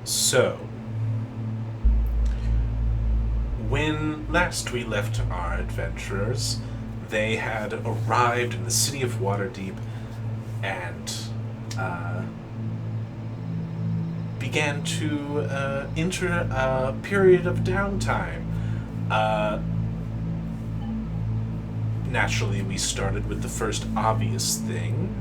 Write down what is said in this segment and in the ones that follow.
So, when last we left our adventurers, they had arrived in the city of Waterdeep and uh, began to enter a period of downtime. Uh, Naturally, we started with the first obvious thing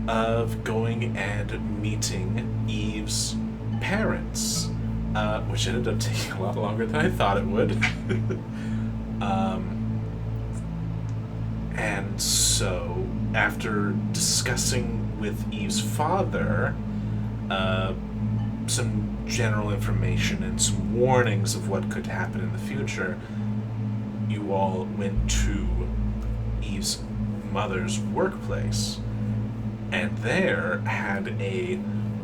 of going and meeting Eve's parents, which ended up taking a lot longer than I thought it would. um, and so, after discussing with Eve's father, uh, some general information and some warnings of what could happen in the future, you all went to Eve's mother's workplace and there had a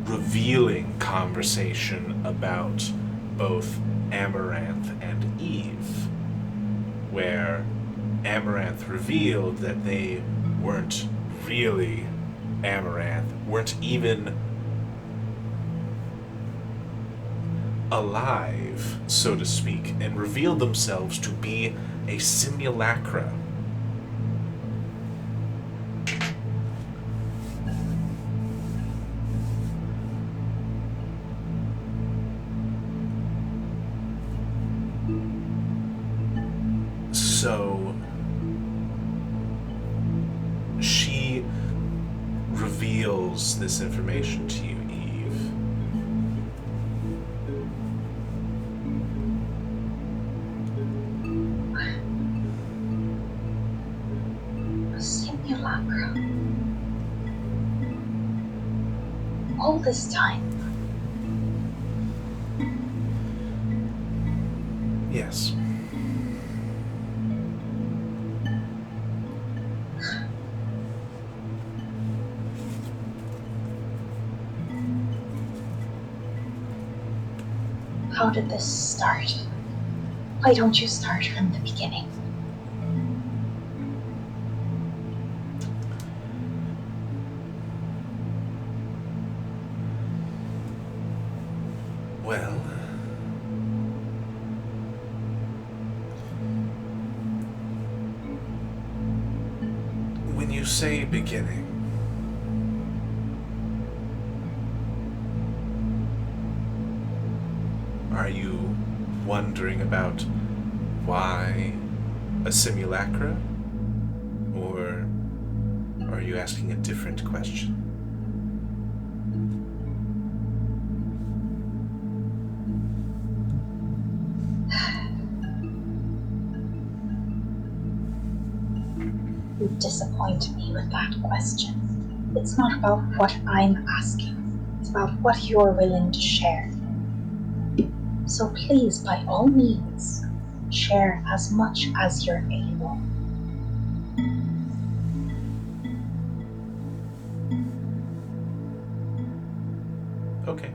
revealing conversation about both Amaranth and Eve, where Amaranth revealed that they weren't really Amaranth, weren't even alive, so to speak, and revealed themselves to be a simulacra. So she reveals this information to you, Eve. A simulacra. All this time. Yes. How did this start? Why don't you start from the beginning? Well, when you say beginning, are you wondering about why a simulacra? Or are you asking a different question? You disappoint me with that question. It's not about what I'm asking. It's about what you're willing to share. So please, by all means, share as much as you're able. Okay.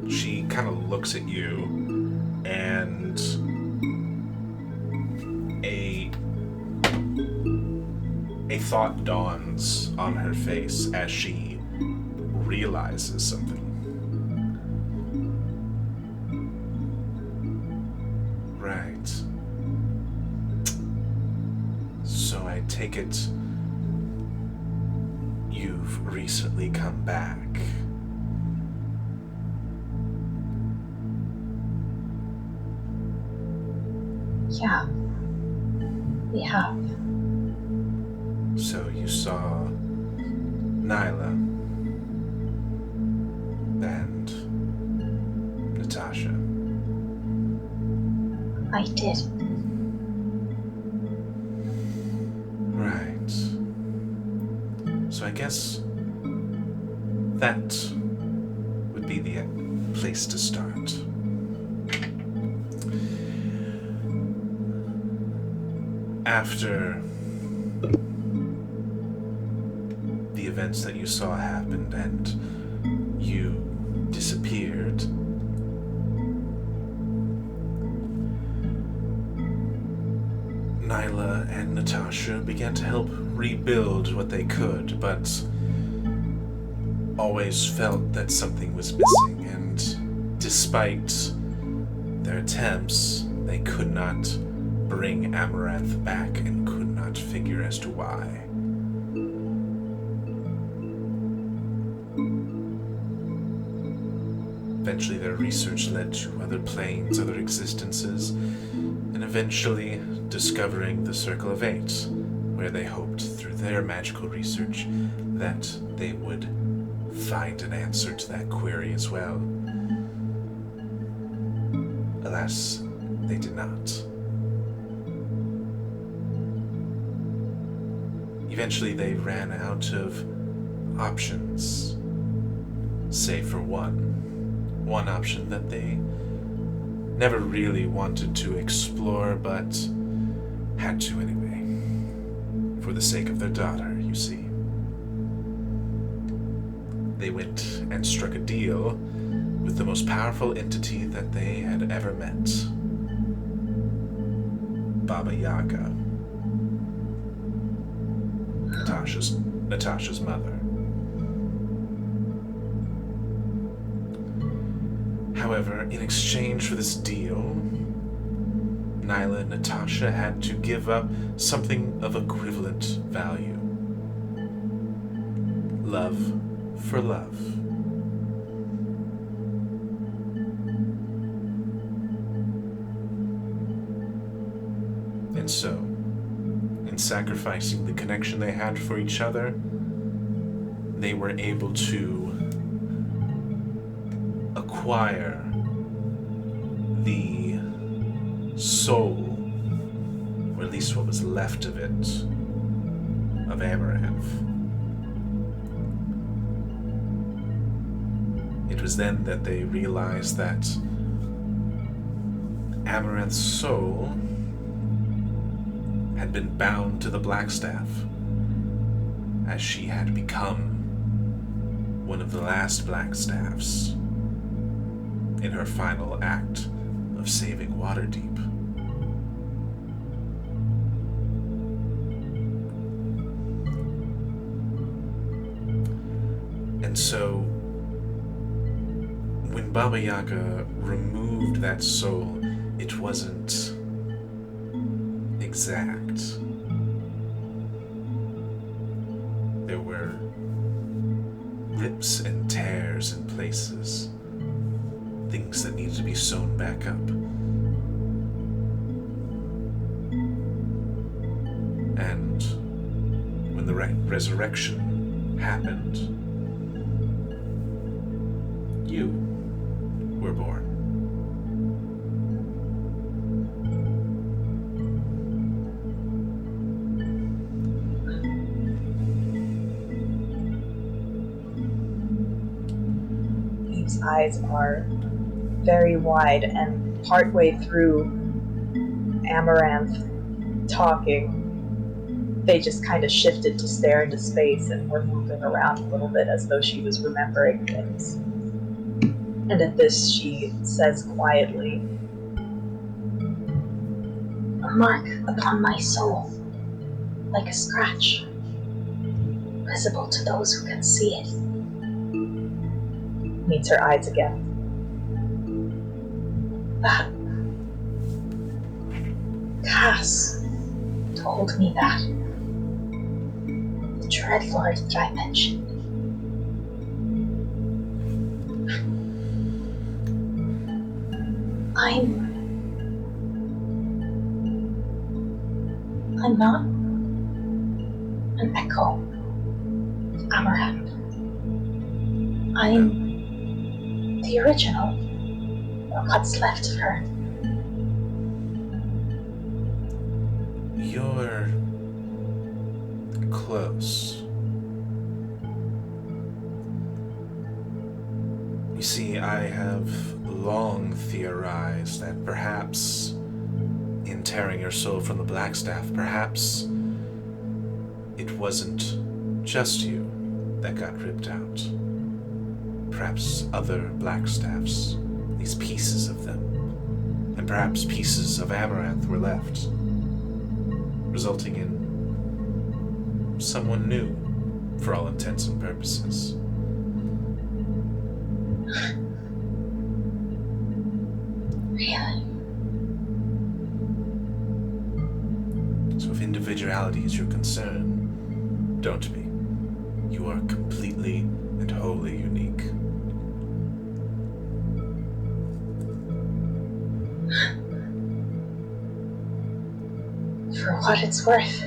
She kind of looks at you, and a thought dawns on her face as she realizes something. Right. So I take it you've recently come back. Yeah, we have. So you saw Nyla and Natasha. I did. Right. So I guess that would be the place to start. After the events that you saw happened and you disappeared, Nyla and Natasha began to help rebuild what they could, but always felt that something was missing, and despite their attempts, they could not bring Amaranth back and could not figure as to why. Eventually, their research led to other planes, other existences, and eventually discovering the Circle of Eight, where they hoped through their magical research that they would find an answer to that query as well. Alas, they did not. Eventually, they ran out of options, save for one. One option that they never really wanted to explore, but had to anyway. For the sake of their daughter, you see. They went and struck a deal with the most powerful entity that they had ever met. Baba Yaga. Natasha's mother. However, in exchange for this deal, Nyla and Natasha had to give up something of equivalent value. Love for love. And so, in sacrificing the connection they had for each other, they were able to acquire the soul, or at least what was left of it, of Amaranth. It was then that they realized that Amaranth's soul had been bound to the Blackstaff, as she had become one of the last Blackstaffs in her final act of saving Waterdeep. And so, when Baba Yaga removed that soul, it wasn't exact. There were rips and tears in places, things that needed to be sewn back up. And when the resurrection happened, you were born. Eve's eyes are very wide, and partway through Amaranth talking, they just kind of shifted to stare into space and were moving around a little bit as though she was remembering things. And at this, she says quietly, A mark upon my soul, like a scratch, visible to those who can see it. meets her eyes again. That Cass told me that. The Dreadlord that I mentioned. I'm not an echo of Amaranth. I'm the original, or what's left of her. You're close. You see, I have long theorized that perhaps in tearing your soul from the Blackstaff, perhaps it wasn't just you that got ripped out. Perhaps other Blackstaffs, these pieces of them, and perhaps pieces of Amaranth were left. resulting in someone new for all intents and purposes. Really? So if individuality is your concern, don't be. You are completely and wholly unique. For what it's worth,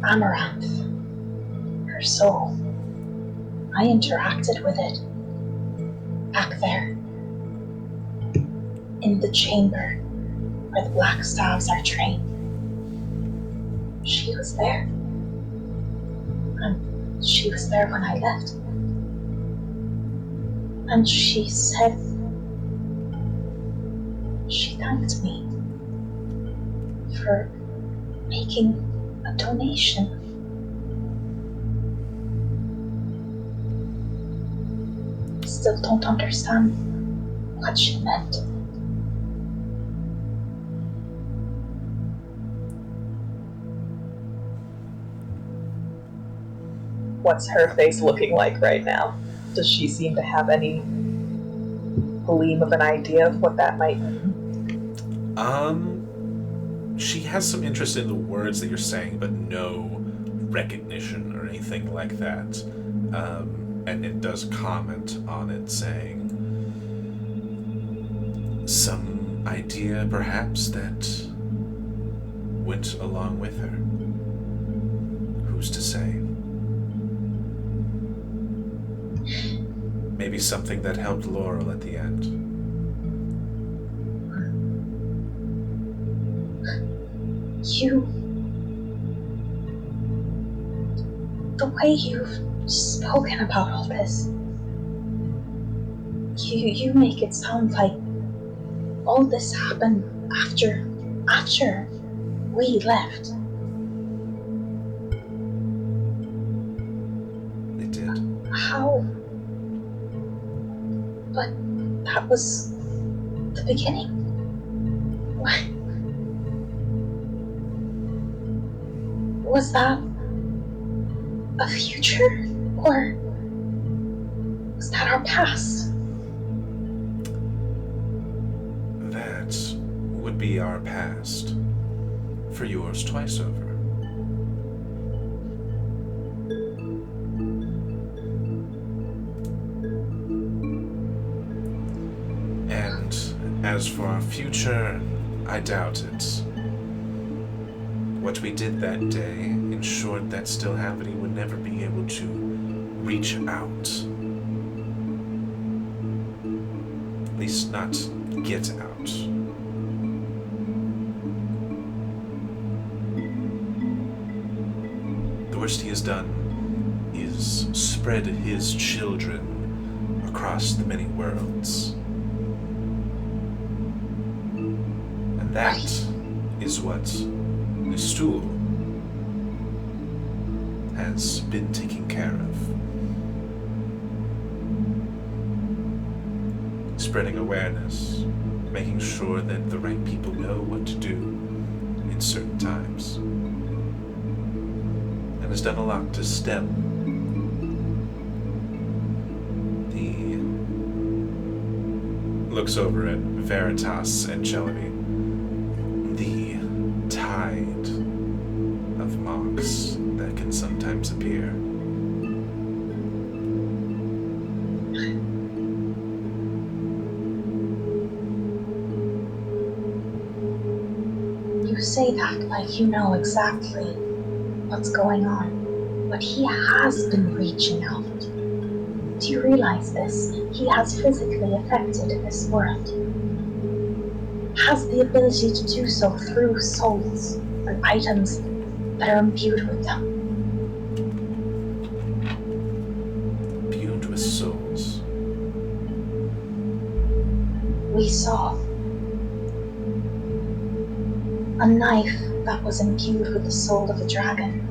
Amaranth, her soul, I interacted with it back there in the chamber where the black staves are trained. She was there. And she was there when I left. And she said, she thanked me for making a donation. Still don't understand what she meant. What's her face looking like right now? Does she seem to have any gleam of an idea of what that might mean? She has some interest in the words that you're saying, but no recognition or anything like that. And it does comment on it, saying, some idea, perhaps, that went along with her. Who's to say? Maybe something that helped Laurel at the end. The way you've spoken about all this, you make it sound like all this happened after we left. It did. How? But that was the beginning. What? Was that a future? Or was that our past? That would be our past. For yours twice over. And as for our future, I doubt it. What we did that day ensured that Stillhavity would never be able to reach out. At least not get out. The worst he has done is spread his children across the many worlds. And that is what Stool has been taken care of. Spreading awareness, making sure that the right people know what to do in certain times. And has done a lot to stem the... looks over at Veritas and Celebi. The tide of mocks that can sometimes appear. You say that like you know exactly what's going on, but he has been reaching out. Do you realize this? He has physically affected this world. Has the ability to do so through souls and items that are imbued with them. Imbued with souls. We saw a knife that was imbued with the soul of a dragon.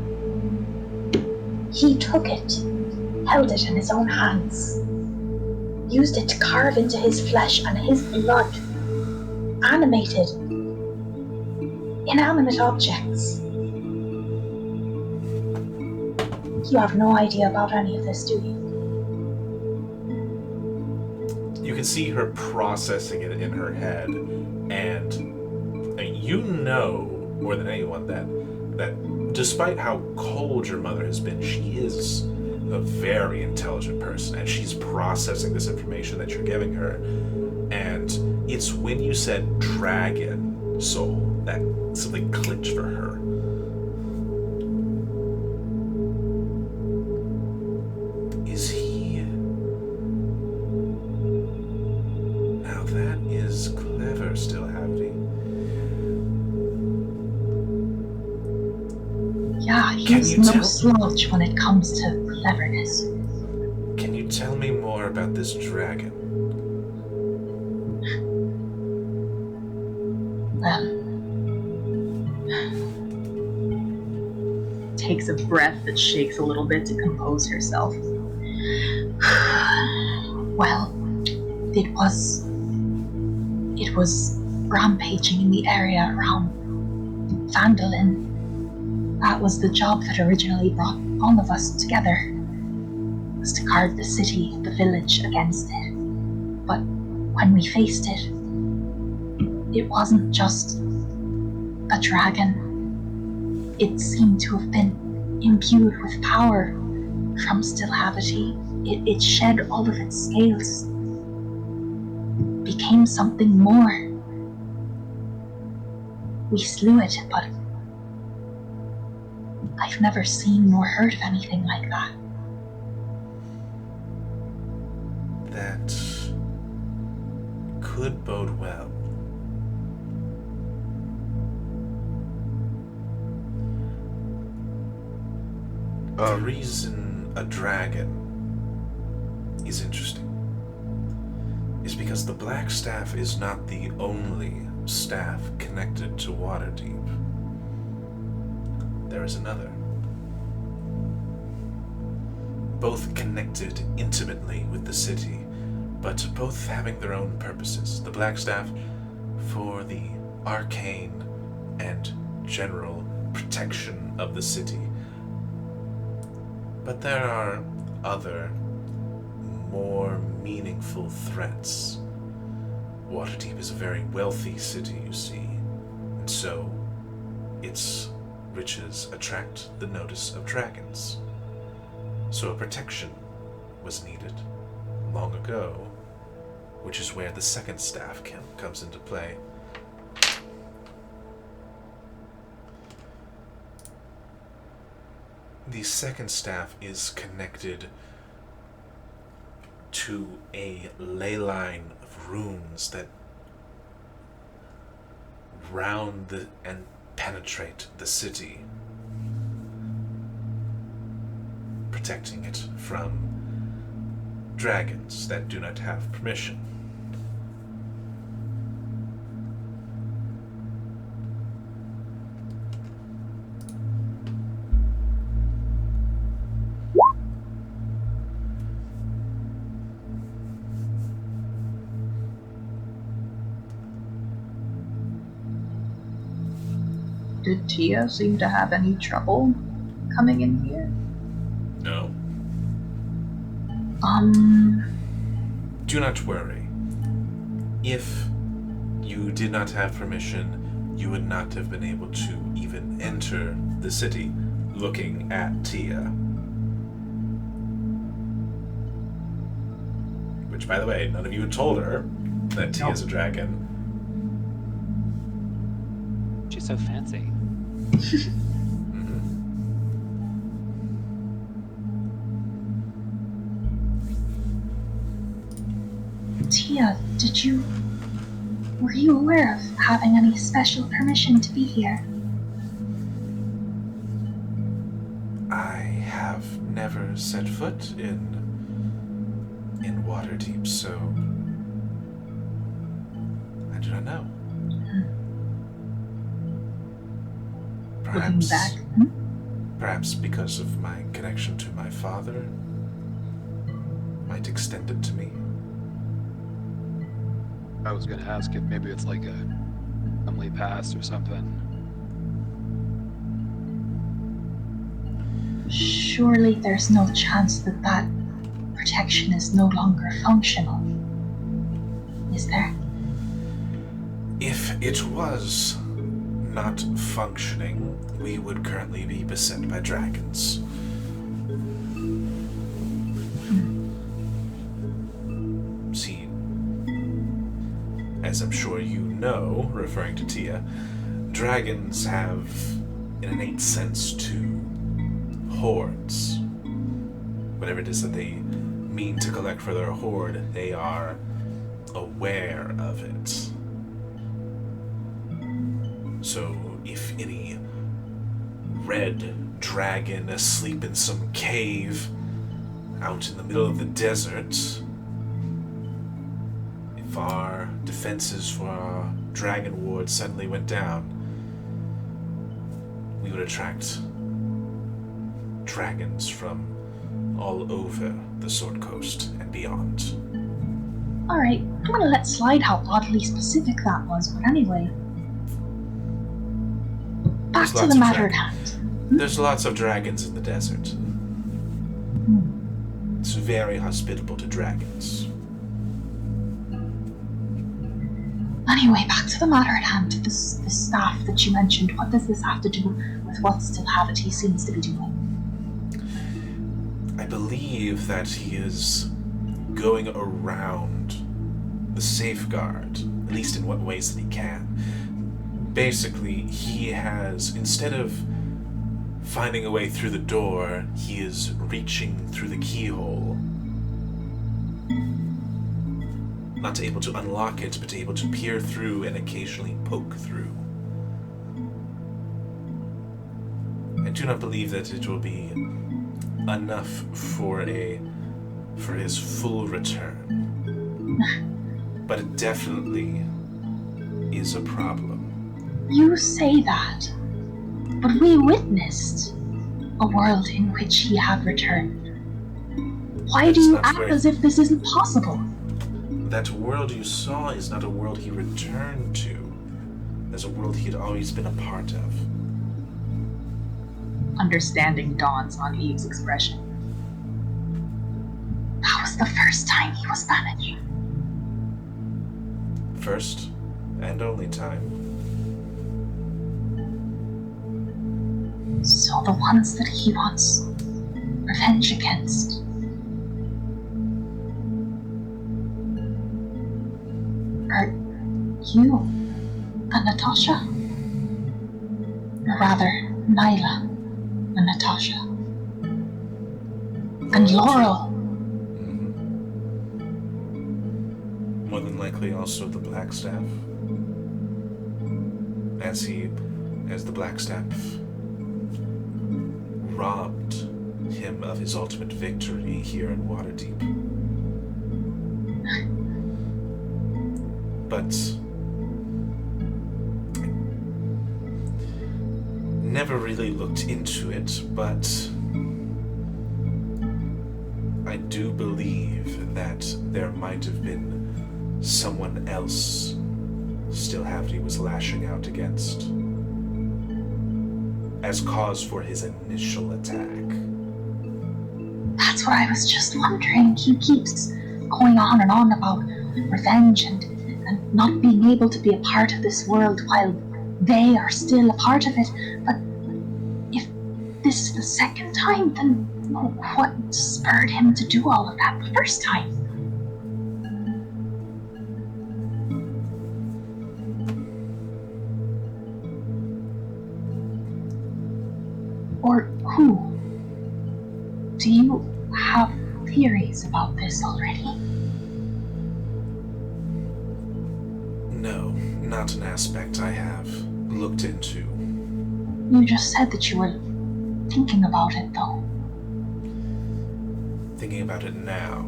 He took it, held it in his own hands, used it to carve into his flesh and his blood, animated inanimate objects. You have no idea about any of this, do you? You can see her processing it in her head, and you know more than anyone that despite how cold your mother has been, she is a very intelligent person, and she's processing this information that you're giving her. And it's when you said dragon soul that something clicked for her. Is he? Now that is clever still happening. Yeah, he's no slouch when it comes to cleverness. Can you tell me more about this dragon? Takes a breath that shakes a little bit to compose herself. Well, it was rampaging in the area around Vandalin. That was the job that originally brought all of us together, was to guard the city, the village against it. But when we faced it, it wasn't just a dragon. It seemed to have been imbued with power from Stillhavity. It shed all of its scales, became something more. We slew it, but I've never seen nor heard of anything like that. That could bode well. The reason a dragon is interesting is because the Black Staff is not the only staff connected to Waterdeep. There is another. Both connected intimately with the city, but both having their own purposes. The Black Staff for the arcane and general protection of the city. But there are other, more meaningful threats. Waterdeep is a very wealthy city, you see, and so its riches attract the notice of dragons. So a protection was needed long ago, which is where the second staff comes into play. The second staff is connected to a ley line of runes that round and penetrate the city, protecting it from dragons that do not have permission. Did Tia seem to have any trouble coming in here? No. Do not worry. If you did not have permission, you would not have been able to even enter the city looking at Tia. Which, by the way, none of you had told her that Tia is a dragon. She's so fancy. Tia, were you aware of having any special permission to be here? I have never set foot in Waterdeep, so I do not know. Perhaps because of my connection to my father, might extend it to me. I was gonna ask if maybe it's like a family past or something. Surely there's no chance that that protection is no longer functional, is there? If it was not functioning, we would currently be beset by dragons. See, as I'm sure you know, referring to Tia, dragons have an innate sense to hordes. Whatever it is that they mean to collect for their horde, they are aware of it. So if any red dragon asleep in some cave out in the middle of the desert, if our defenses for our dragon ward suddenly went down, we would attract dragons from all over the Sword Coast and beyond. Alright, I'm gonna let slide how oddly specific that was, but anyway. Back to the matter at hand. There's lots of dragons in the desert. It's very hospitable to dragons. Anyway, back to the matter at hand. This staff that you mentioned, what does this have to do with what Stilhavity seems to be doing? I believe that he is going around the safeguard, at least in what ways that he can. Basically, he has, instead of finding a way through the door, he is reaching through the keyhole. Not able to unlock it, but able to peer through and occasionally poke through. I do not believe that it will be enough for his full return. But it definitely is a problem. You say that, but we witnessed a world in which he had returned. Why do you act as if this isn't possible? That world you saw is not a world he returned to. That's a world he had always been a part of. Understanding dawns on Eve's expression. That was the first time he was banished. First and only time. So the ones that he wants revenge against are you and Natasha? Or rather, Nyla and Natasha. And Laurel. More than likely also the Blackstaff. As the Blackstaff robbed him of his ultimate victory here in Waterdeep. But never really looked into it, but I do believe that there might have been someone else Stilhavity was lashing out against as cause for his initial attack. That's what I was just wondering. He keeps going on and on about revenge and not being able to be a part of this world while they are still a part of it. But if this is the second time, then what spurred him to do all of that the first time? Or who? Do you have theories about this already? No, not an aspect I have looked into. You just said that you were thinking about it, though. Thinking about it now.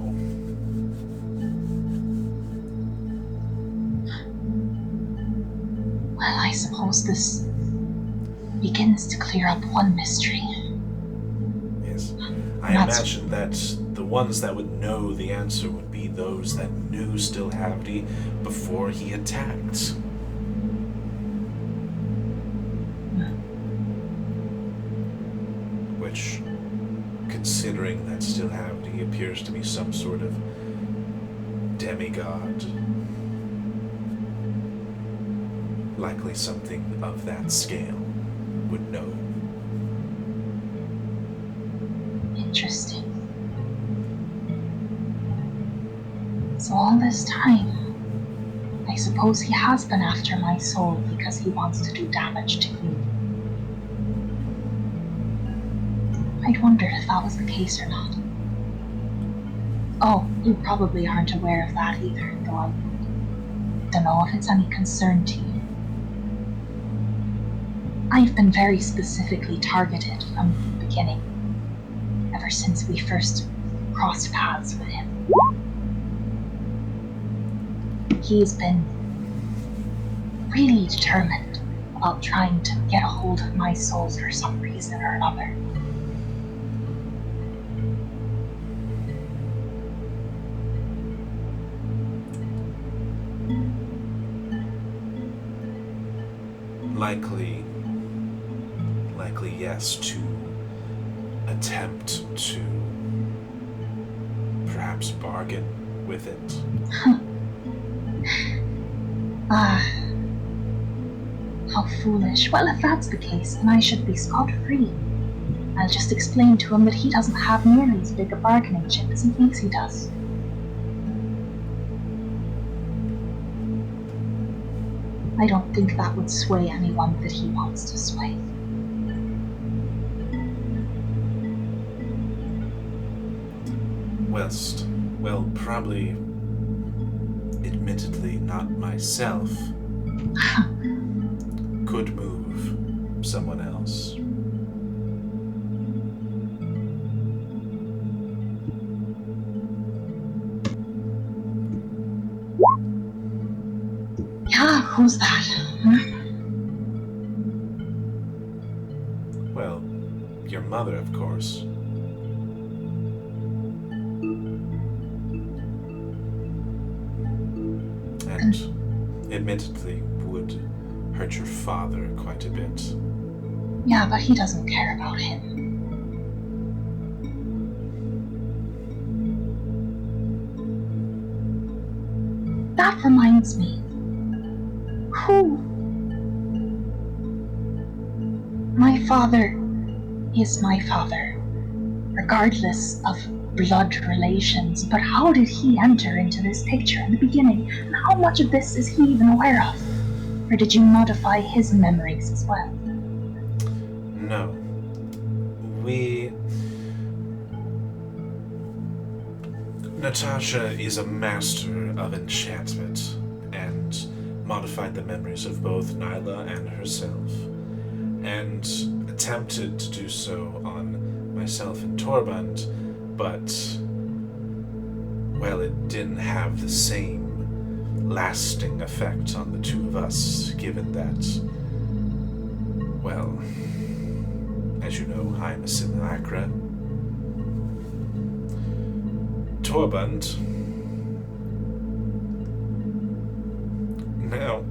Well, I suppose this begins to clear up one mystery. Yes. I imagine that the ones that would know the answer would be those that knew Stilhavity before he attacked. Which considering that still happened. He appears to be some sort of demigod. Likely something of that scale would know. Interesting. So all this time, I suppose he has been after my soul because he wants to do damage to you. I'd wondered if that was the case or not. Oh, you probably aren't aware of that either, though I don't know if it's any concern to you. I've been very specifically targeted from the beginning, ever since we first crossed paths with him. He's been really determined about trying to get a hold of my soul for some reason or another. Likely yes, to attempt to perhaps bargain with it. How foolish. Well, if that's the case, then I should be scot-free. I'll just explain to him that he doesn't have nearly as big a bargaining chip as he thinks he does. I don't think that would sway anyone that he wants to sway. Well, probably, admittedly, not myself. Could move someone else. Yeah, who's that? Well, your mother, of course. And admittedly would hurt your father quite a bit. Yeah, but he doesn't care about him. That reminds me. My father is my father, regardless of blood relations, but how did he enter into this picture in the beginning, and how much of this is he even aware of? Or did you modify his memories as well? No. Natasha is a master of enchantment and modified the memories of both Nyla and herself, and attempted to do so on myself and Torbund, but, well, it didn't have the same lasting effect on the two of us, given that, well, as you know, I'm a simulacra. Torbund. Now,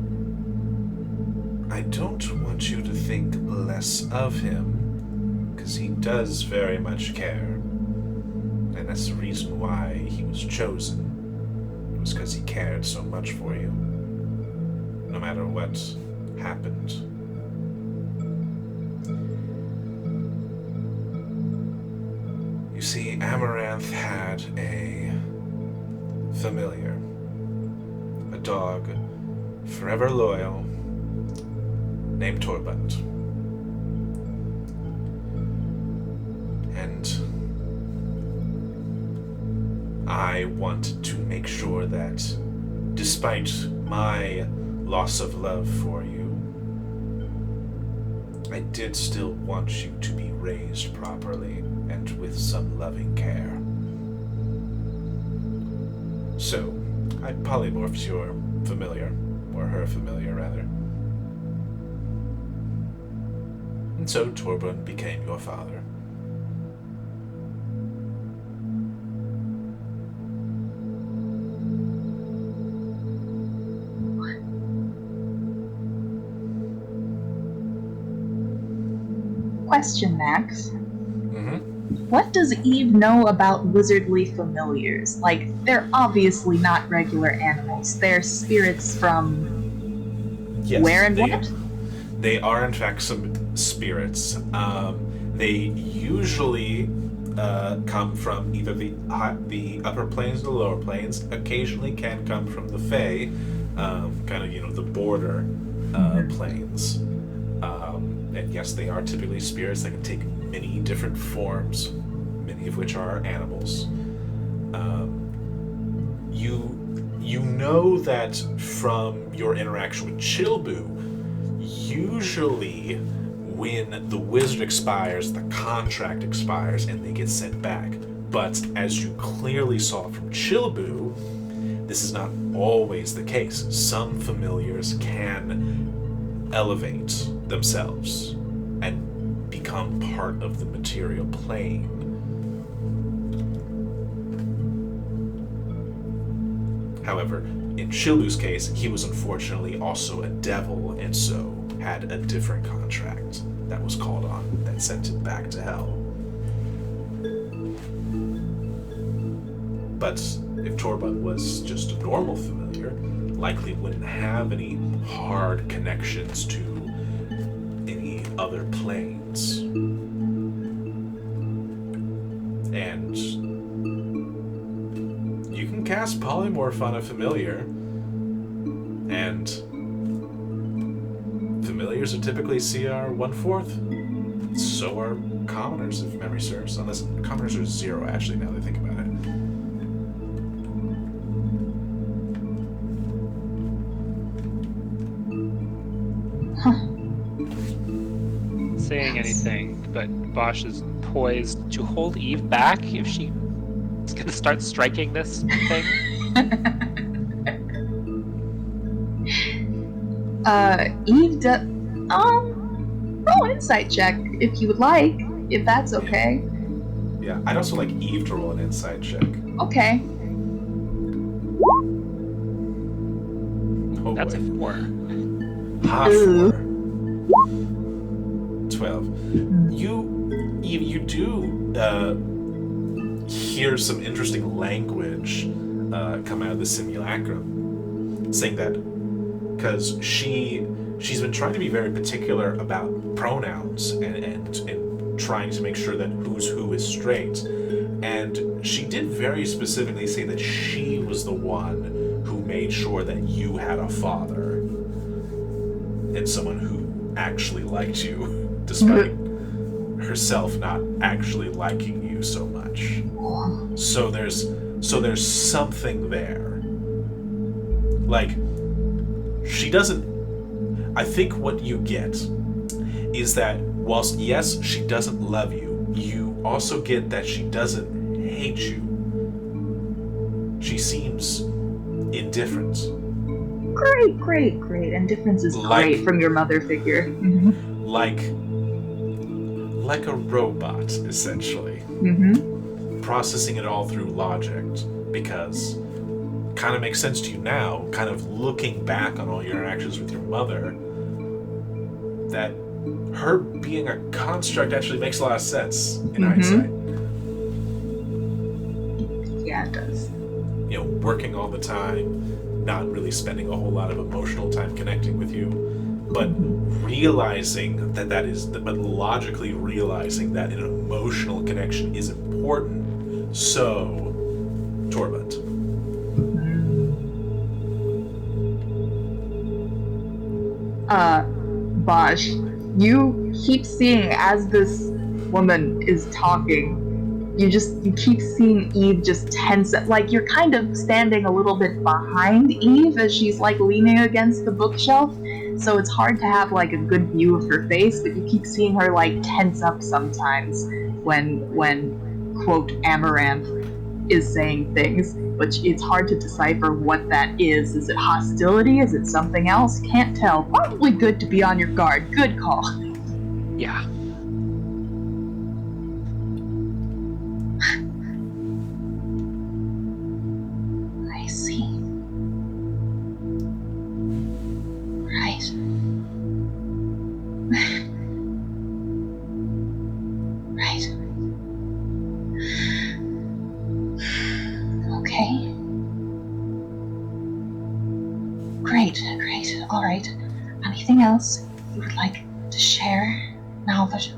I don't want you to think less of him, because he does very much care. And that's the reason why he was chosen. It was because he cared so much for you, no matter what happened. You see, Amaranth had a familiar, a dog, forever loyal, named Torbund. And I wanted to make sure that, despite my loss of love for you, I did still want you to be raised properly and with some loving care. So, I polymorphed your familiar, or her familiar rather. And so Torbund became your father. Question, Max. Mm-hmm. What does Eve know about wizardly familiars? Like, they're obviously not regular animals. They're spirits from Yes, where and what? they are in fact some spirits. They usually come from either the upper planes or the lower planes. Occasionally, can come from the Fae, kind of the border planes. And yes, they are typically spirits that can take many different forms, many of which are animals. You know that from your interaction with Chilbu, usually when the wizard expires, the contract expires and they get sent back. But as you clearly saw from Chilbu, this is not always the case. Some familiars can elevate themselves and become part of the material plane. However, in Chilbu's case, he was unfortunately also a devil, and so had a different contract that was called on that sent him back to hell. But if Torbut was just a normal familiar, likely wouldn't have any hard connections to any other planes. And you can cast polymorph on a familiar, and familiars are typically CR 1/4. So are commoners, if memory serves. Unless commoners are 0, actually, now that I think about it. Saying anything, but Bosch is poised to hold Eve back if she is going to start striking this thing. Eve roll an insight check if you would like, if that's okay. Yeah, I'd also like Eve to roll an insight check. Okay. Oh, That's a boy. 4. Half Ooh. 4. 12. Eve, you do hear some interesting language come out of the simulacrum, saying that because she's been trying to be very particular about pronouns and trying to make sure that who's who is straight, and she did very specifically say that she was the one who made sure that you had a father and someone who actually liked you, despite herself not actually liking you so much. So there's something there. Like, she doesn't. I think what you get is that whilst yes, she doesn't love you, you also get that she doesn't hate you. She seems indifferent. Great. Indifference is great from your mother figure. Like a robot, essentially. Processing it all through logic, because kind of makes sense to you now, kind of looking back on all your interactions with your mother, that her being a construct actually makes a lot of sense in hindsight. Yeah, it does. Working all the time, not really spending a whole lot of emotional time connecting with you, but realizing but logically realizing that an emotional connection is important. So, Torbut. Bosch, you keep seeing as this woman is talking, you keep seeing Eve just tense, like you're kind of standing a little bit behind Eve as she's like leaning against the bookshelf, so it's hard to have like a good view of her face, but you keep seeing her like tense up sometimes when quote Amaranth is saying things, but it's hard to decipher what that is. Is it hostility? Is it something else? Can't tell. Probably good to be on your guard. Good call. Yeah. I see. Right. Right. Alright. Anything else you would like to share now that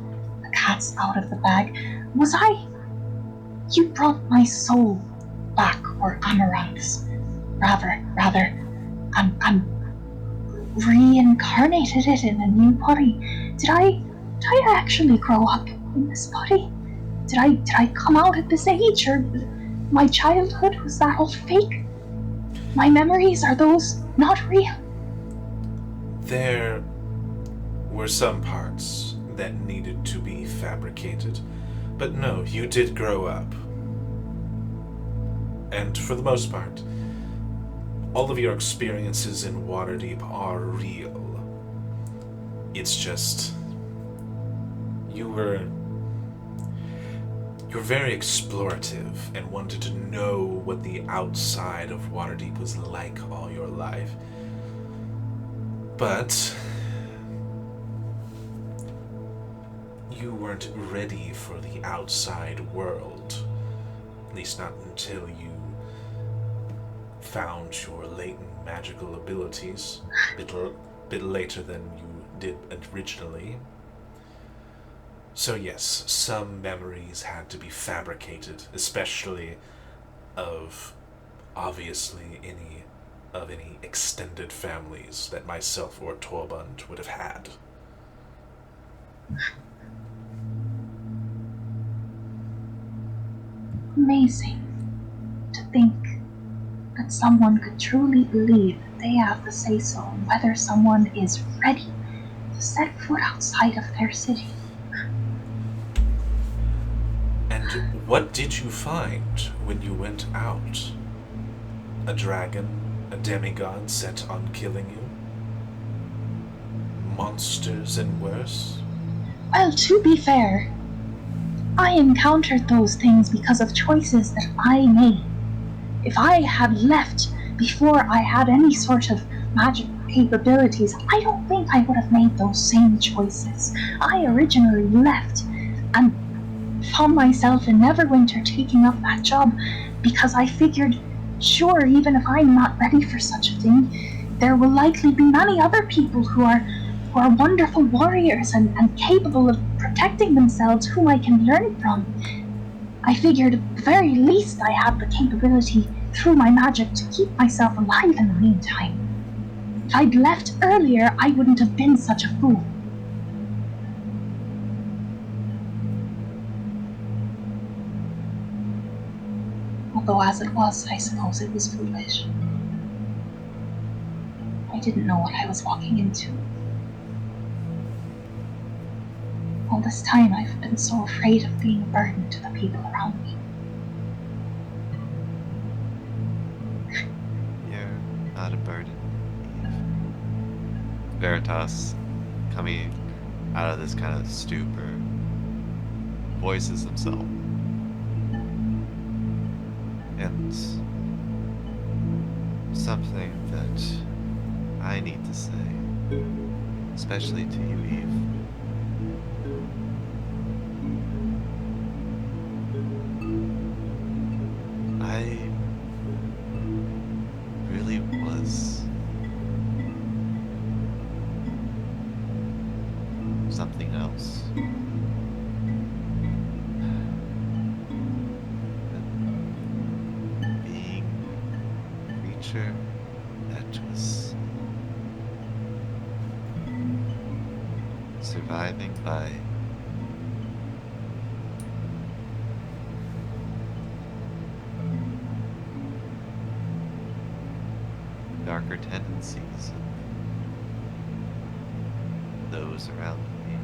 the cat's out of the bag? Was I... You brought my soul back, or Amaranth's. Rather, and reincarnated it in a new body. Did I actually grow up in this body? Did I come out at this age, or my childhood, was that all fake? My memories, are those not real? There were some parts that needed to be fabricated, but no, you did grow up. And for the most part, all of your experiences in Waterdeep are real. It's just... You're very explorative and wanted to know what the outside of Waterdeep was like all your life. But you weren't ready for the outside world. At least not until you found your latent magical abilities a bit later than you did originally. So yes, some memories had to be fabricated, especially of, obviously, any extended families that myself or Torbund would have had. Amazing to think that someone could truly believe that they have the say-so on whether someone is ready to set foot outside of their city. And what did you find when you went out? A dragon? A demigod set on killing you? Monsters and worse? Well, to be fair, I encountered those things because of choices that I made. If I had left before I had any sort of magic capabilities, I don't think I would have made those same choices. I originally left and found myself in Neverwinter taking up that job because I figured, sure, even if I'm not ready for such a thing, there will likely be many other people who are wonderful warriors and capable of protecting themselves whom I can learn from. I figured at the very least I had the capability through my magic to keep myself alive in the meantime. If I'd left earlier, I wouldn't have been such a fool. Although as it was, I suppose it was foolish. I didn't know what I was walking into. All this time I've been so afraid of being a burden to the people around me. You're not a burden, Eve. Veritas, coming out of this kind of stupor, voices himself. And something that I need to say, especially to you, Eve. I really was something else. Being a creature that was surviving by darker tendencies of those around me.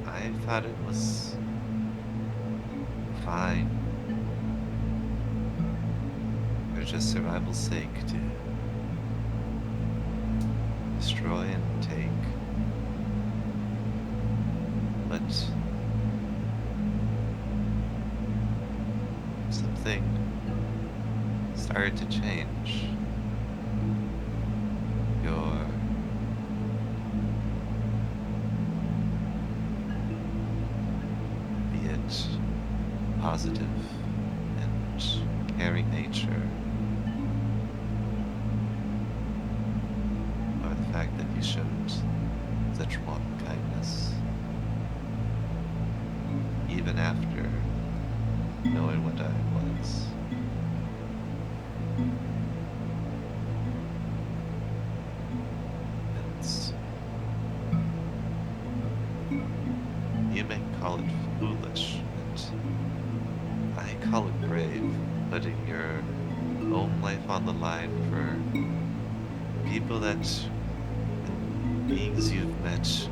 I thought it was fine, for just survival's sake, to destroy and take. But something started to change. Your be it positive and caring nature knowing what I was. And you may call it foolish, and I call it brave, putting your own life on the line for people that and beings you've met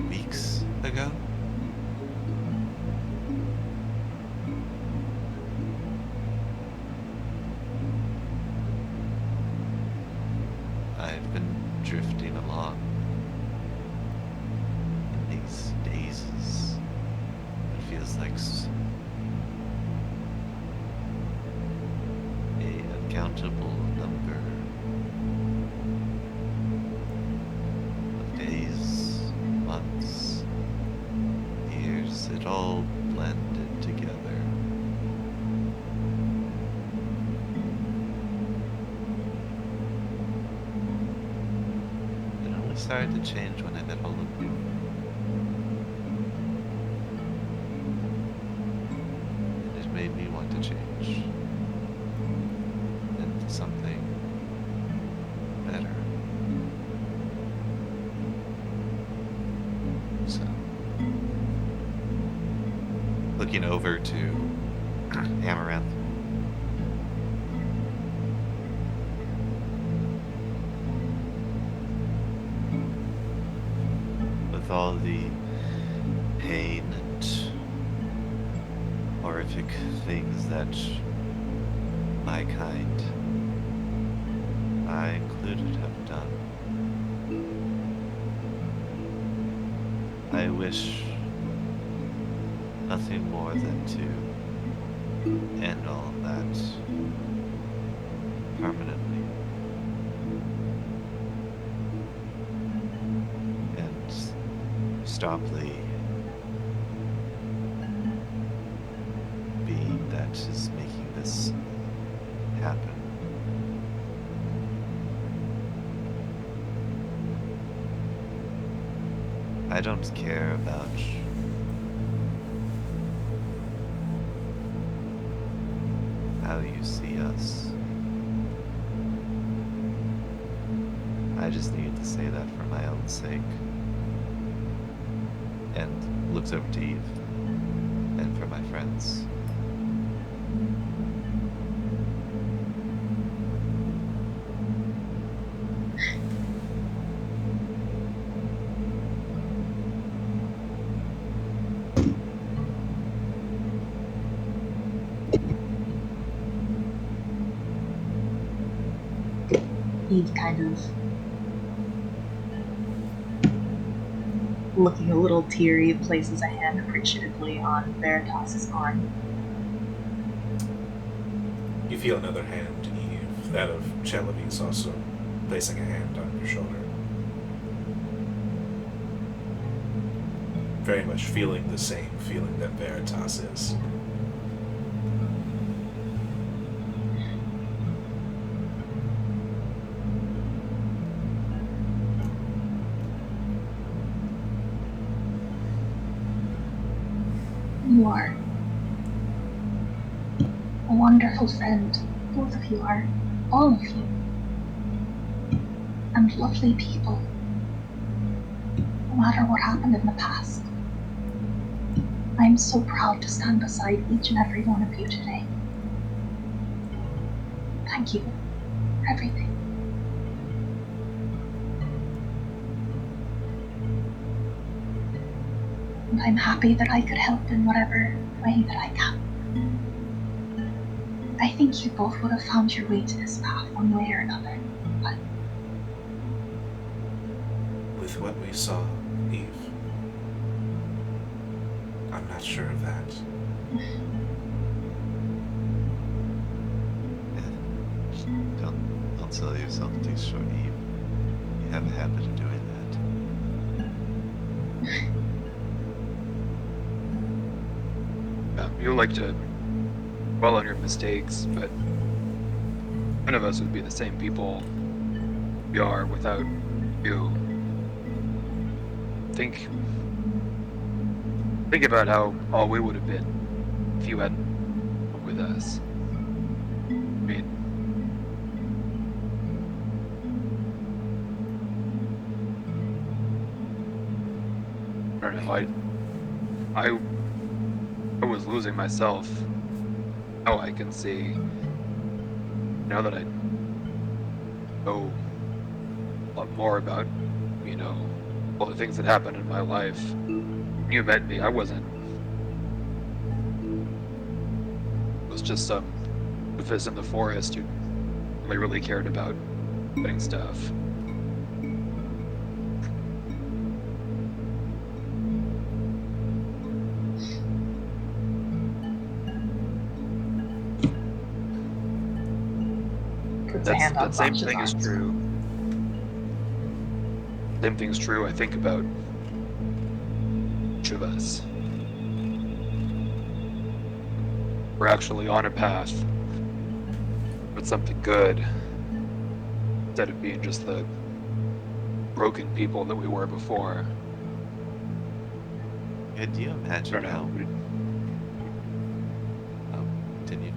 weeks ago. I've been drifting along in these dazes. It feels like a uncountable number of days, months, years. It all blended together. Started to change when I met all of you. And it made me want to change into something better. So, looking over to Amaranth. With all the pain and horrific things that my kind, I included, have done, I wish nothing more than to end all of that permanently. Stop the being that is making this happen. I don't care about how you see us. I just need to say that for my own sake. And looks over to Eve, and for my friends. Eve kind of looking a little teary, places a hand appreciatively on Veritas's arm. You feel another hand, Eve, that of Chalavis, also placing a hand on your shoulder. Very much feeling the same feeling that Veritas is. You are a wonderful friend. Both of you are. All of you. And lovely people. No matter what happened in the past. I'm so proud to stand beside each and every one of you today. Thank you for everything. And I'm happy that I could help in whatever way that I can. I think you both would have found your way to this path one way or another, but With what we saw, Eve, I'm not sure of that. Don't sell yourself too short, Eve. You have a habit of doing that. You like to dwell on your mistakes, but none of us would be the same people we are without you. I think Think about how all we would have been if you hadn't been with us. I mean, I don't know. I was losing myself. Now I can see. Now that I know a lot more about, all the things that happened in my life. When you met me, I wasn't. It was just some doofus in the forest who only really cared about getting stuff. Puts a hand on That same Bosch's thing is arms. true. Same thing's true, I think, about each of us. We're actually on a path with something good instead of being just the broken people that we were before. Could you I don't imagine how? know. Continue.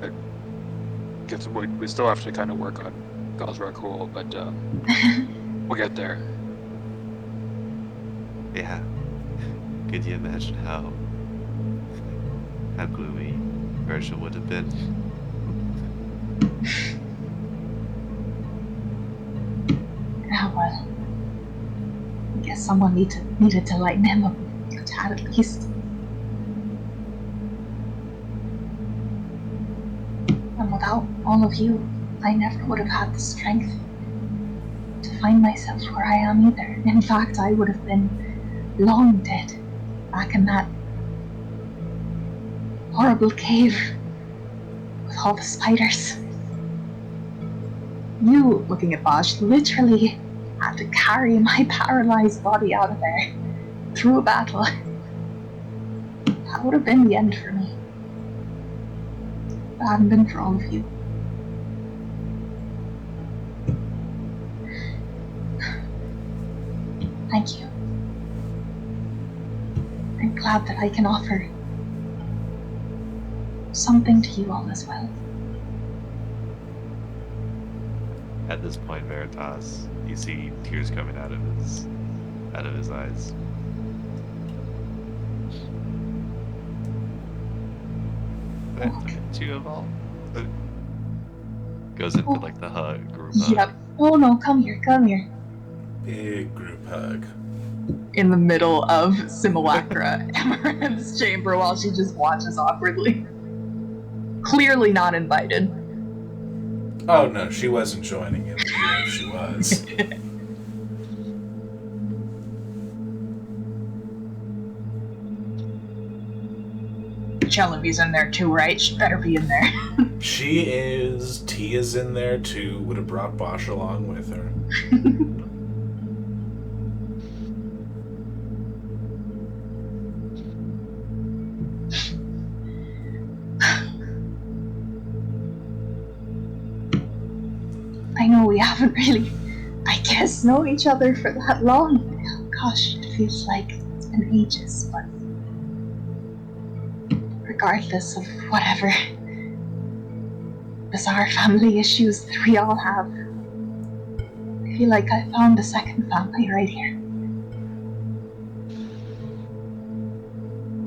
I guess we still have to kind of work on Gosrakul, but we'll get there. Yeah. Could you imagine how gloomy Persia would have been? Ah, well. I guess someone needed to lighten him up a tad at least. And without all of you, I never would have had the strength to find myself where I am either. In fact, I would have been long dead back in that horrible cave with all the spiders. You, looking at Bosch, literally had to carry my paralyzed body out of there through a battle. That would have been the end for me. If it hadn't been for all of you. Thank you. I'm glad that I can offer something to you all as well. At this point, Veritas, you see tears coming out of his eyes. Two of all. Goes into like the group hug. Yep. Oh no, come here. Big group hug. In the middle of Simulacra, Amaranth's chamber, while she just watches awkwardly. Clearly not invited. Oh no, she wasn't joining him, even if she was. Chellaby's in there too, right? She better be in there. She is. Tia's in there too. Would have brought Bosch along with her. I know we haven't really, I guess, known each other for that long. Gosh, it feels like it's been ages, but regardless of whatever bizarre family issues that we all have, I feel like I found a second family right here.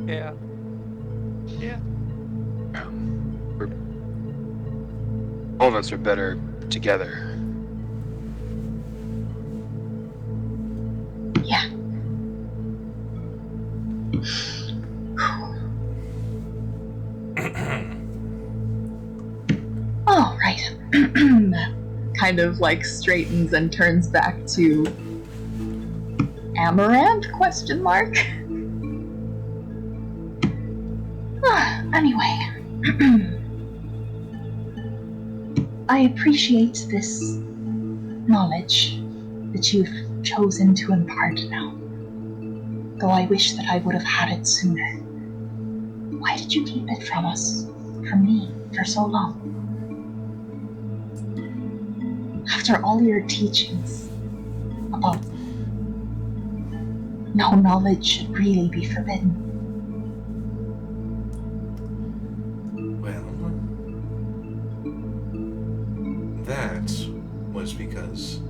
Yeah. All of us are better together. Yeah. All right. Kind of like straightens and turns back to Amaranth? Question mark. Anyway, I appreciate this knowledge that you've chosen to impart now. Though I wish that I would have had it sooner. Why did you keep it from us, from me, for so long? After all your teachings about no knowledge should really be forbidden. Well, that was because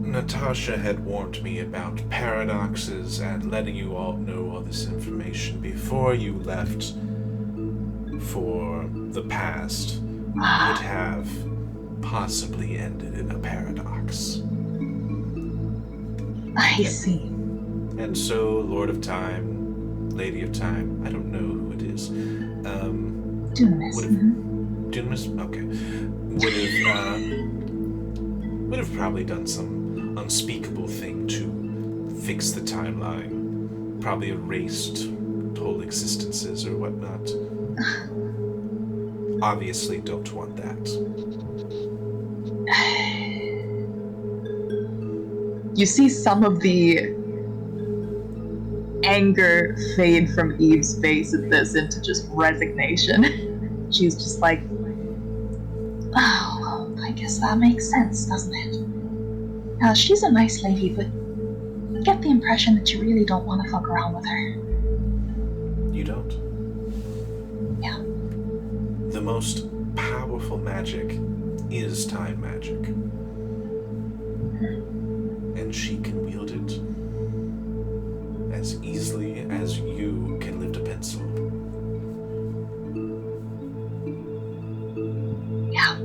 Natasha had warned me about paradoxes and letting you all know all this information before you left for the past would have possibly ended in a paradox. I see. And so, Lord of Time, Lady of Time, I don't know who it is, Dunamis. Dunamis? Okay. Would have probably done some unspeakable thing to fix the timeline. Probably erased whole existences or whatnot. Obviously don't want that. You see some of the anger fade from Eve's face at this into just resignation. She's just like, Oh, I guess that makes sense, doesn't it? Now, she's a nice lady, but I get the impression that you really don't want to fuck around with her. You don't? Yeah. The most powerful magic is time magic. And she can wield it as easily as you can lift a pencil.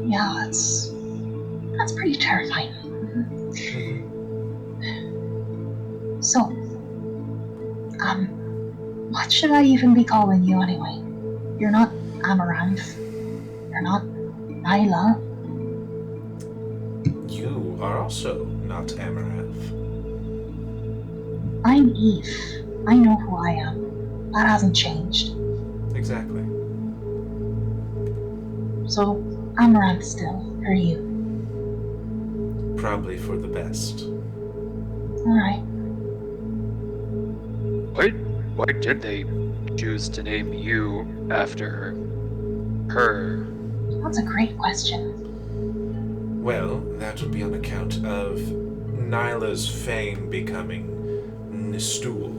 Yeah, that's pretty terrifying. So, what should I even be calling you anyway? You're not Amaranth. You're not Nyla. You are also not Amaranth. I'm Eve. I know who I am. That hasn't changed. Exactly. So, Amaranth still, for you. Probably for the best. Alright. Why did they choose to name you after her? That's a great question. Well, that would be on account of Nyla's fame becoming Nistul.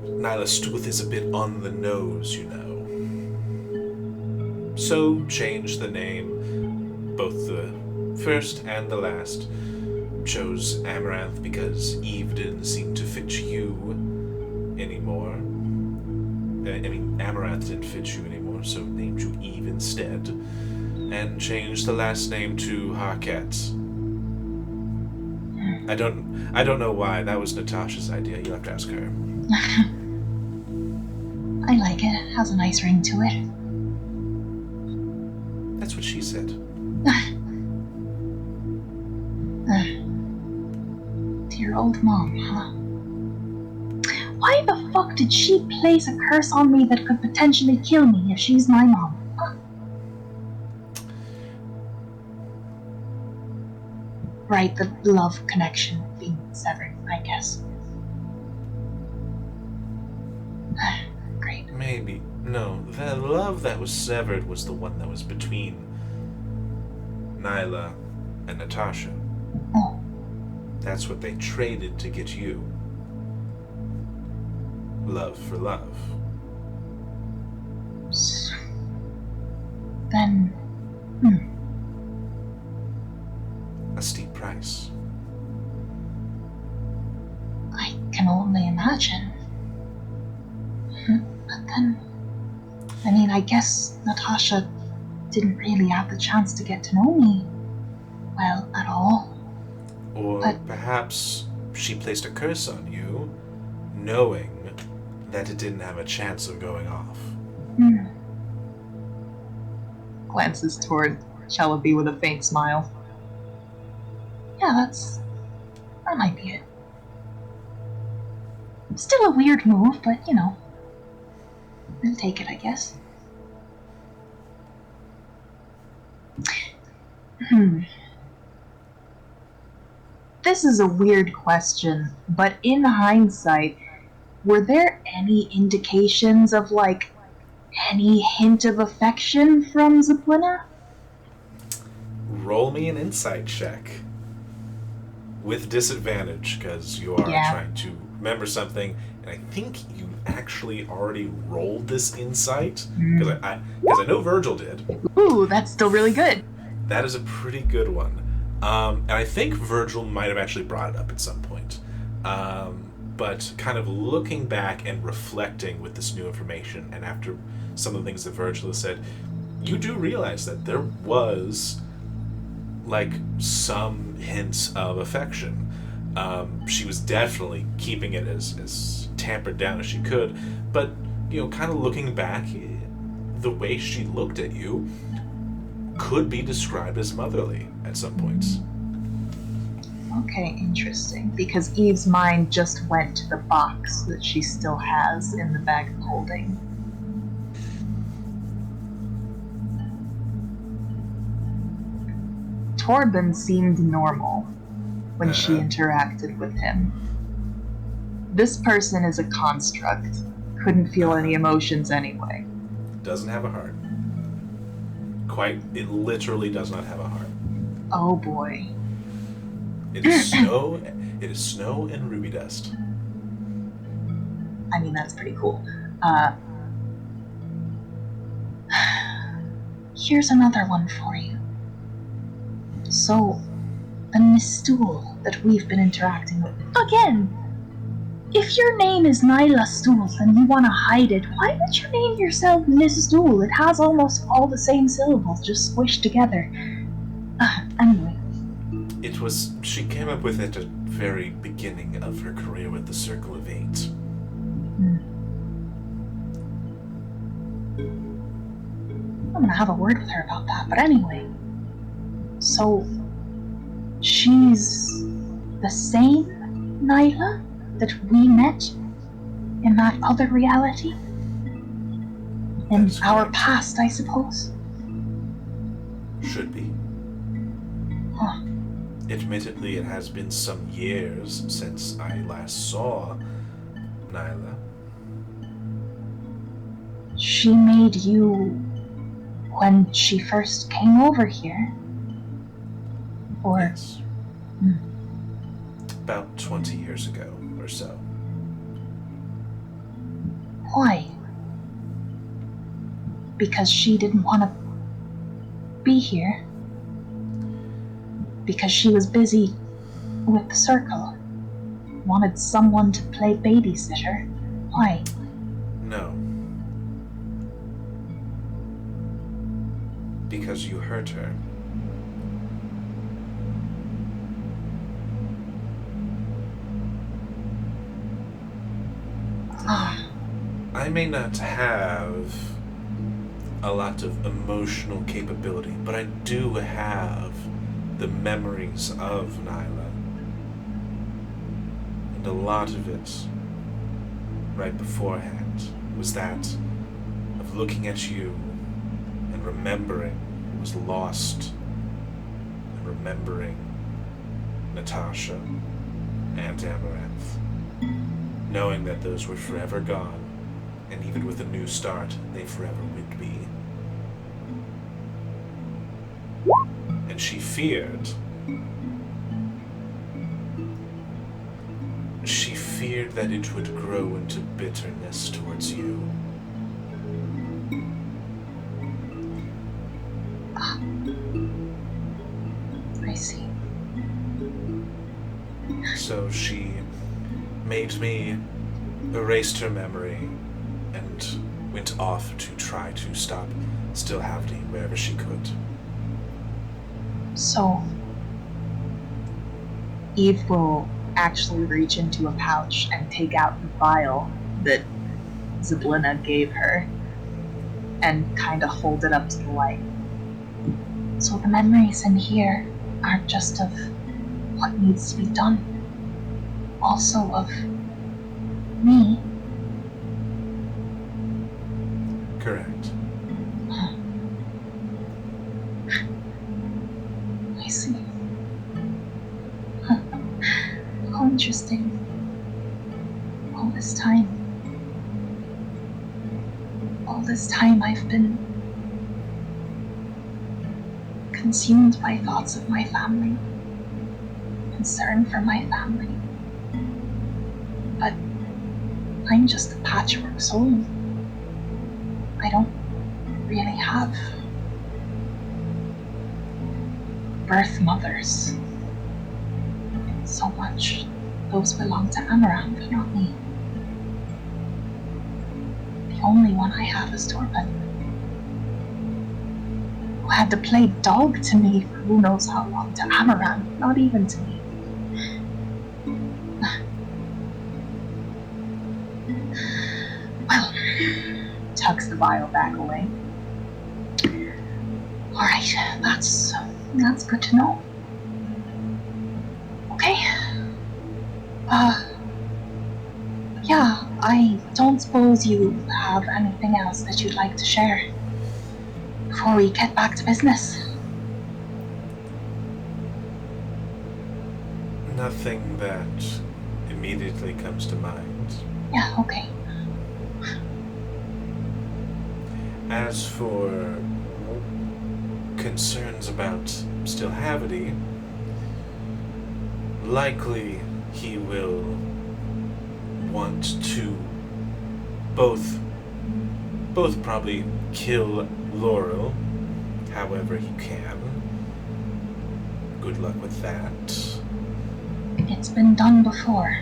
Nyla Stuth is a bit on the nose, you know. So, change the name. Both the first and the last chose Amaranth because Eve didn't seem to fit you anymore. I mean, Amaranth didn't fit you anymore, so named you Eve instead. And changed the last name to Harket. I don't know why. That was Natasha's idea. You'll have to ask her. I like it. It has a nice ring to it. That's what she said. Dear old mom, huh? Why the fuck did she place a curse on me that could potentially kill me if she's my mom? Huh? Right, the love connection being severed, I guess. Great. Maybe. No, the love that was severed was the one that was between Nyla and Natasha. Oh. That's what they traded to get you. Love for love. Then, A steep price. I can only imagine. But then, I mean, I guess Natasha didn't really have the chance to get to know me well at all. Or But- perhaps she placed a curse on you, knowing that it didn't have a chance of going off. glances toward Shalaby with a faint smile. Yeah, that might be it. Still a weird move, but you know, we'll take it, I guess. This is a weird question, but in hindsight, were there any indications of, like, any hint of affection from Zeplina? Roll me an insight check. with disadvantage because you are Yeah. trying to remember something, and I think you actually already rolled this insight because I know Virgil did. Ooh, that's still really good. That is a pretty good one, and I think Virgil might have actually brought it up at some point. But kind of looking back and reflecting with this new information, and after some of the things that Virgil has said, you do realize that there was like some hints of affection. She was definitely keeping it as tampered down as she could, but kind of looking back, the way she looked at you could be described as motherly at some points. Okay, interesting. Because Eve's mind just went to the box that she still has in the bag of holding. Torben seemed normal when she interacted with him. This person is a construct. Couldn't feel any emotions anyway. Doesn't have a heart. It literally does not have a heart. Oh boy. It is snow. It is snow and ruby dust. I mean, that's pretty cool. Here's another one for you. So, the Miss Stool that we've been interacting with. Again, if your name is Nyla Stool and you want to hide it, why would you name yourself Miss Stool? It has almost all the same syllables, just squished together. Anyway. She came up with it at the very beginning of her career with the Circle of Eight. I'm gonna have a word with her about that, but anyway. So, she's the same Nyla that we met in that other reality? In our past, I suppose? Should be. Huh. Admittedly, it has been some years since I last saw Nyla. She made you when she first came over here? Or... Yes. About 20 years ago or so. Why? Because she didn't want to be here? Because she was busy with the circle? Wanted someone to play babysitter? Why? No. Because you hurt her. I may not have a lot of emotional capability, but I do have the memories of Nyla. And a lot of it, right beforehand, was that of looking at you and remembering it was lost, and remembering Natasha and Amaranth, knowing that those were forever gone, and even with a new start, they forever would be. And she feared that it would grow into bitterness towards you. I see. So she made me erased her memory and went off to try to stop Still Havdi wherever she could. So, Eve will actually reach into a pouch and take out the vial that Zyblina gave her and kind of hold it up to the light. So the memories in here aren't just of what needs to be done, also of me. Correct. I see. Huh. How interesting. All this time I've been consumed by thoughts of my family. concern for my family. But I'm just a patchwork soul. I don't really have birth mothers so much. Those belong to Amaranth, not me. The only one I have is Torben, who had to play dog to me for who knows how long, to Amaranth, not even to me. Well, tucks the vial back away. Alright, that's good to know. Okay. Yeah, I don't suppose you have anything else that you'd like to share before we get back to business. Nothing that immediately comes to mind. Yeah, okay. As for concerns about Stillhavity, likely he will want to both probably kill Laurel however he can. Good luck with that. It's been done before.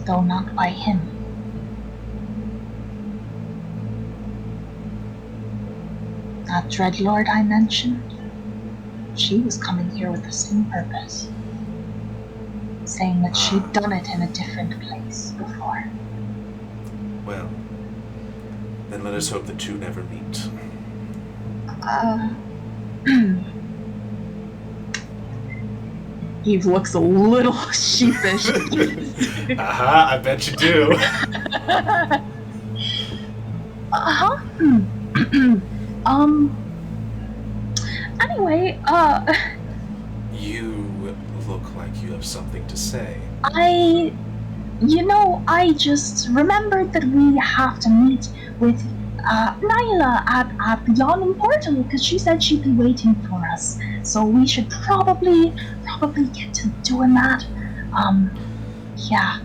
Though not by him. That Dreadlord I mentioned, she was coming here with the same purpose. Saying that she'd done it in a different place before. Well, then let us hope the two never meet. Eve looks a little sheepish. Aha, I bet you do. Anyway, You look like you have something to say. I just remembered that we have to meet with Nyla at the Yawning Portal because she said she'd be waiting for us. So we should probably get to doing that. Yeah.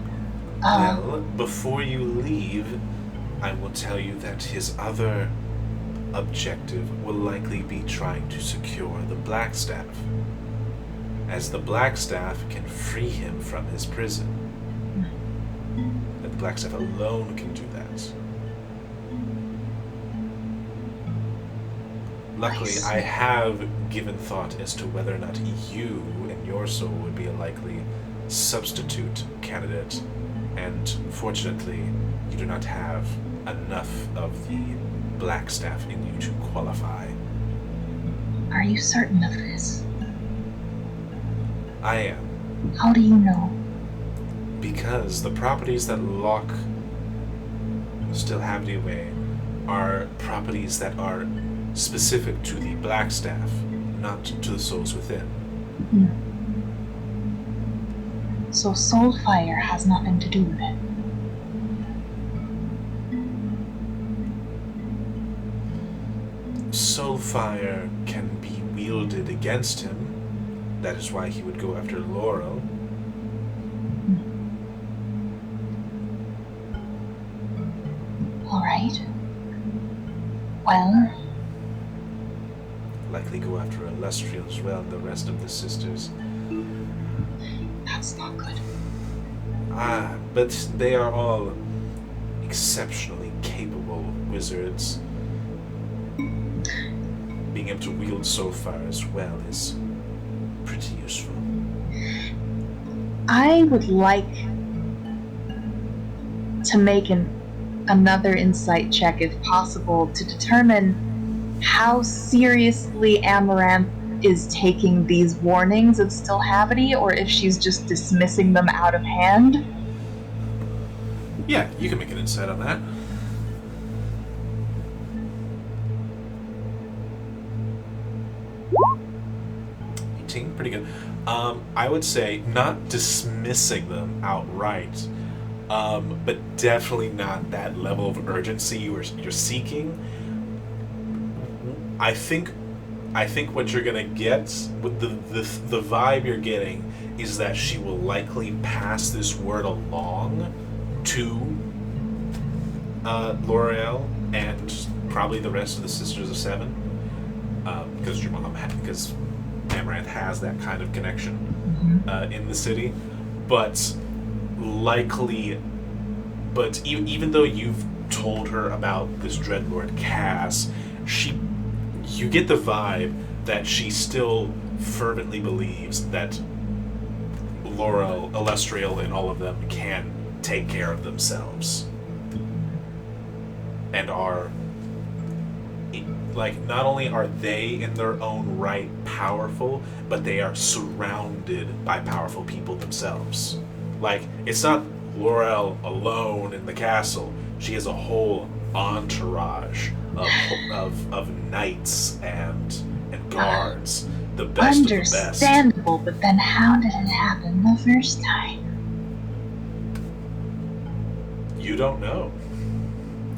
Well, before you leave, I will tell you that his other objective will likely be trying to secure the Blackstaff, as the Blackstaff can free him from his prison. And the Blackstaff alone can do that. Luckily, I have given thought as to whether or not you and your soul would be a likely substitute candidate, and fortunately, you do not have enough of the Blackstaff in you to qualify. Are you certain of this? I am, How do you know? because the properties that lock Stillhavity away are properties that are specific to the Blackstaff, not to the souls within. So Soulfire has nothing to do with it. Soulfire can be wielded against him. That is why he would go after Laurel. Alright. Well, Likely go after Illustrial as well, and the rest of the sisters. that's not good. But they are all exceptionally capable wizards. Being able to wield Soulfire as well is pretty useful. I would like to make another insight check, if possible, to determine how seriously Amaranth is taking these warnings of Stillhavity, or if she's just dismissing them out of hand. Yeah, you can make an insight on that. Pretty good. I would say not dismissing them outright, but definitely not that level of urgency you're seeking. I think I think what you're gonna get, with the vibe you're getting, is that she will likely pass this word along to L'Oreal and probably the rest of the Sisters of Seven, because because Amaranth has that kind of connection in the city, but even though you've told her about this Dreadlord Cass, you get the vibe that she still fervently believes that Laurel, Elestriel, and all of them can take care of themselves. And are, like, not only are they in their own right powerful, but they are surrounded by powerful people themselves. Like, it's not Laurel alone in the castle. She has a whole entourage of knights and guards, the best of the best. Understandable, but then how did it happen the first time? You don't know.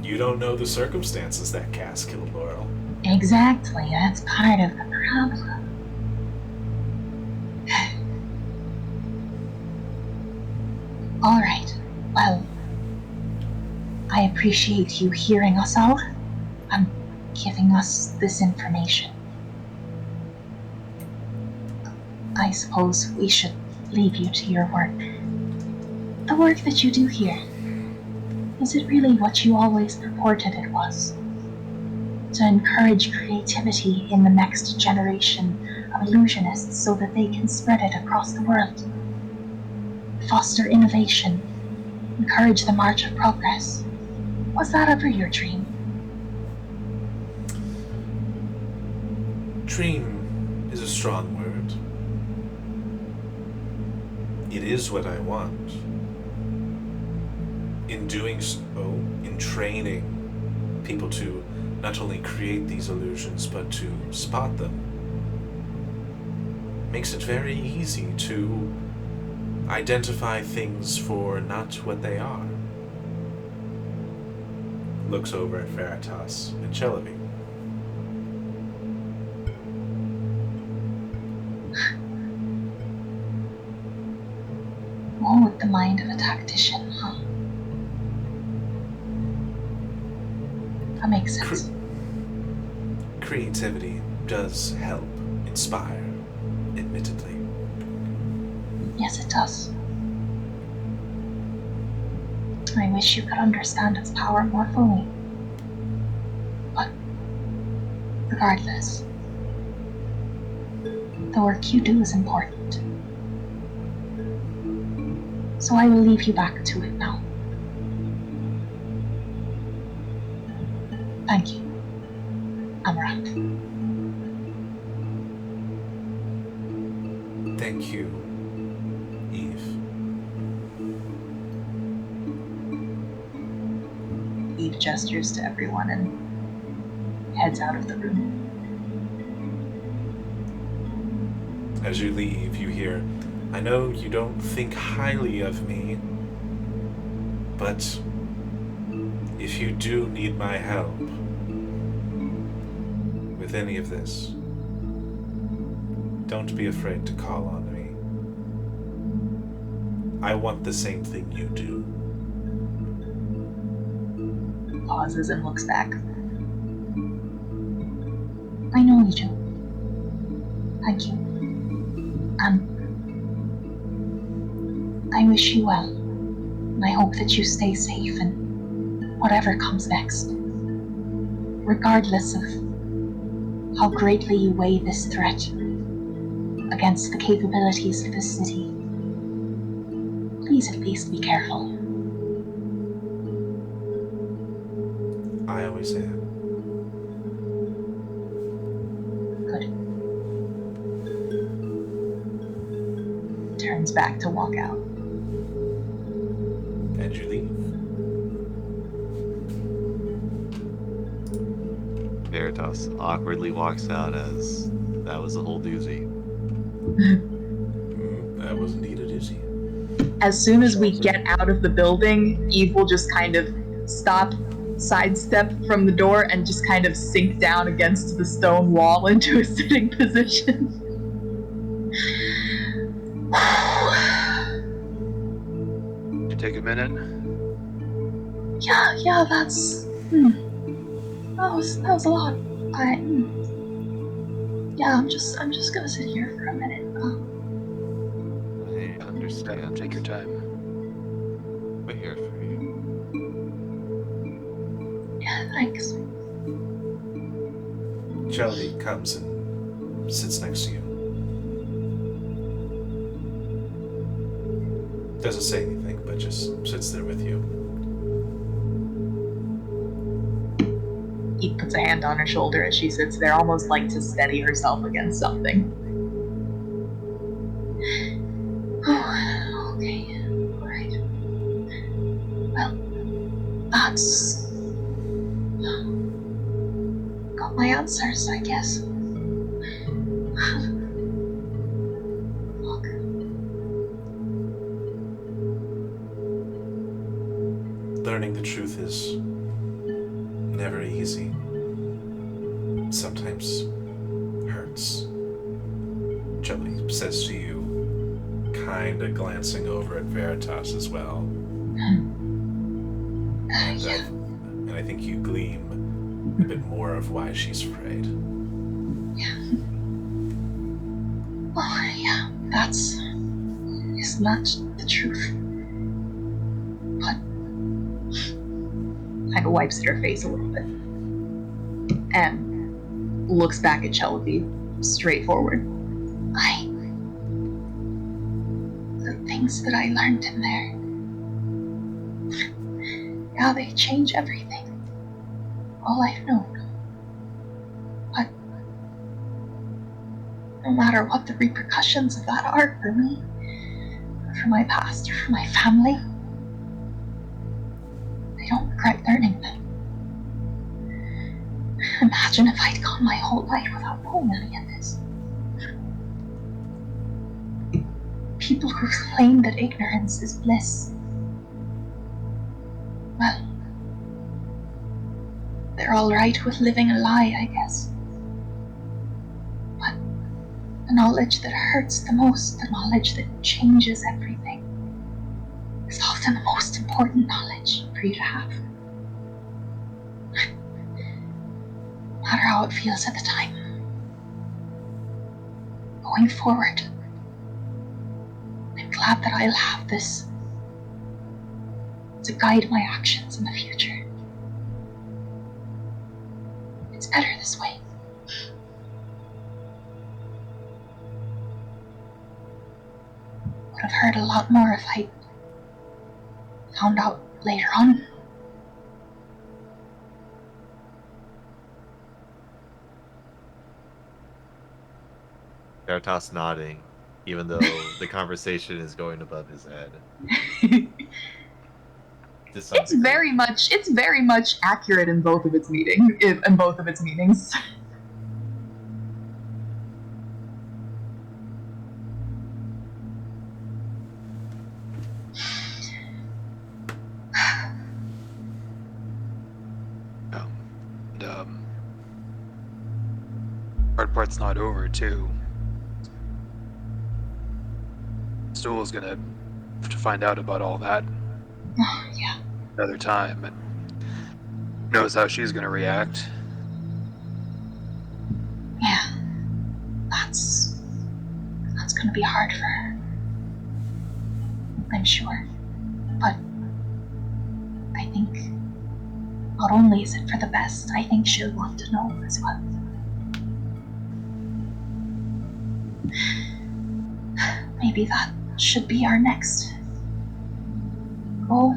You don't know the circumstances that Cass killed Laurel. Exactly, that's part of the problem. Alright, well, I appreciate you hearing us out and giving us this information. I suppose we should leave you to your work. The work that you do here, is it really what you always purported it was? To encourage creativity in the next generation of illusionists so that they can spread it across the world. Foster innovation, encourage the march of progress. Was that ever your dream? Dream is a strong word. It is what I want. In doing so, in training people to not only create these illusions, but to spot them, makes it very easy to identify things for not what they are. Looks over at Veritas and Chelavi. More with the mind of a tactician, huh? That makes sense. Creativity does help inspire, admittedly. Yes, it does. I wish you could understand its power more fully. But regardless, the work you do is important. So I will leave you back to it now. Thank you, Amaranth. Thank you, Eve. Eve gestures to everyone and heads out of the room. As you leave, you hear, I know you don't think highly of me, but if you do need my help with any of this, don't be afraid to call on me. I want the same thing you do. Pauses and looks back. I know you do. Thank you. I wish you well, and I hope that you stay safe and whatever comes next. Regardless of how greatly you weigh this threat against the capabilities of this city, please at least be careful. I always am. Good. Turns back to walk out. And you leave. Veritas awkwardly walks out as that was a whole doozy. That was indeed a doozy. As soon as we get out of the building, Eve will just kind of stop, sidestep from the door and just kind of sink down against the stone wall into a sitting position. You take a minute. Yeah, that's that was a lot. I'm just gonna sit here for a minute. I understand. Take your time. We're here for you. Yeah, thanks. Jelly comes and sits next to you. Doesn't say anything, but just sits there with you. He puts a hand on her shoulder as she sits there, almost like to steady herself against something. Oh, okay. Alright. Well, that's got my answers, I guess. Look. Learning the truth is never easy. Sometimes hurts. Jelly says to you, kinda glancing over at Veritas as well. And I think you glean a bit more of why she's afraid. Oh, yeah, isn't that the truth? But Kind of wipes at her face a little bit. And looks back at Chellaby, straightforward. the things that I learned in there, yeah, they change everything. All I've known. But no matter what the repercussions of that are for me, or for my past, or for my family, I don't regret learning them. Imagine if I'd gone my whole life without knowing any of this. People who claim that ignorance is bliss, well, they're all right with living a lie, I guess. But the knowledge that hurts the most, the knowledge that changes everything, is often the most important knowledge for you to have. No matter how it feels at the time. Going forward, I'm glad that I'll have this to guide my actions in the future. It's better this way. Would have heard a lot more if I found out later on. Veritas nodding, even though the conversation is going above his head. It's very much accurate in both of its meanings. Hard part's not over, too. Stool's gonna have to find out about all that Oh, yeah. another time, and knows how she's gonna react. Yeah. That's gonna be hard for her. I'm sure. But I think not only is it for the best, I think she'll want to know as well. Maybe that should be our next goal.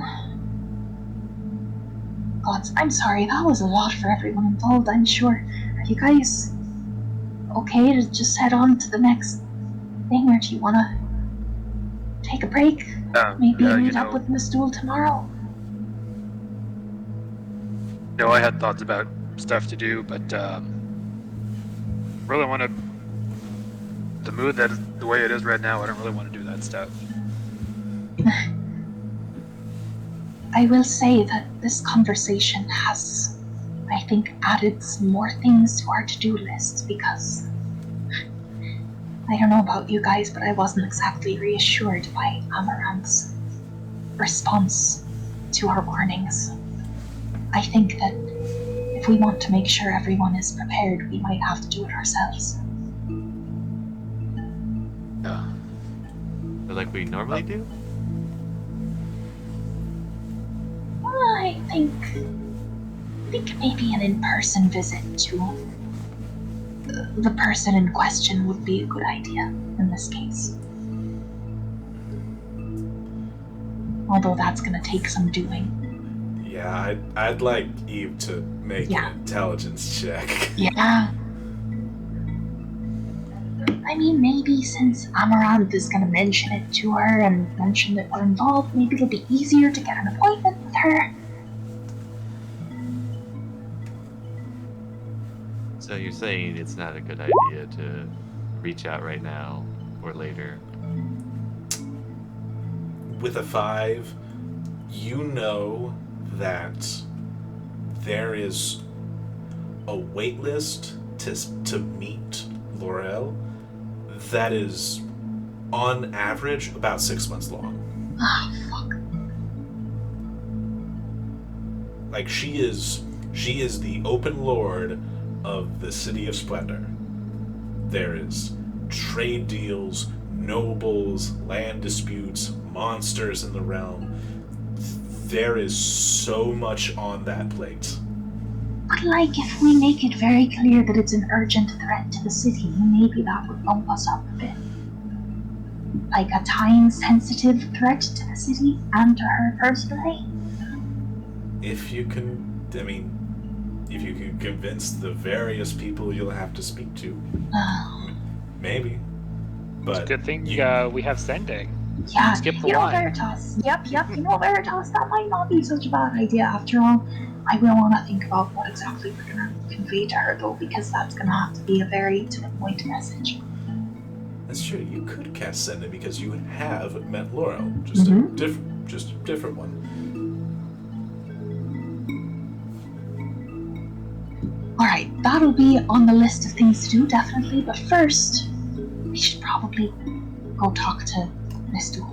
God, I'm sorry, that was a lot for everyone involved, I'm sure. Are you guys okay to just head on to the next thing, or do you want to take a break? Maybe meet up with Miss Dool tomorrow? No, I had thoughts about stuff to do, but really want to. The mood that is the way it is right now, I don't really want to do that stuff. I will say that this conversation has, I think, added some more things to our to-do list because I don't know about you guys, but I wasn't exactly reassured by Amaranth's response to our warnings. I think that if we want to make sure everyone is prepared, we might have to do it ourselves. Like we normally do? I think maybe an in-person visit to the person in question would be a good idea in this case. Although that's gonna take some doing. Yeah, I'd like Eve to make Yeah. an intelligence check. Yeah. I mean, maybe since Amaranth is gonna mention it to her and mention that we're involved, maybe it'll be easier to get an appointment with her. So you're saying it's not a good idea to reach out right now or later? With a 5, you know that there is a wait list to meet Laurel that is on average about 6 months long. Ah, fuck. Like she is the open lord of the city of Splendor. There is trade deals, nobles, land disputes, monsters in the realm. There is so much on that plate. But like, if we make it very clear that it's an urgent threat to the city, maybe that would bump us up a bit. Like a time-sensitive threat to the city and to her personally. If you can convince the various people you'll have to speak to, maybe. But It's a good thing we have sending. Yeah, Skip the you know, line. Veritas. Yep, you know, Veritas, that might not be such a bad idea after all. I will want to think about what exactly we're going to convey to her, though, because that's going to have to be a very to the point message. that's true. You could cast Send It because you have met Laurel. Just a different one. Alright, that'll be on the list of things to do, definitely, but first, we should probably go talk to Miss Duel.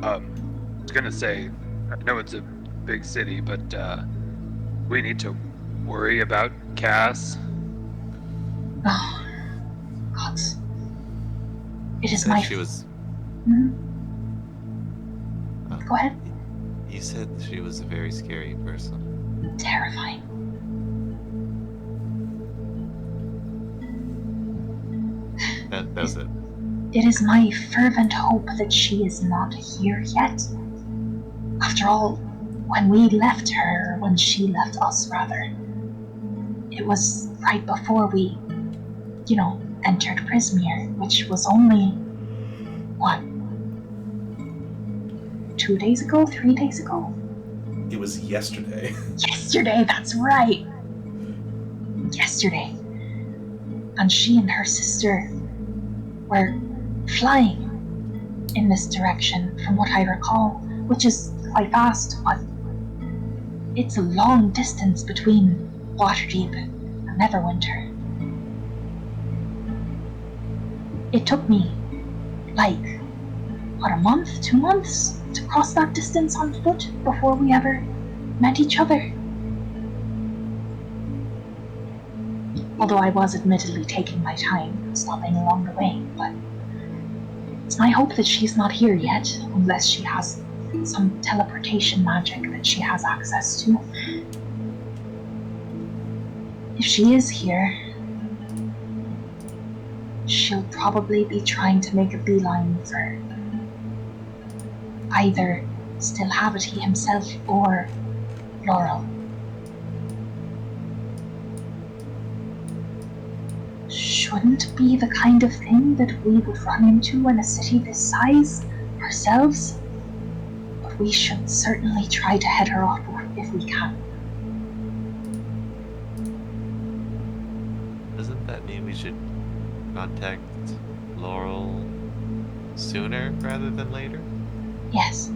I was gonna say, I know it's a big city, but we need to worry about Cass. Oh, God. It is Said my... she was. Go ahead. You said she was a very scary person. Terrifying. That does it. It is my fervent hope that she is not here yet. After all, when we left her, when she left us, rather, it was right before we, entered Prismere, which was only, 2 days ago, 3 days ago? It was yesterday. Yesterday, that's right! Yesterday. And she and her sister were flying in this direction, from what I recall, which is quite fast, but it's a long distance between Waterdeep and Neverwinter. It took me, a month, 2 months to cross that distance on foot before we ever met each other. Although I was admittedly taking my time, stopping along the way, but it's my hope that she's not here yet, unless she has some teleportation magic that she has access to. If she is here, she'll probably be trying to make a beeline for either Stillhavity himself or Laurel. Shouldn't be the kind of thing that we would run into in a city this size ourselves, but we should certainly try to head her off if we can. Doesn't that mean we should contact Laurel sooner rather than later? Yes.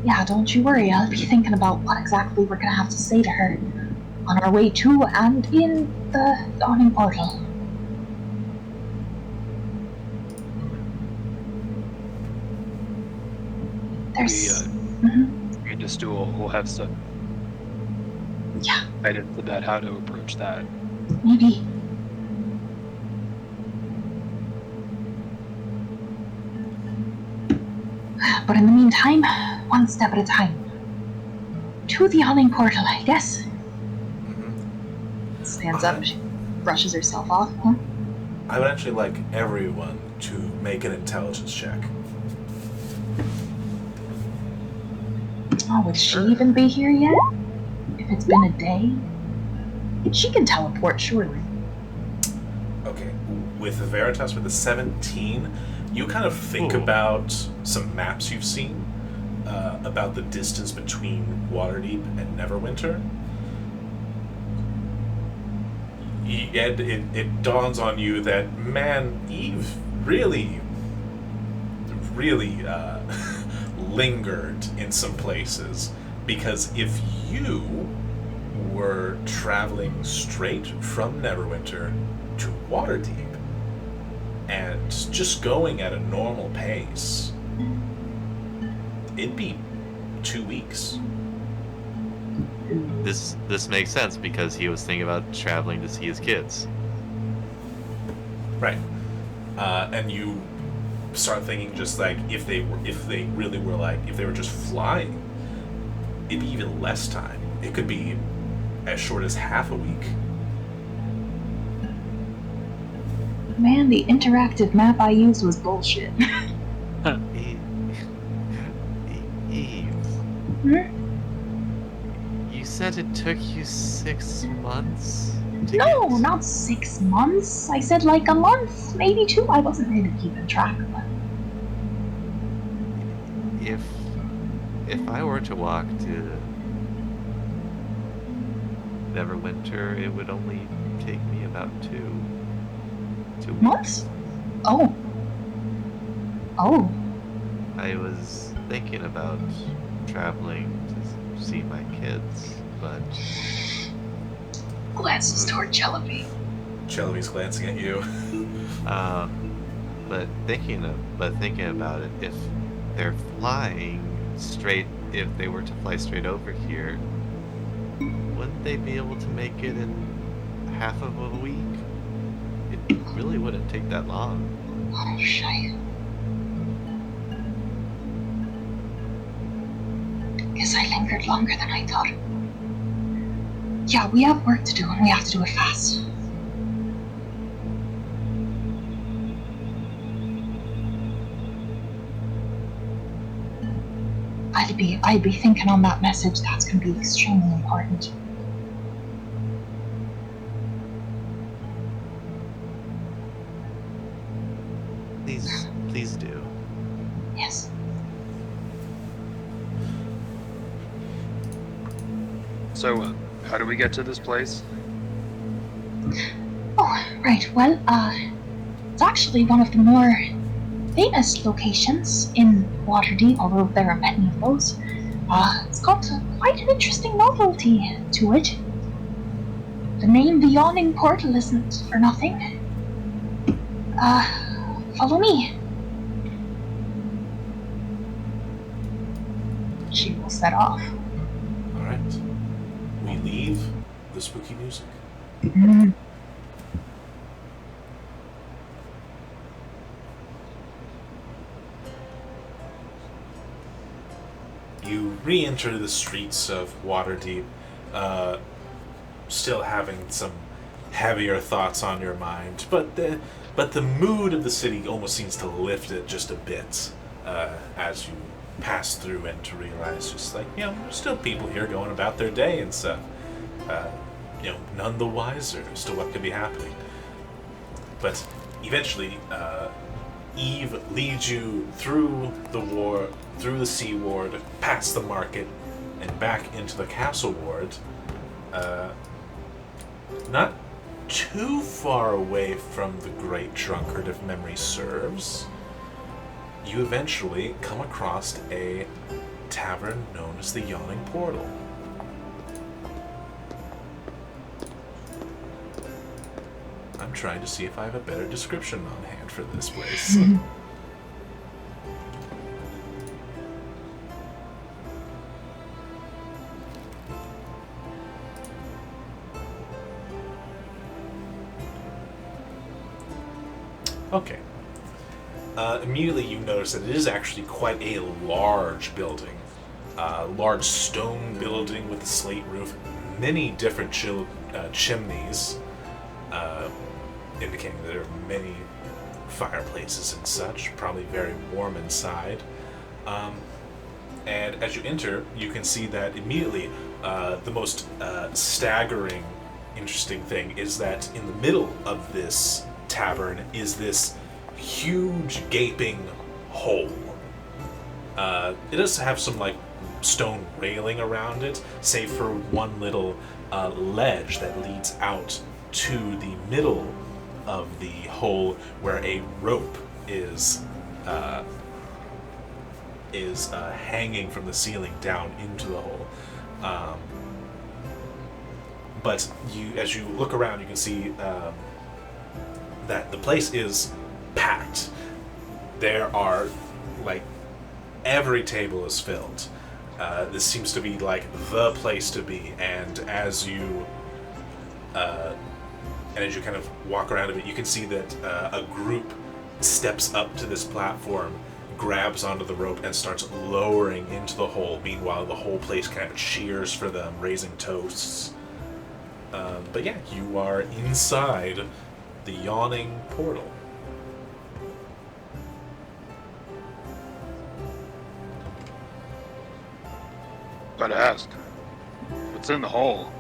Yeah, don't you worry. I'll be thinking about what exactly we're gonna have to say to her on our way to and in the dawning portal. There's. Into stool, we'll have some Yeah, guidance about how to approach that. maybe. But in the meantime, one step at a time. To the yawning portal, I guess. Stands up, she brushes herself off. Huh? I would actually like everyone to make an intelligence check. Oh, would she even be here yet? If it's been a day? She can teleport, surely. Okay, with Veritas with a 17, you kind of think about some maps you've seen about the distance between Waterdeep and Neverwinter. And it dawns on you that, man, Eve really lingered in some places, because if you were traveling straight from Neverwinter to Waterdeep and just going at a normal pace, it'd be 2 weeks. This makes sense because he was thinking about traveling to see his kids. Right. And you start thinking just like if they were just flying, it'd be even less time. It could be as short as half a week. Man, the interactive map I used was bullshit. Eve. You said it took you 6 months? No, not 6 months. I said like a month, maybe 2. I wasn't really keeping track of it. If I were to walk to Neverwinter, it would only take me about 2 weeks. Months? Oh. I was thinking about traveling to see my kids, but Glances toward Jellyby. Jellyby's glancing at you. but thinking about it, if they're flying straight, if they were to fly straight over here, wouldn't they be able to make it in half of a week? It really wouldn't take that long. Oh, shite. Guess I lingered longer than I thought. Yeah, we have work to do, and we have to do it fast. I'd be thinking on that message. That's going to be extremely important. Please do. Yes. So, how do we get to this place? Oh, right. Well, it's actually one of the more famous locations in Waterdeep, although there are many of those. It's got quite an interesting novelty to it. The name The Yawning Portal isn't for nothing. Follow me. She will set off. Alright. We leave the spooky music. You re-enter the streets of Waterdeep, still having some heavier thoughts on your mind, but the mood of the city almost seems to lift it just a bit as you pass through and to realize just like, there's still people here going about their day and stuff. None the wiser as to what could be happening. But eventually, Eve leads you through the sea ward, past the market, and back into the castle ward. Not too far away from the Great Drunkard, if memory serves. You eventually come across a tavern known as the Yawning Portal. I'm trying to see if I have a better description on hand for this place. Okay. Immediately you notice that it is actually quite a large building. Large stone building with a slate roof, many different chimneys, indicating that there are many fireplaces and such, probably very warm inside. And as you enter, you can see that immediately the most staggering, interesting thing is that in the middle of this tavern is this huge gaping hole. It does have some like stone railing around it, save for one little ledge that leads out to the middle of the hole where a rope is hanging from the ceiling down into the hole. But as you look around, you can see that the place is packed. There are, like, every table is filled. This seems to be like the place to be, and as you kind of walk around a bit, you can see that a group steps up to this platform, grabs onto the rope, and starts lowering into the hole. Meanwhile, the whole place kind of cheers for them, raising toasts. But yeah, you are inside the Yawning Portal. Gotta ask, what's in the hole?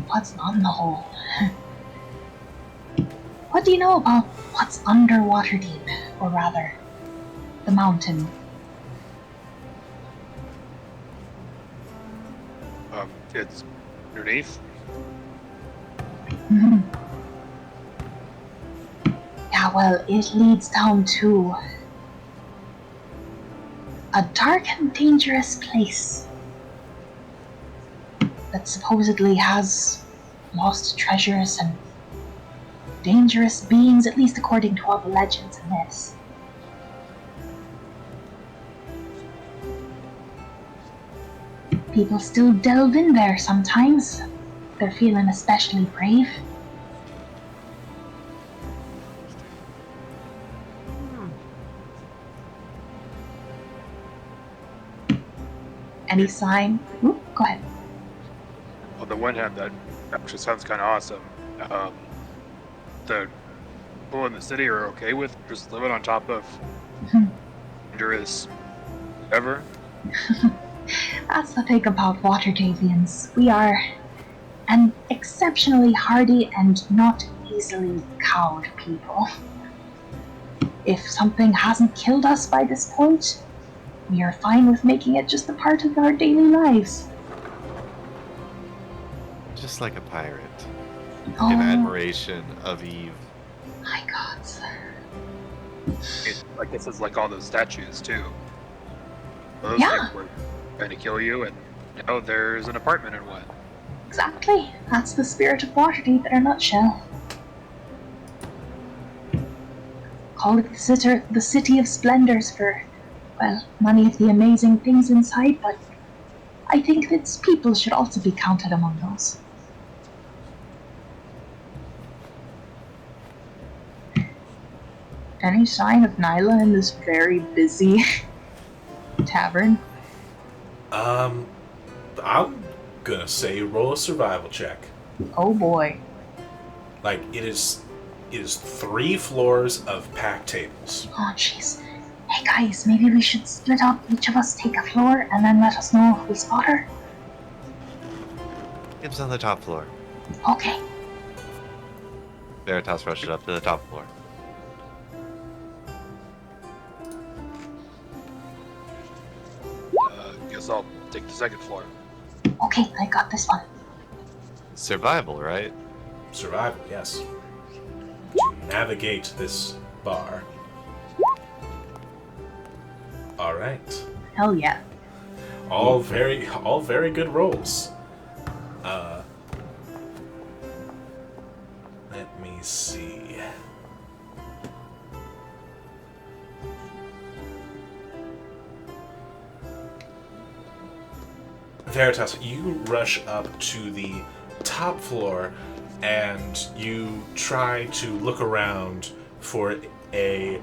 What's on the hole? What do you know about what's under Waterdeep, or rather, the mountain? It's underneath. Yeah, well, it leads down to a dark and dangerous place that supposedly has lost treasures and dangerous beings, at least according to all the legends and myths. People still delve in there sometimes. They're feeling especially brave. Any sign? Ooh, go ahead. On the one hand, that actually sounds kind of awesome. The people in the city are okay with just living on top of dangerous ever. That's the thing about Waterdavians. We are an exceptionally hardy and not easily cowed people. If something hasn't killed us by this point, we are fine with making it just a part of our daily lives. Just like a pirate. Oh, In admiration of Eve. my God. I guess it's like all those statues too. Those Yeah. things were trying to kill you, and now there's an apartment in one. Exactly. That's the spirit of Waterdeep in a nutshell. Call it the city of splendors for, well, many of the amazing things inside, but I think its people should also be counted among those. Any sign of Nyla in this very busy tavern? I'm gonna say roll a survival check. Oh boy. Like, it is 3 floors of packed tables. Oh jeez. Hey guys, maybe we should split up. Each of us take a floor and then let us know if we spot her. Gibbs on the top floor. Okay. Veritas rushes up to the top floor. Guess I'll take the second floor. Okay, I got this one. Survival, right? Survival, yes. To navigate this bar. Alright. Hell yeah. All very good rolls. Let me see. Veritas, you rush up to the top floor and you try to look around for a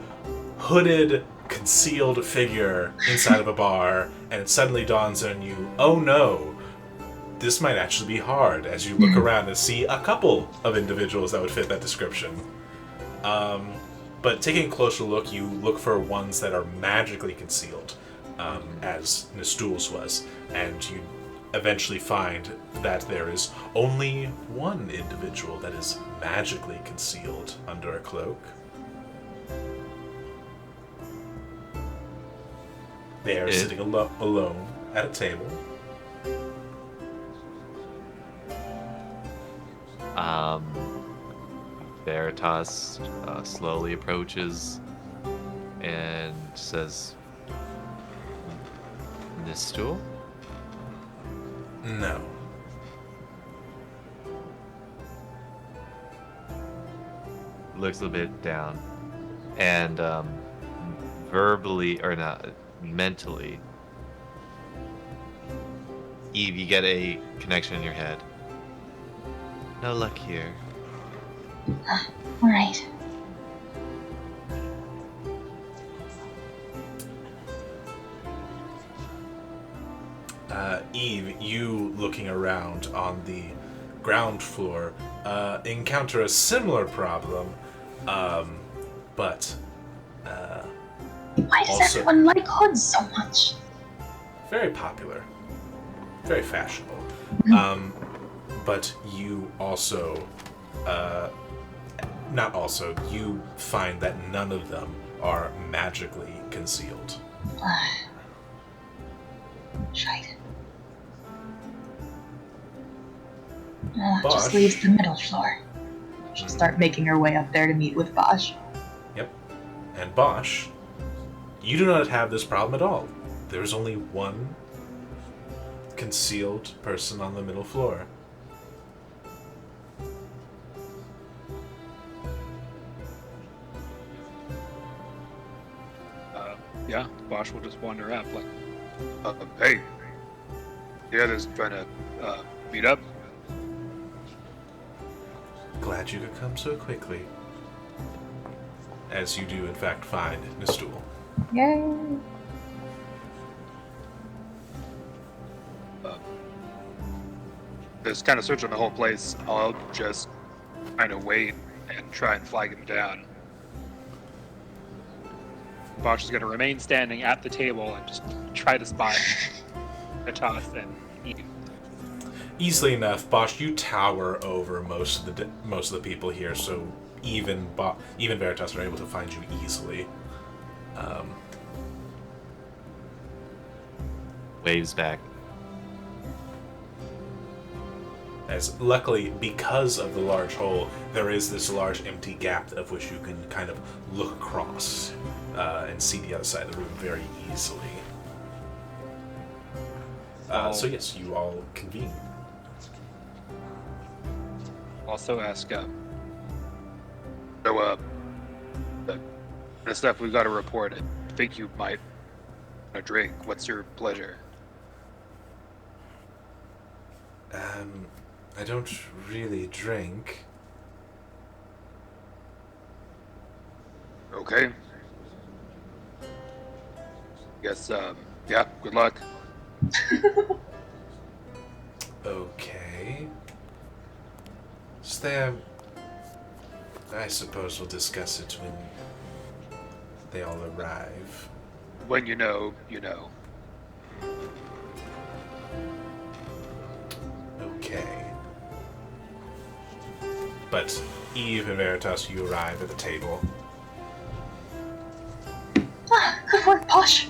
hooded, concealed figure inside of a bar, and it suddenly dawns on you, oh no, this might actually be hard, as you look around and see a couple of individuals that would fit that description. But taking a closer look, you look for ones that are magically concealed, as Nistul's was, and you eventually find that there is only one individual that is magically concealed under a cloak. They are sitting alone at a table. Veritas slowly approaches and says, Nistul? No. Looks a bit down. And verbally, or not, mentally, Eve, you get a connection in your head. No luck here. Alright. Eve, you looking around on the ground floor, encounter a similar problem, but Why does also- everyone like hoods so much? very popular, very fashionable. But you also, you find that none of them are magically concealed. Shite. Bosh. Just leaves the middle floor. She'll start making her way up there to meet with Bosch. Yep. And Bosch, you do not have this problem at all. There's only one concealed person on the middle floor. Yeah, Bosch will just wander up like, hey, yeah, just trying to meet up. Glad you could come so quickly. As you do, in fact, find Nistul. Yay! Just kind of searching the whole place. I'll just kind of wait and try and flag him down. Bosch is going to remain standing at the table and just try to spot Atas and Eve. Easily enough, Bosch, you tower over most of the people here, so even Veritas are able to find you easily. Waves back. As luckily, because of the large hole, there is this large empty gap of which you can kind of look across and see the other side of the room very easily. So yes, you all convene. Also ask, the stuff we've got to report. I think you might drink. What's your pleasure? I don't really drink. Okay. Guess, yeah, good luck. Okay. Is there... I suppose we'll discuss it when they all arrive. When you know, you know. Okay. But Eve and Veritas, you arrive at the table. Good work, Posh.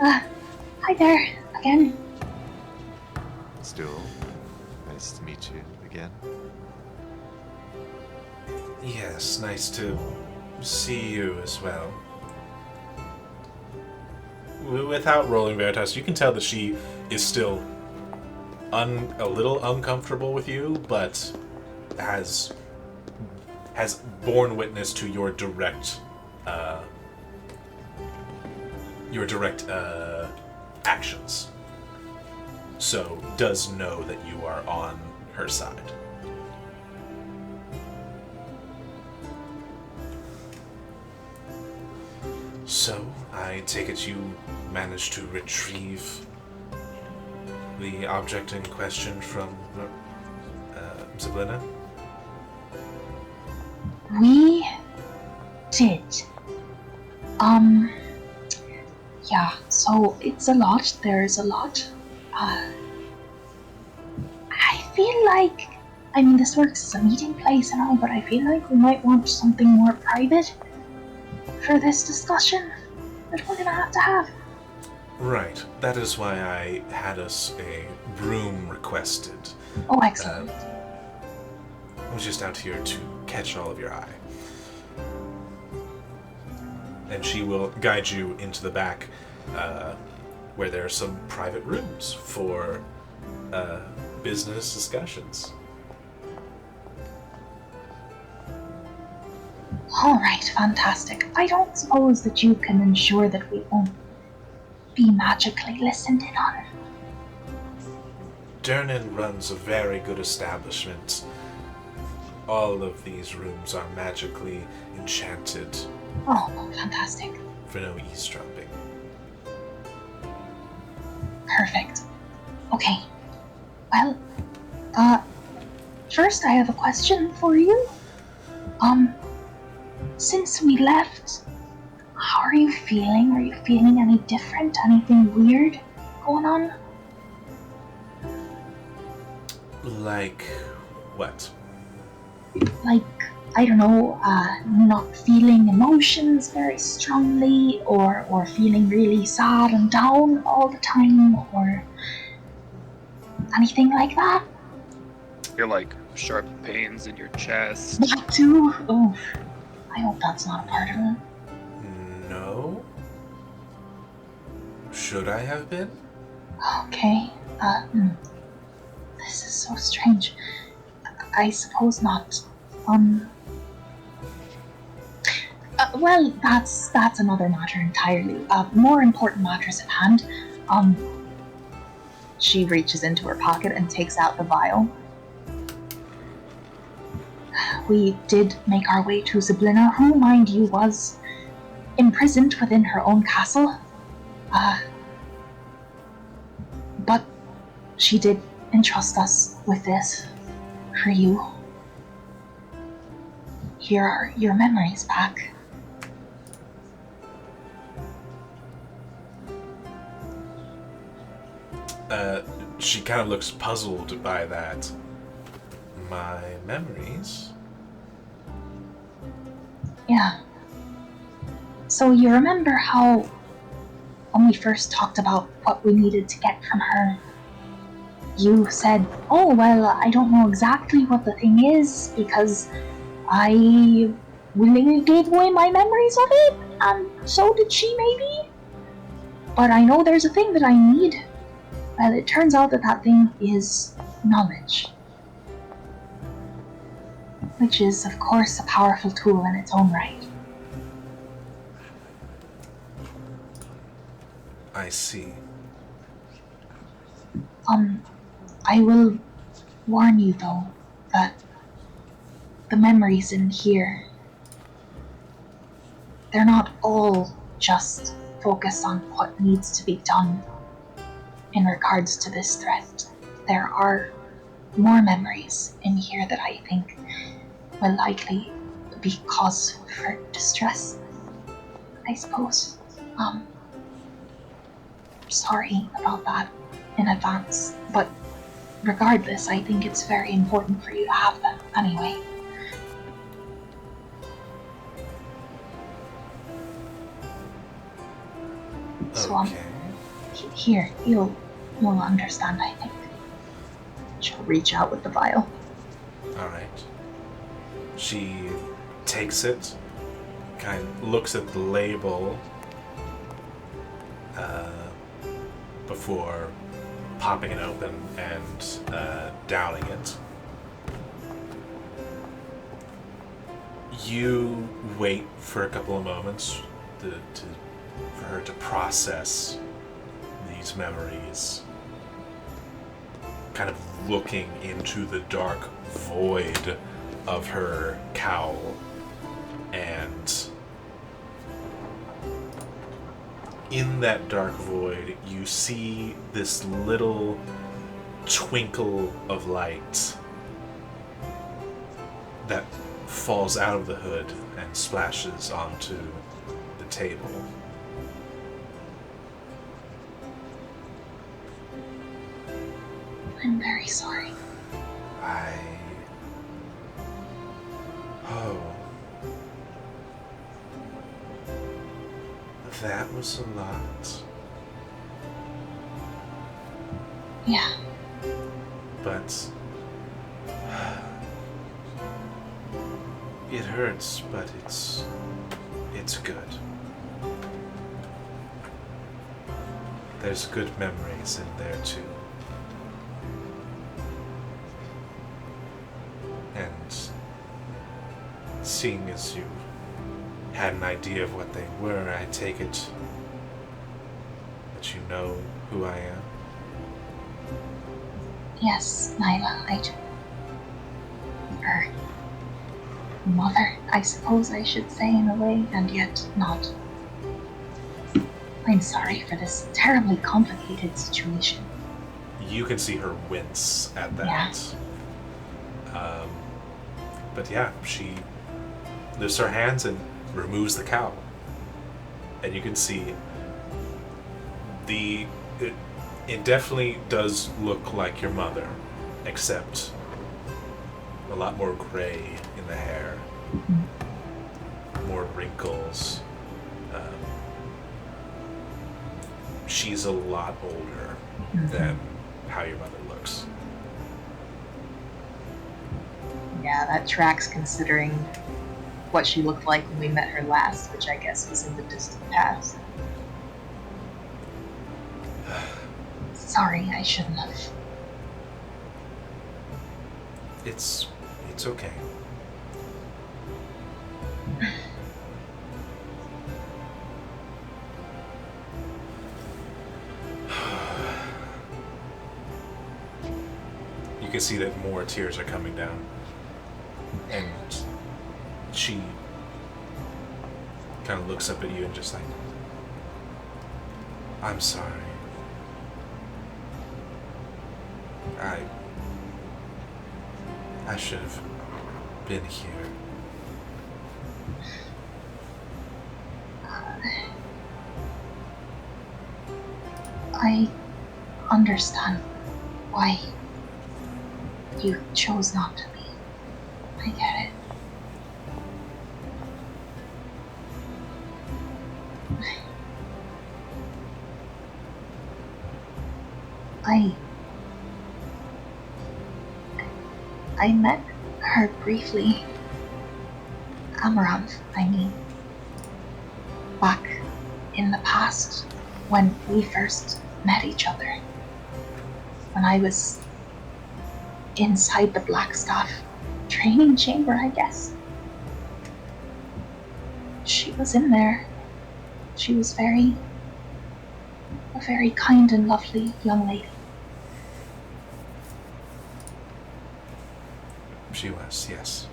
Hi there, again. Stool. Nice to meet you again. Yes, nice to see you as well. without rolling Veritas, you can tell that she is still a little uncomfortable with you, but has borne witness to your direct actions. So does know that you are on her side. So, I take it you managed to retrieve the object in question from Zablina? We did. Yeah, so it's a lot. There's a lot. I feel like, I mean, this works as a meeting place and all, but I feel like we might want something more private for this discussion that we're gonna have to have. Right. That is why I had us a room requested. Oh, excellent. I was just out here to catch all of your eye. And she will guide you into the back, where there are some private rooms for business discussions. Alright, fantastic. I don't suppose that you can ensure that we won't be magically listened in on. Dernan runs a very good establishment. All of these rooms are magically enchanted Oh, fantastic. for no eavesdropping. Perfect. Okay. Well, first I have a question for you. Since we left, how are you feeling? Are you feeling any different? Anything weird going on? Like what? Like, I don't know, not feeling emotions very strongly, or feeling really sad and down all the time, or anything like that? You're like sharp pains in your chest. That too? Oh, I hope that's not a part of it. No? Should I have been? Okay, this is so strange. I suppose not. Well, that's another matter entirely. More important matters at hand. She reaches into her pocket and takes out the vial. We did make our way to Zablina, who, mind you, was imprisoned within her own castle. But she did entrust us with this for you. Here are your memories back. She kind of looks puzzled by that. My memories? Yeah. So you remember how, when we first talked about what we needed to get from her, you said, oh, well, I don't know exactly what the thing is because I willingly gave away my memories of it, and so did she maybe? But I know there's a thing that I need. Well, it turns out that that thing is knowledge. Which is, of course, a powerful tool in its own right. I see. I will warn you, though, that the memories in here, they're not all just focused on what needs to be done in regards to this threat. There are more memories in here that I think will likely be cause for distress, I suppose. Sorry about that in advance, but regardless, I think it's very important for you to have them anyway. So, Okay. here, you'll understand, I think. She'll reach out with the vial. Alright. She takes it, kind of looks at the label, before popping it open and downing it. You wait for a couple of moments for her to process these memories, kind of looking into the dark void of her cowl, and in that dark void you see this little twinkle of light that falls out of the hood and splashes onto the table. I'm very sorry. Oh. That was a lot. Yeah. But it hurts, but it's good. There's good memories in there too. And seeing as you had an idea of what they were, I take it that you know who I am. Yes, Nyla, I do. Her mother, I suppose I should say in a way, and yet not. I'm sorry for this terribly complicated situation. You can see her wince at that. But yeah, she lifts her hands and removes the cowl. And you can see it definitely does look like your mother, except a lot more gray in the hair, more wrinkles. She's a lot older than how your mother looks. Yeah, that tracks considering what she looked like when we met her last, which I guess was in the distant past. Sorry, I shouldn't have. It's okay. You can see that more tears are coming down. And she kind of looks up at you and just like, I'm sorry. I should have been here. I understand why you chose not to be. I get it. I met her briefly. Amaranth, I mean. Back in the past, when we first met each other. When I was inside the Blackstaff training chamber, I guess. She was in there. She was a very kind and lovely young lady. She was, yes.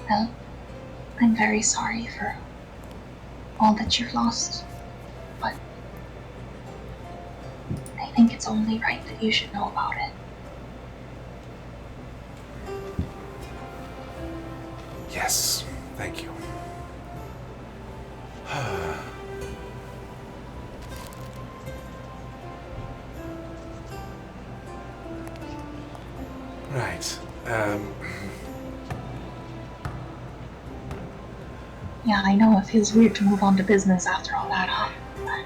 Well, I'm very sorry for all that you've lost, but I think it's only right that you should know about it. Yes, thank you. Right. Yeah, I know it feels weird to move on to business after all that, huh?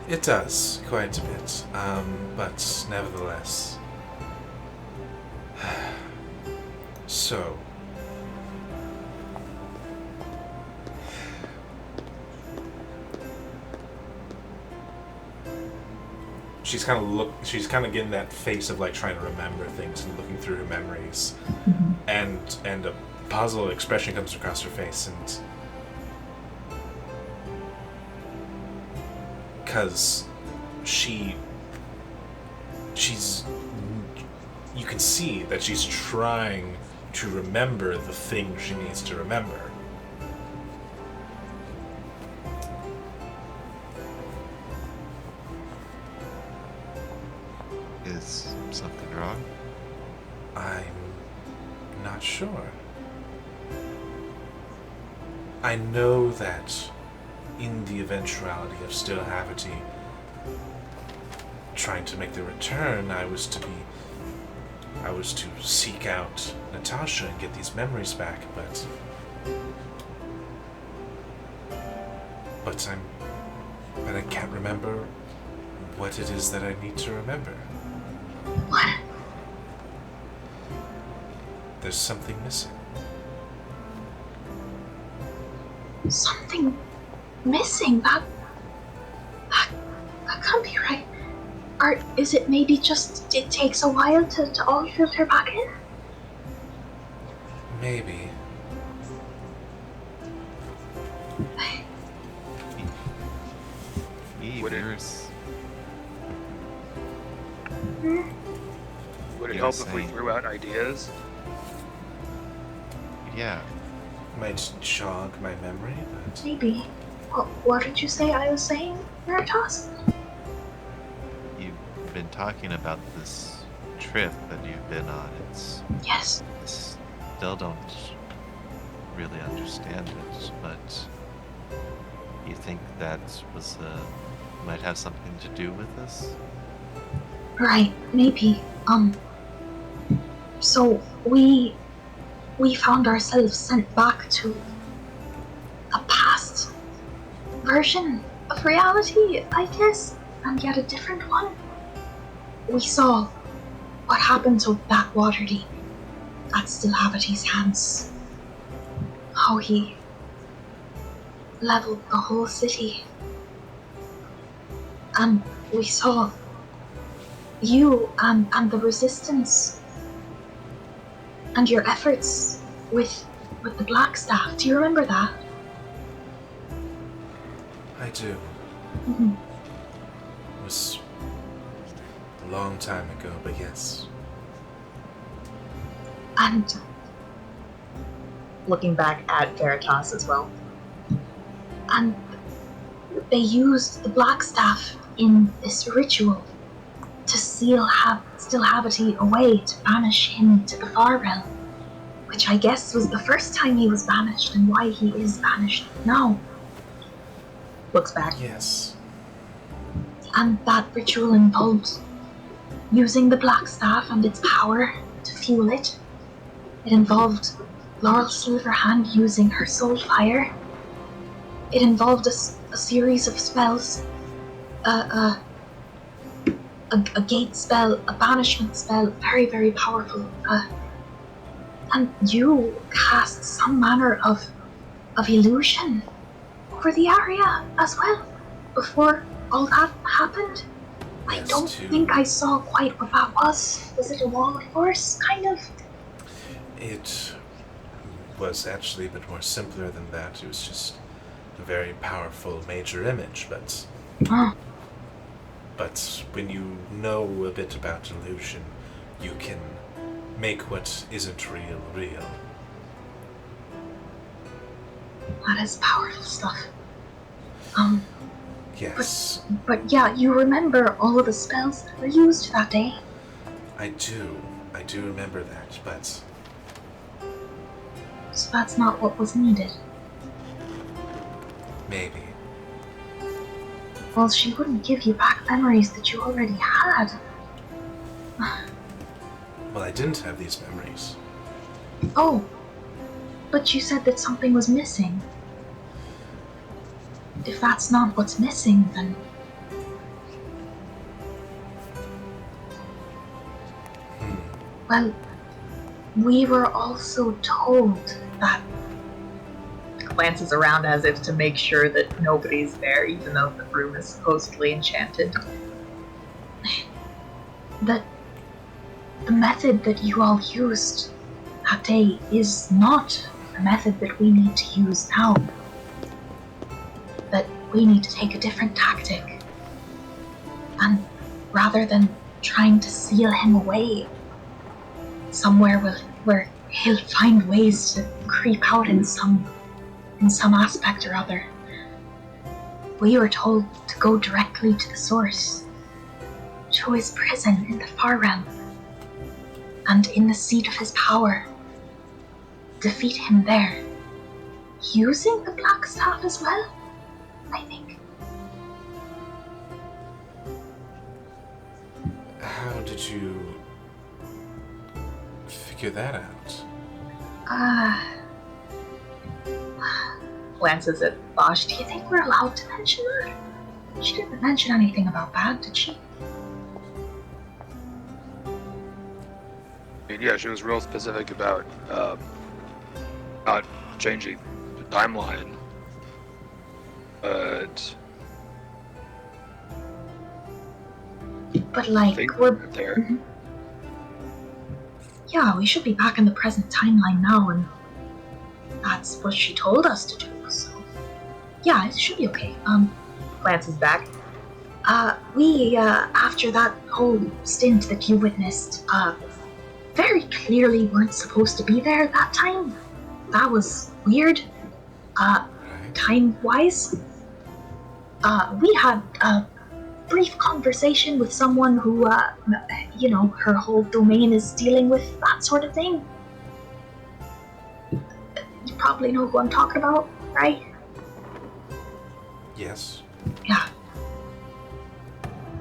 It does, quite a bit. But nevertheless, So, she's kind of getting that face of like trying to remember things and looking through her memories, and a puzzled expression comes across her face, and because she's you can see that she's trying to remember the thing she needs to remember. Is something wrong? I'm not sure. I know that in the eventuality of Still Havity trying to make the return, I was to seek out Natasha and get these memories back, but I can't remember what it is that I need to remember. What? There's something missing. Something missing? That can't be right. Or is it maybe just it takes a while to all filter back in? Maybe. Would it- Yours. Would it You help were if we saying- threw out ideas? Yeah. Might jog my memory, but Maybe. What did you say I was saying, Veritas? You've been talking about this trip that you've been on. Yes. I still don't really understand it, but you think that might have something to do with this? Right, maybe. So we found ourselves sent back to a past version of reality, I guess, and yet a different one. We saw what happened to Backwater Deep at Still Havity's hands. How he leveled the whole city. And we saw you and the resistance and your efforts with the Black Staff. Do you remember that? I do. Mm-hmm. It was a long time ago, but yes. And Looking back at Veritas as well. and they used the Black Staff in this ritual to seal Still Havity away, to banish him to the Far Realm, which I guess was the first time he was banished and why he is banished now. Looks back. Yes. And that ritual involved using the Black Staff and its power to fuel it. It involved Laurel Silverhand using her soul fire. It involved a series of spells. A gate spell, a banishment spell, very, very powerful. And you cast some manner of illusion over the area as well before all that happened. I Yes, don't think I saw quite what that was. Was it a wall of force, kind of? It was actually a bit more simpler than that. It was just a very powerful major image, but when you know a bit about illusion, you can make what isn't real, real. That is powerful stuff. Yes, But yeah, you remember all of the spells that were used that day? I do. I do remember that, but So that's not what was needed. maybe. Well, she wouldn't give you back memories that you already had. Well, I didn't have these memories. Oh, but you said that something was missing. If that's not what's missing, then... Well, we were also told that Glances around as if to make sure that nobody's there, even though the room is supposedly enchanted. that the method that you all used that day is not the method that we need to use now. That we need to take a different tactic. And rather than trying to seal him away somewhere where he'll find ways to creep out in some aspect or other, we were told to go directly to the source, to his prison in the far realm, and in the seat of his power, defeat him there, using the black staff as well, I think. How did you figure that out? Glances at Bosch. Do you think we're allowed to mention that? She didn't mention anything about that, did she? I mean, yeah, she was real specific about not changing the timeline, but But I like, think we're... there. Mhm. Yeah, we should be back in the present timeline now, and that's what she told us to do, so... Yeah, it should be okay. Glances back. We, after that whole stint that you witnessed, very clearly weren't supposed to be there that time. That was weird, Right. time-wise. We had a brief conversation with someone who, her whole domain is dealing with that sort of thing. You probably know who I'm talking about, right? Yes. Yeah.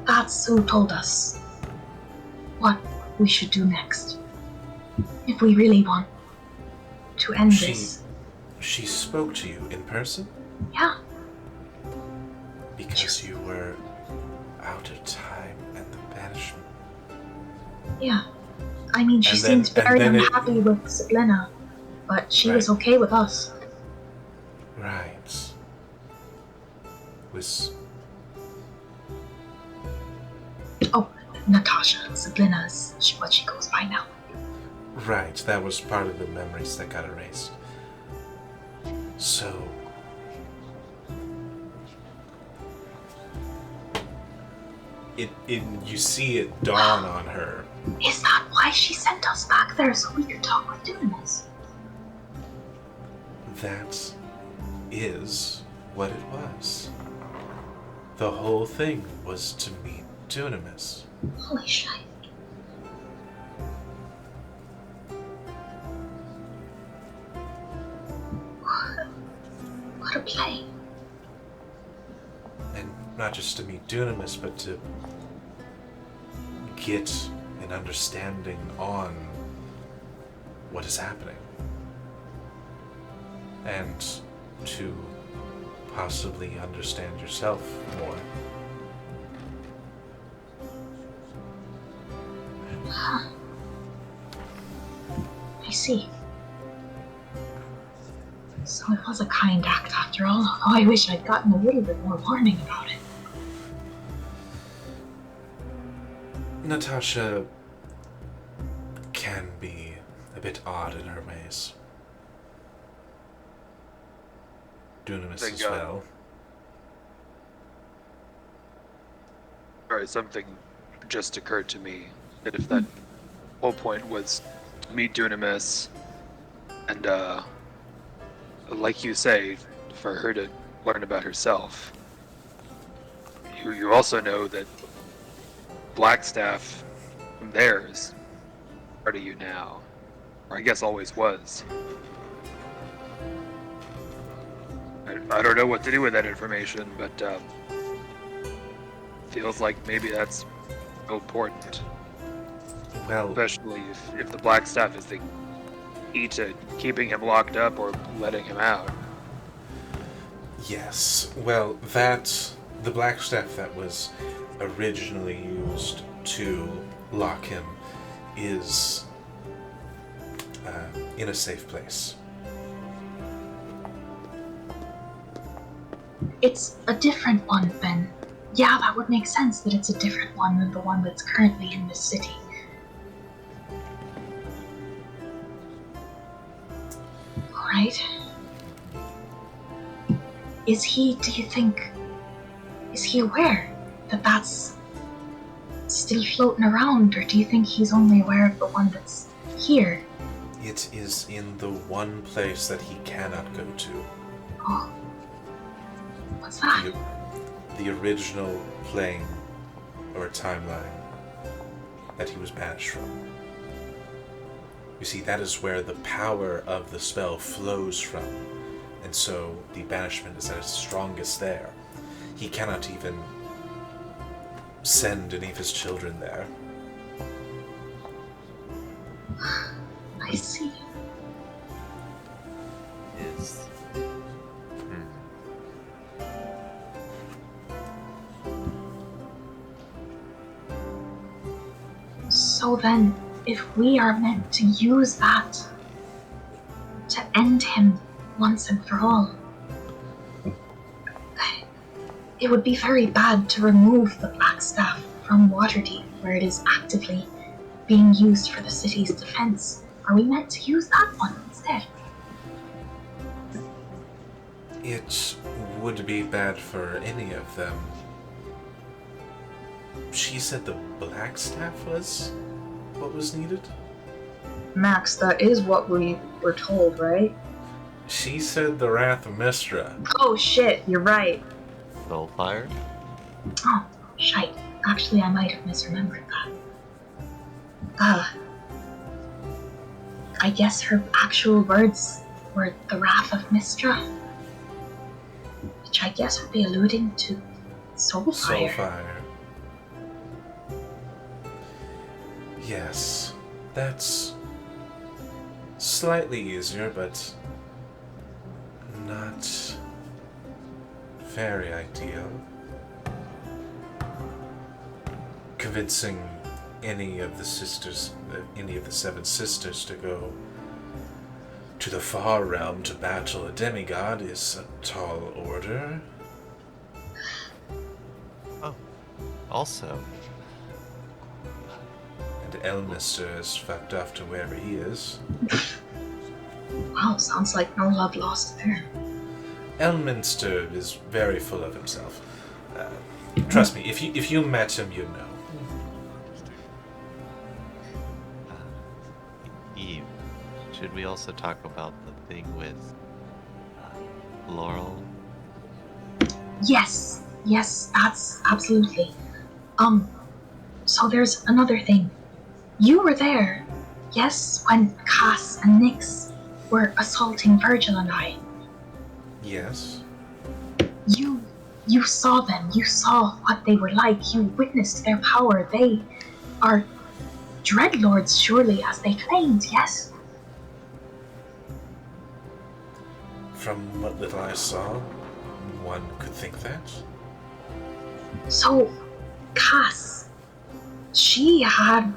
That's who told us what we should do next. If we really want to end this. She spoke to you in person? Yeah. Because you were out of time at the banishment. Yeah. I mean, she And then- seems very and then it- unhappy with Sablina, but she was Right. okay with us. Right. Was Oh, Natasha. Sablina is what she goes by now. right, that was part of the memories that got erased. So you see it dawn on her. Is that why she sent us back there so we could talk with Dunamis? That is what it was. The whole thing was to meet Dunamis. Holy shit. What a play. And not just to meet Dunamis, but to get an understanding on what is happening. And to possibly understand yourself more. Huh. I see. So it was a kind act after all, although I wish I'd gotten a little bit more warning about it. Natasha can be a bit odd in her ways. Dunamis Thank as God. well. Sorry, something just occurred to me. That if that whole point was to meet Dunamis, and like you say, for her to learn about herself, you also know that Blackstaff from there is part of you now, or I guess always was. I don't know what to do with that information, but feels like maybe that's important. Well, Especially if the Blackstaff is the key to keeping him locked up or letting him out. yes. Well, the black staff that was originally used to lock him is in a safe place. It's a different one, then. Yeah, that would make sense that it's a different one than the one that's currently in this city. Alright. Do you think, is he aware that that's still floating around, or do you think he's only aware of the one that's here? It is in the one place that he cannot go to. Oh. What's that? The original plane or timeline that he was banished from. You see, that is where the power of the spell flows from, and so the banishment is at its strongest there. He cannot even send any of his children there. I see. Is So then, if we are meant to use that to end him once and for all, it would be very bad to remove the Black Staff from Waterdeep, where it is actively being used for the city's defense. Are we meant to use that one instead? It would be bad for any of them. She said the Black Staff was what was needed? Max, that is what we were told, right? She said the Wrath of Mystra. Oh shit, you're right. Soulfire? Oh, shite. Actually, I might have misremembered that. I guess her actual words were the Wrath of Mystra, which I guess would be alluding to Soulfire. Soulfire. Yes, that's slightly easier, but not very ideal. Convincing any of the seven sisters to go to the far realm to battle a demigod is a tall order. Oh, also, And Elminster is fucked off to wherever he is. Wow, sounds like no love lost there. Elminster is very full of himself. Trust me, if you met him, you'd know. Eve, should we also talk about the thing with Laurel? Yes, that's absolutely. So there's another thing. You were there, yes, when Cass and Nyx were assaulting Virgil and I. Yes. You saw them, you saw what they were like, you witnessed their power. They are dreadlords, surely, as they claimed, yes? From what little I saw, one could think that. So, Cass, she had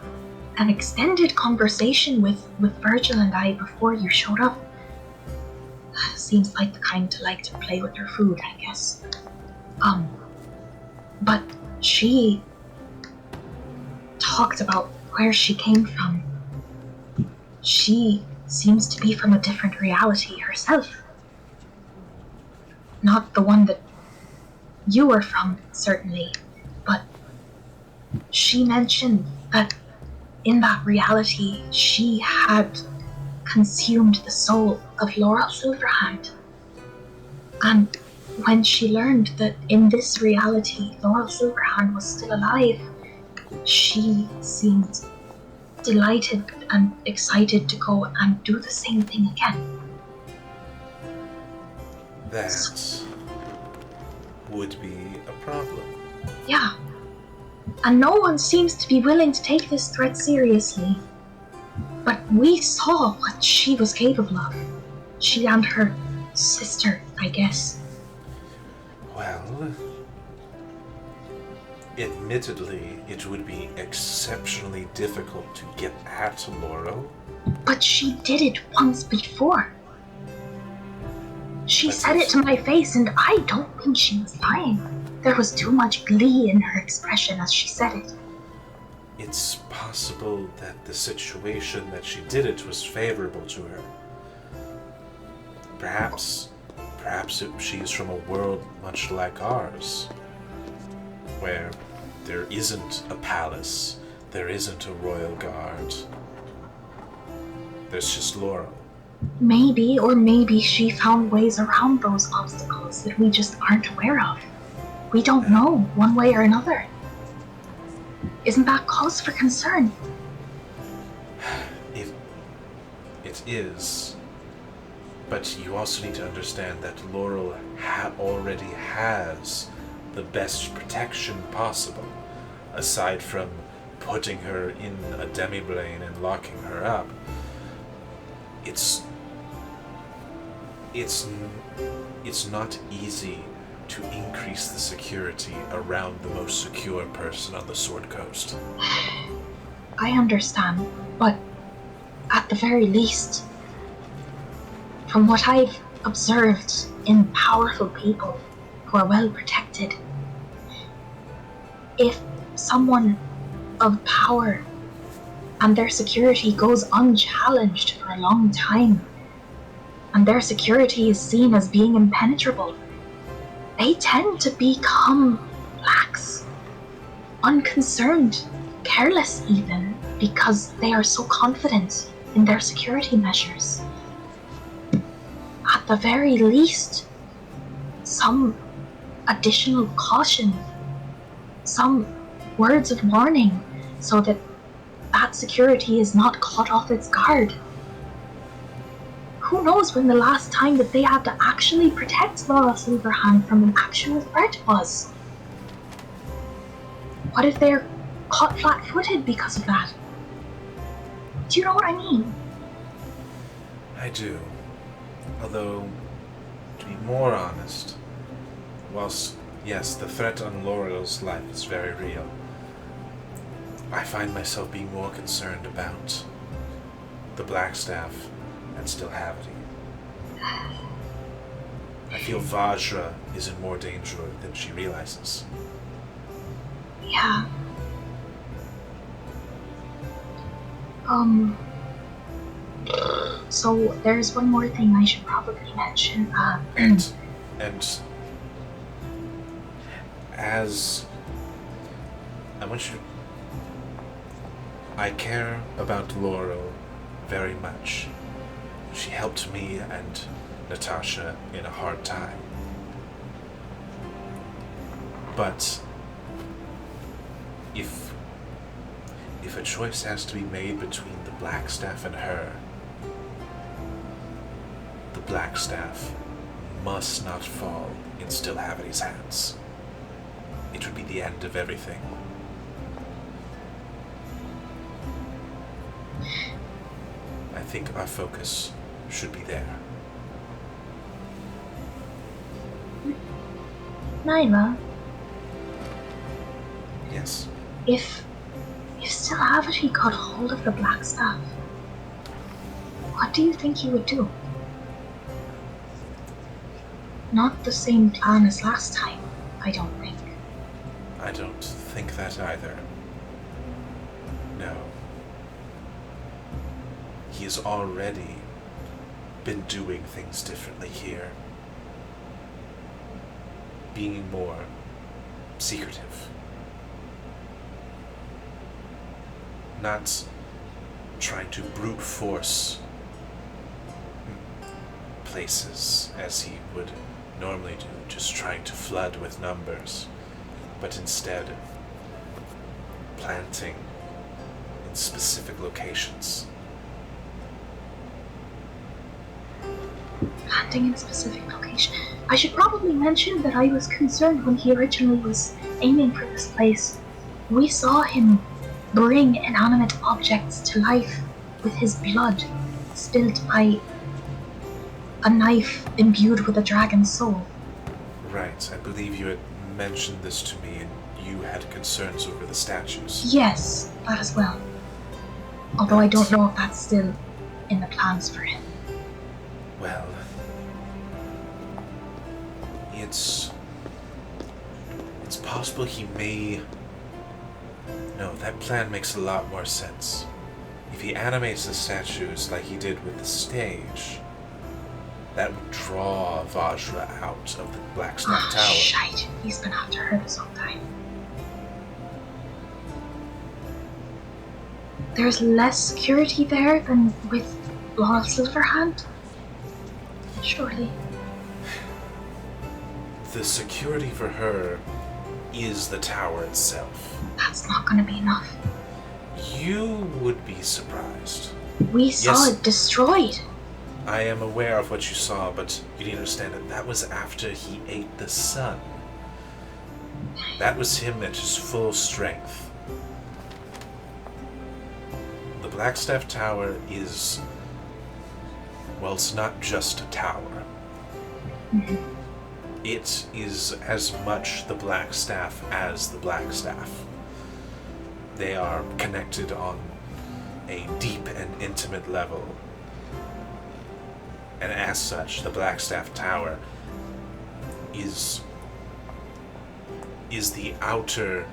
an extended conversation with Virgil and I before you showed up. Seems like the kind to like to play with their food, I guess. But she talked about where she came from. She seems to be from a different reality herself. Not the one that you were from, certainly, but she mentioned that in that reality she had consumed the soul of Laurel Silverhand. And when she learned that in this reality Laurel Silverhand was still alive, she seemed delighted and excited to go and do the same thing again. That would be a problem. Yeah. And no one seems to be willing to take this threat seriously. But we saw what she was capable of. She and her sister, I guess. Well, admittedly, it would be exceptionally difficult to get at Laurel. But she did it once before. She But said it if- to my face, and I don't think she was lying. There was too much glee in her expression as she said it. It's possible that the situation that she did it was favorable to her. Perhaps she is from a world much like ours, where there isn't a palace, there isn't a royal guard. There's just Laurel. Maybe, or maybe she found ways around those obstacles that we just aren't aware of. We don't know, one way or another. Isn't that cause for concern? It is. But you also need to understand that Laurel already has the best protection possible, aside from putting her in a demi-brain and locking her up. It's not easy to increase the security around the most secure person on the Sword Coast. I understand, but at the very least, from what I've observed in powerful people who are well protected, if someone of power and their security goes unchallenged for a long time, and their security is seen as being impenetrable, they tend to become lax, unconcerned, careless even, because they are so confident in their security measures. At the very least, some additional caution, some words of warning, so that that security is not caught off its guard. Who knows when the last time that they had to actually protect Laura Silverhand from an actual threat was? What if they're caught flat-footed because of that? Do you know what I mean? I do. Although, to be more honest, whilst, yes, the threat on Laurel's life is very real, I find myself being more concerned about the Blackstaff and Stillhavity. I feel Vajra is in more danger than she realizes. Yeah. So there's one more thing I should probably mention. And as I want you, I care about Laurel very much. She helped me and Natasha in a hard time. But if a choice has to be made between the Blackstaff and her, the Blackstaff must not fall in Stillhavity's hands. It would be the end of everything. I think our focus should be there. Nyla, Yes. if Stillhavity got hold of the Blackstaff, what do you think he would do? Not the same plan as last time, I don't think. I don't think that either. No. He has already been doing things differently here. Being more secretive. Not trying to brute force places as he would normally do, just trying to flood with numbers, but instead planting in specific locations. Planting in specific location. I should probably mention that I was concerned when he originally was aiming for this place. We saw him bring inanimate objects to life with his blood spilled by a knife imbued with a dragon's soul. Right, I believe you had mentioned this to me and you had concerns over the statues. Yes, that as well. Although I don't know if that's still in the plans for him? Well, it's possible he may... No, that plan makes a lot more sense. If he animates the statues like he did with the stage, that would draw Vajra out of the Blackstaff Tower. Shite. He's been after her this whole time. There's less security there than with Laurel Silverhand? Surely. The security for her is the tower itself. That's not gonna be enough. You would be surprised. We saw Yes. it destroyed. I am aware of what you saw, but you need to understand that that was after he ate the sun. That was him at his full strength. The Blackstaff Tower is... well, it's not just a tower. It is as much the Blackstaff as the Blackstaff. They are connected on a deep and intimate level. And as such, the Blackstaff Tower is the outer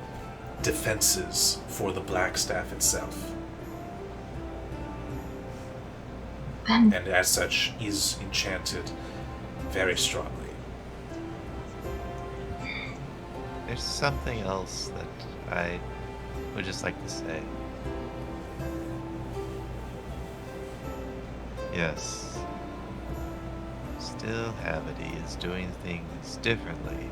defenses for the Blackstaff itself. Then And as such, is enchanted very strongly. There's something else that I would just like to say. Yes. Still Havity is doing things differently.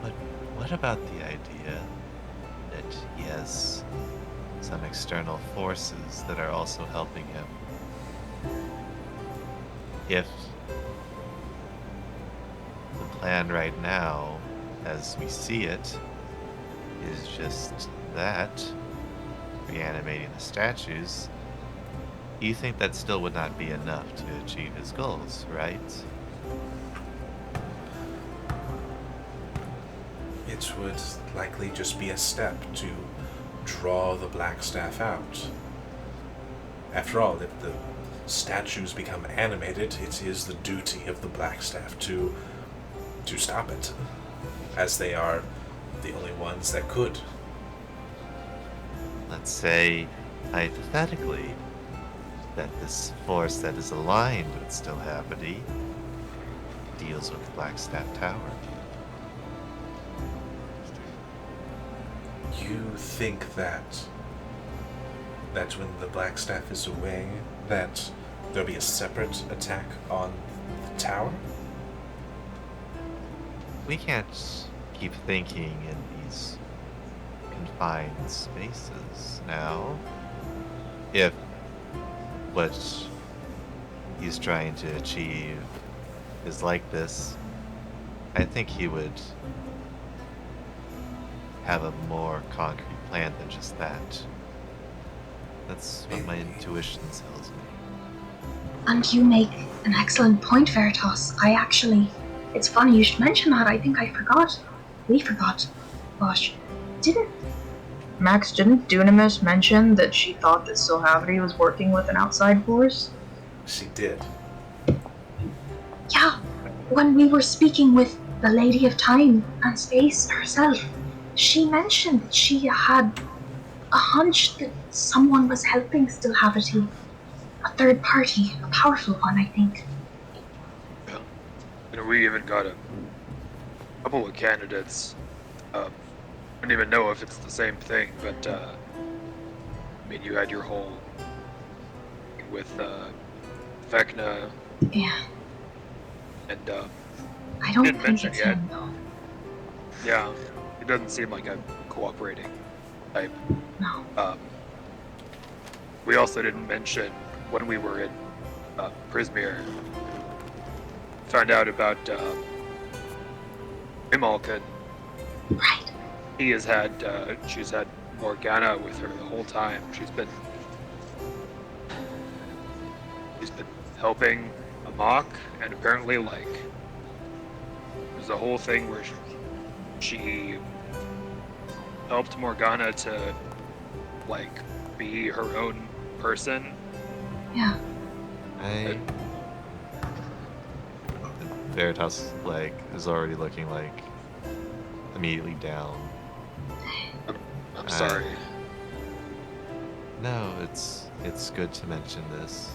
But what about the idea that he has some external forces that are also helping him? If the plan right now, as we see it, is just that, reanimating the statues, you think that still would not be enough to achieve his goals, right? It would likely just be a step to draw the Blackstaff out. After all, if the statues become animated, it is the duty of the Blackstaff to stop it, as they are the only ones that could. Let's say, hypothetically, that this force that is aligned with Still Havity deals with the Blackstaff Tower. You think that when the Blackstaff is away, that there'll be a separate attack on the tower? We can't keep thinking in these confined spaces now. If what he's trying to achieve is like this, I think he would have a more concrete plan than just that. That's what my intuition tells me. And you make an excellent point, Veritas. It's funny you should mention that. I think I forgot. We forgot. Gosh. Max, didn't Dunamis mention that she thought that Still Havity was working with an outside force? She did. Yeah, when we were speaking with the Lady of Time and Space herself, she mentioned that she had a hunch that someone was helping Still Havity. A third party, a powerful one, I think. Yeah. And we even got a couple of candidates. I don't even know if it's the same thing, but I mean, you had your whole thing with Vecna, Yeah, and I don't Didn't think mention it's yet. him, though. yeah, it doesn't seem like a cooperating type. No. We also didn't mention when we were in Prismere, found out about Imalkin. Right. She's had Morgana with her the whole time. She's been helping Amok, and apparently, like, there's a whole thing where she helped Morgana to like be her own person. Yeah. Veritas like is already looking like immediately down. I'm sorry. No, it's good to mention this.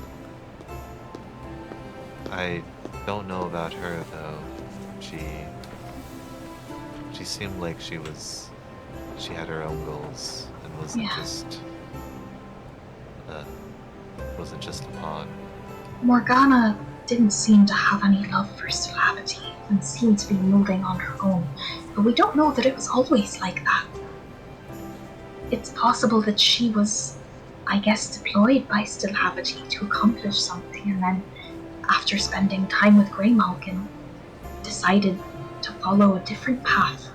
I don't know about her though. She seemed like she had her own goals and Yeah. wasn't just a pawn. Morgana didn't seem to have any love for Slavity and seemed to be moving on her own, but we don't know that it was always like that. It's possible that she was, I guess, deployed by Slavity to accomplish something, and then, after spending time with Greymalkin, decided to follow a different path.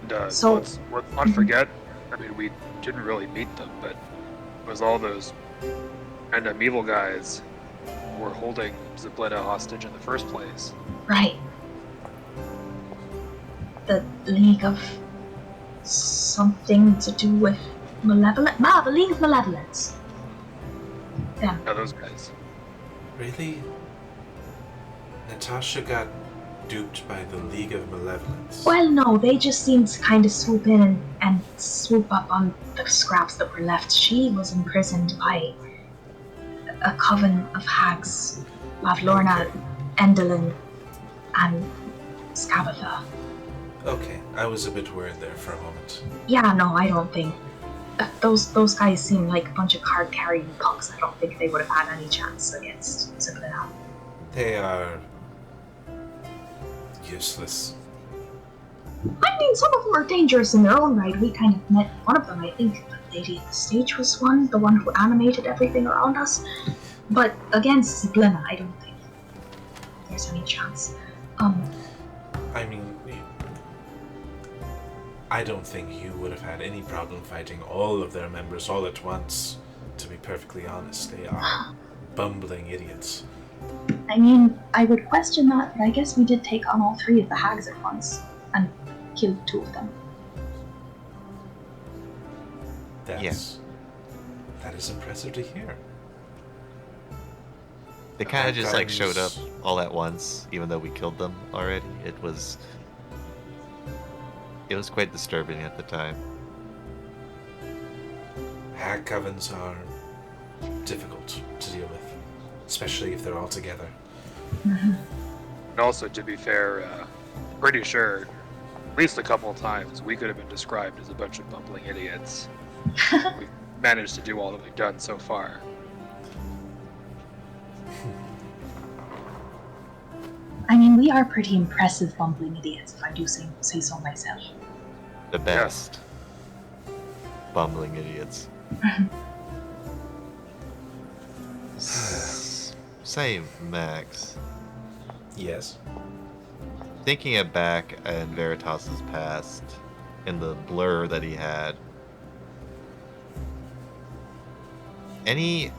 And So- let's not forget, I mean, we didn't really meet them, but it was all those random evil guys who were holding Zabletta hostage in the first place. Right. The League of something to do with malevolent. The League of Malevolence. Them. Yeah, those guys. Really? Natasha got duped by the League of Malevolence. Well, no, they just seemed to kind of swoop in and swoop up on the scraps that were left. She was imprisoned by a coven of hags, Lavlorna, Okay. Endelin, and Scabatha. Okay, I was a bit worried there for a moment. Yeah, no, I don't think. Those guys seem like a bunch of card-carrying punks. I don't think they would have had any chance against Zabletta. They are useless. I mean, some of them are dangerous in their own right. We kind of met one of them, I think. The lady at the stage was one, the one who animated everything around us. But against Zabletta, I don't think there's any chance. I mean, I don't think you would have had any problem fighting all of their members all at once. To be perfectly honest, they are bumbling idiots. I mean, I would question that, but I guess we did take on all three of the hags at once and killed two of them. That is impressive to hear. They kind of just like showed up Guns. all at once, even though we killed them already. It was quite disturbing at the time. Hag covens are difficult to deal with, especially if they're all together. And also, to be fair, pretty sure at least a couple of times we could have been described as a bunch of bumbling idiots. We've managed to do all that we've done so far. I mean, we are pretty impressive bumbling idiots, if I do say so myself. The best. Bumbling idiots. Say, Max, Yes. thinking it back in Veritas's past, in the blur that he had, any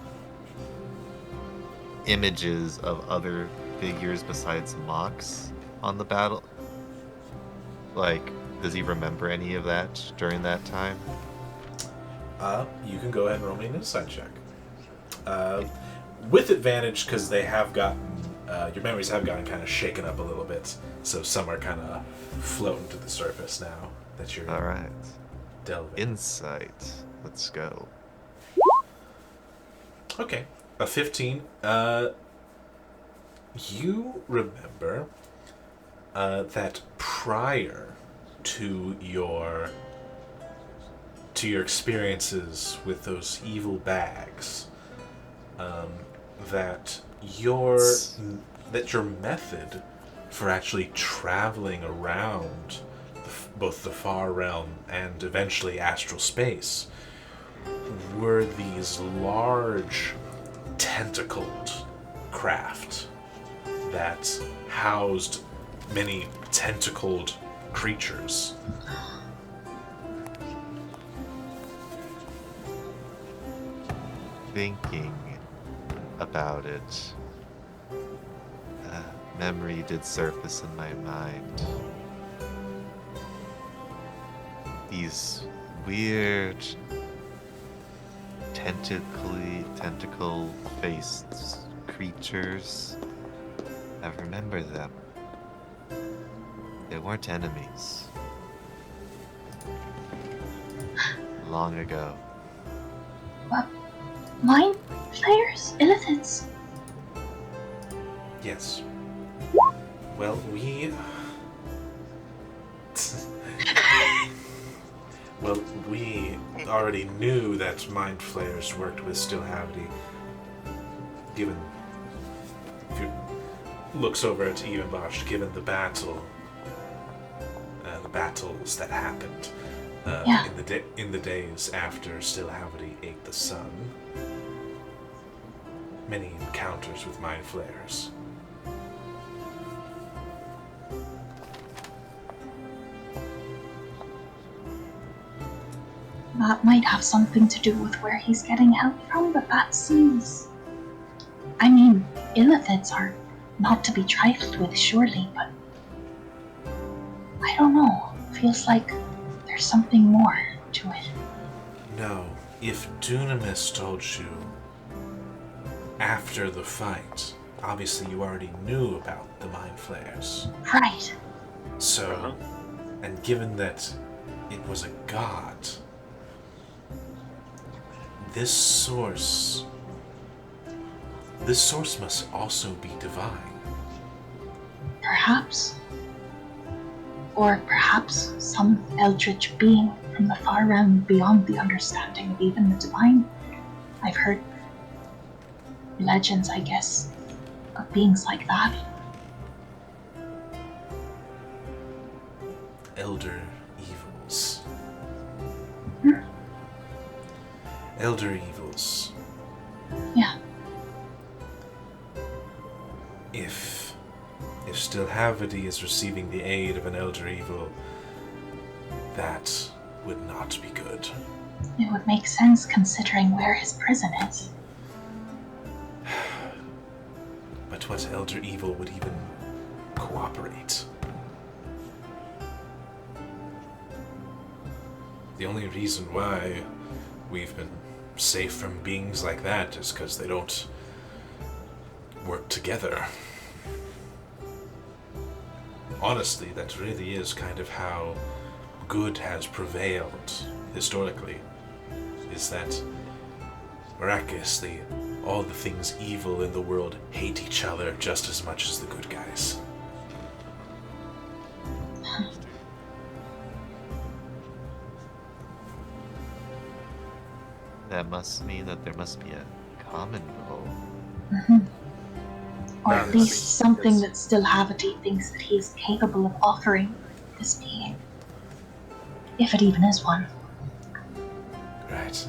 images of other figures besides Mox on the battle? Like, does he remember any of that during that time? You can go ahead and roll me an insight check. With advantage, because they have gotten, your memories have gotten kind of shaken up a little bit, so some are kind of floating to the surface now that you're Alright. delving. Insight. Let's go. Okay, a 15. You remember that prior to your experiences with those evil bags, that your method for actually traveling around both the far realm and eventually astral space were these large tentacled craft that housed many tentacled creatures. Thinking about it, memory did surface in my mind. these weird tentacle-faced creatures. I remember them. They weren't enemies. Long ago. Mind flayers? Illithids? Yes. Well, we... Well, we already knew that Mind Flayers worked with Stillhavity. Given... If you looks over at Eve and Bosch, given the battle... the battles that happened in the days after Stillhavity ate the sun. Many encounters with Mind Flayers. That might have something to do with where he's getting help from, but that seems... I mean, illithids are not to be trifled with, surely, but... I don't know. Feels like there's something more to it. No, if Dunamis told you after the fight, obviously you already knew about the Mind Flayers. Right. So, and given that it was a god, this source must also be divine. Perhaps. Or perhaps some eldritch being from the far realm beyond the understanding of even the divine. I've heard legends, I guess, of beings like that. Elder evils. Hmm? Elder evils. Yeah. If Stillhavity is receiving the aid of an elder evil, that would not be good. It would make sense considering where his prison is. But what elder evil would even cooperate? The only reason why we've been safe from beings like that is because they don't work together. Honestly, that really is kind of how good has prevailed historically, is that miraculously all the things evil in the world hate each other just as much as the good guys. That must mean that there must be a common goal. Mm-hmm. Or Yeah, at that least makes something sense. that Stillhavity thinks that he is capable of offering this being. If it even is one. Right.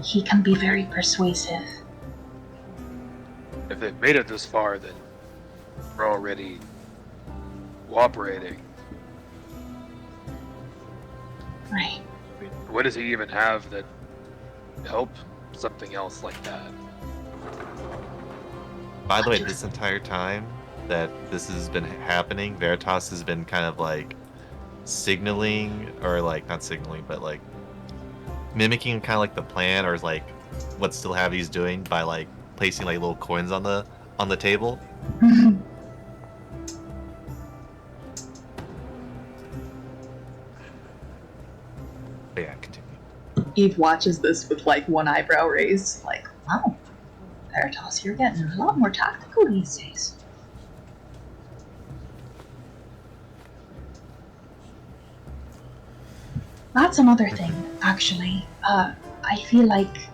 He can be very persuasive. If they've made it this far, then we're already cooperating. Right. I mean, what does he even have that help something else like that? By the way, this entire time that this has been happening, Veritas has been kind of like signaling, or like not signaling, but like mimicking kind of like the plan, or like what Stillhavity's doing by like placing like little coins on the table. But yeah, continue. Eve watches this with like one eyebrow raised, like, wow, Veritas, you're getting a lot more tactical these days. That's another thing, actually. I feel like,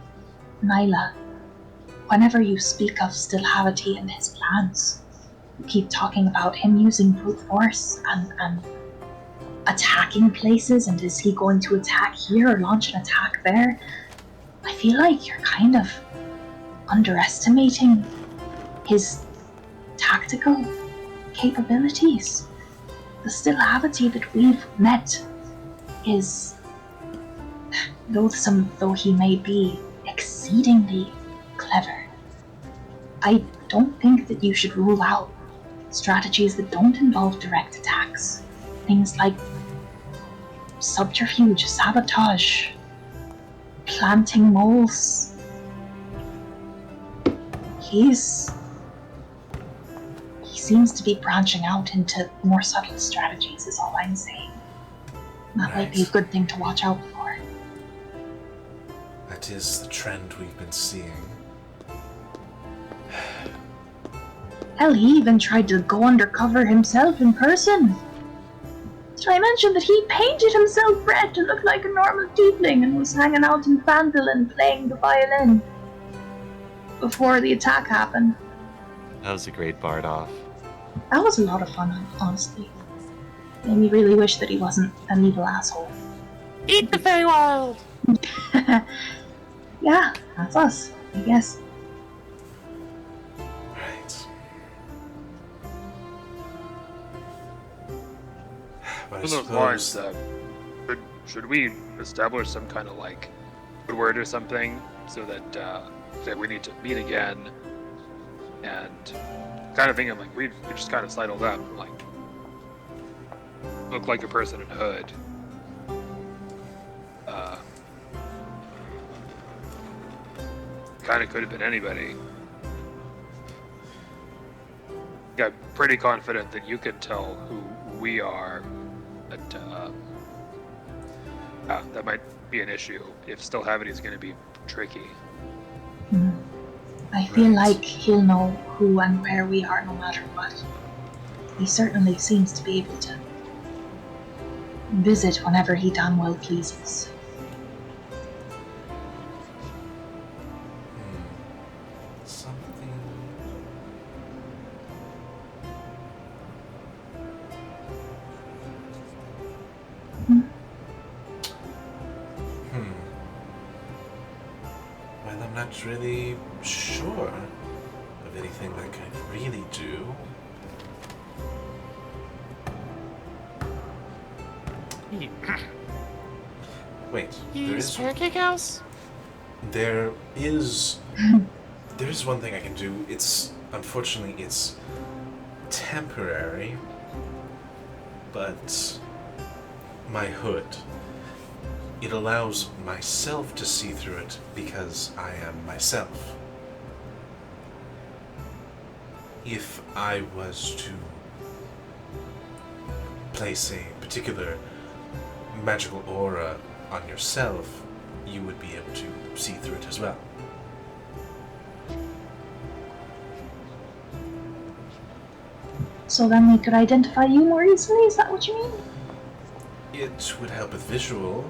Nyla, whenever you speak of Stillhavity and his plans, you keep talking about him using brute force and attacking places, and is he going to attack here or launch an attack there? I feel like you're kind of underestimating his tactical capabilities. The Stillhavity that we've met is, loathsome though he may be, exceedingly clever. I don't think that you should rule out strategies that don't involve direct attacks. Things like subterfuge, sabotage, planting moles. He seems to be branching out into more subtle strategies, is all I'm saying. That might be a good thing to watch out for. That is the trend we've been seeing. Hell, he even tried to go undercover himself in person. Did I mention that he painted himself red to look like a normal tiefling and was hanging out in Phandalin playing the violin before the attack happened? That was a great bard off. That was a lot of fun, honestly. Made me really wish that he wasn't an evil asshole. Eat the Feywild! Yeah, that's us, I guess. Right. But I On those lines, should we establish some kind of like code word or something so that say we need to meet again, and kind of thinking like we just kind of sidled up, like look like a person in a hood. Kind of could have been anybody. I'm pretty confident that you can tell who we are, but that might be an issue. If still having it is going to be tricky. I feel like he'll know who and where we are no matter what. He certainly seems to be able to visit whenever he damn well pleases. Something. Well, I'm not really sure of anything that could really do. Wait, there is Pancake House? there is one thing I can do. It's unfortunately it's temporary, but my hood, it allows myself to see through it because I am myself. If I was to place a particular magical aura on yourself, you would be able to see through it as well. So then we could identify you more easily, is that what you mean? It would help with visual.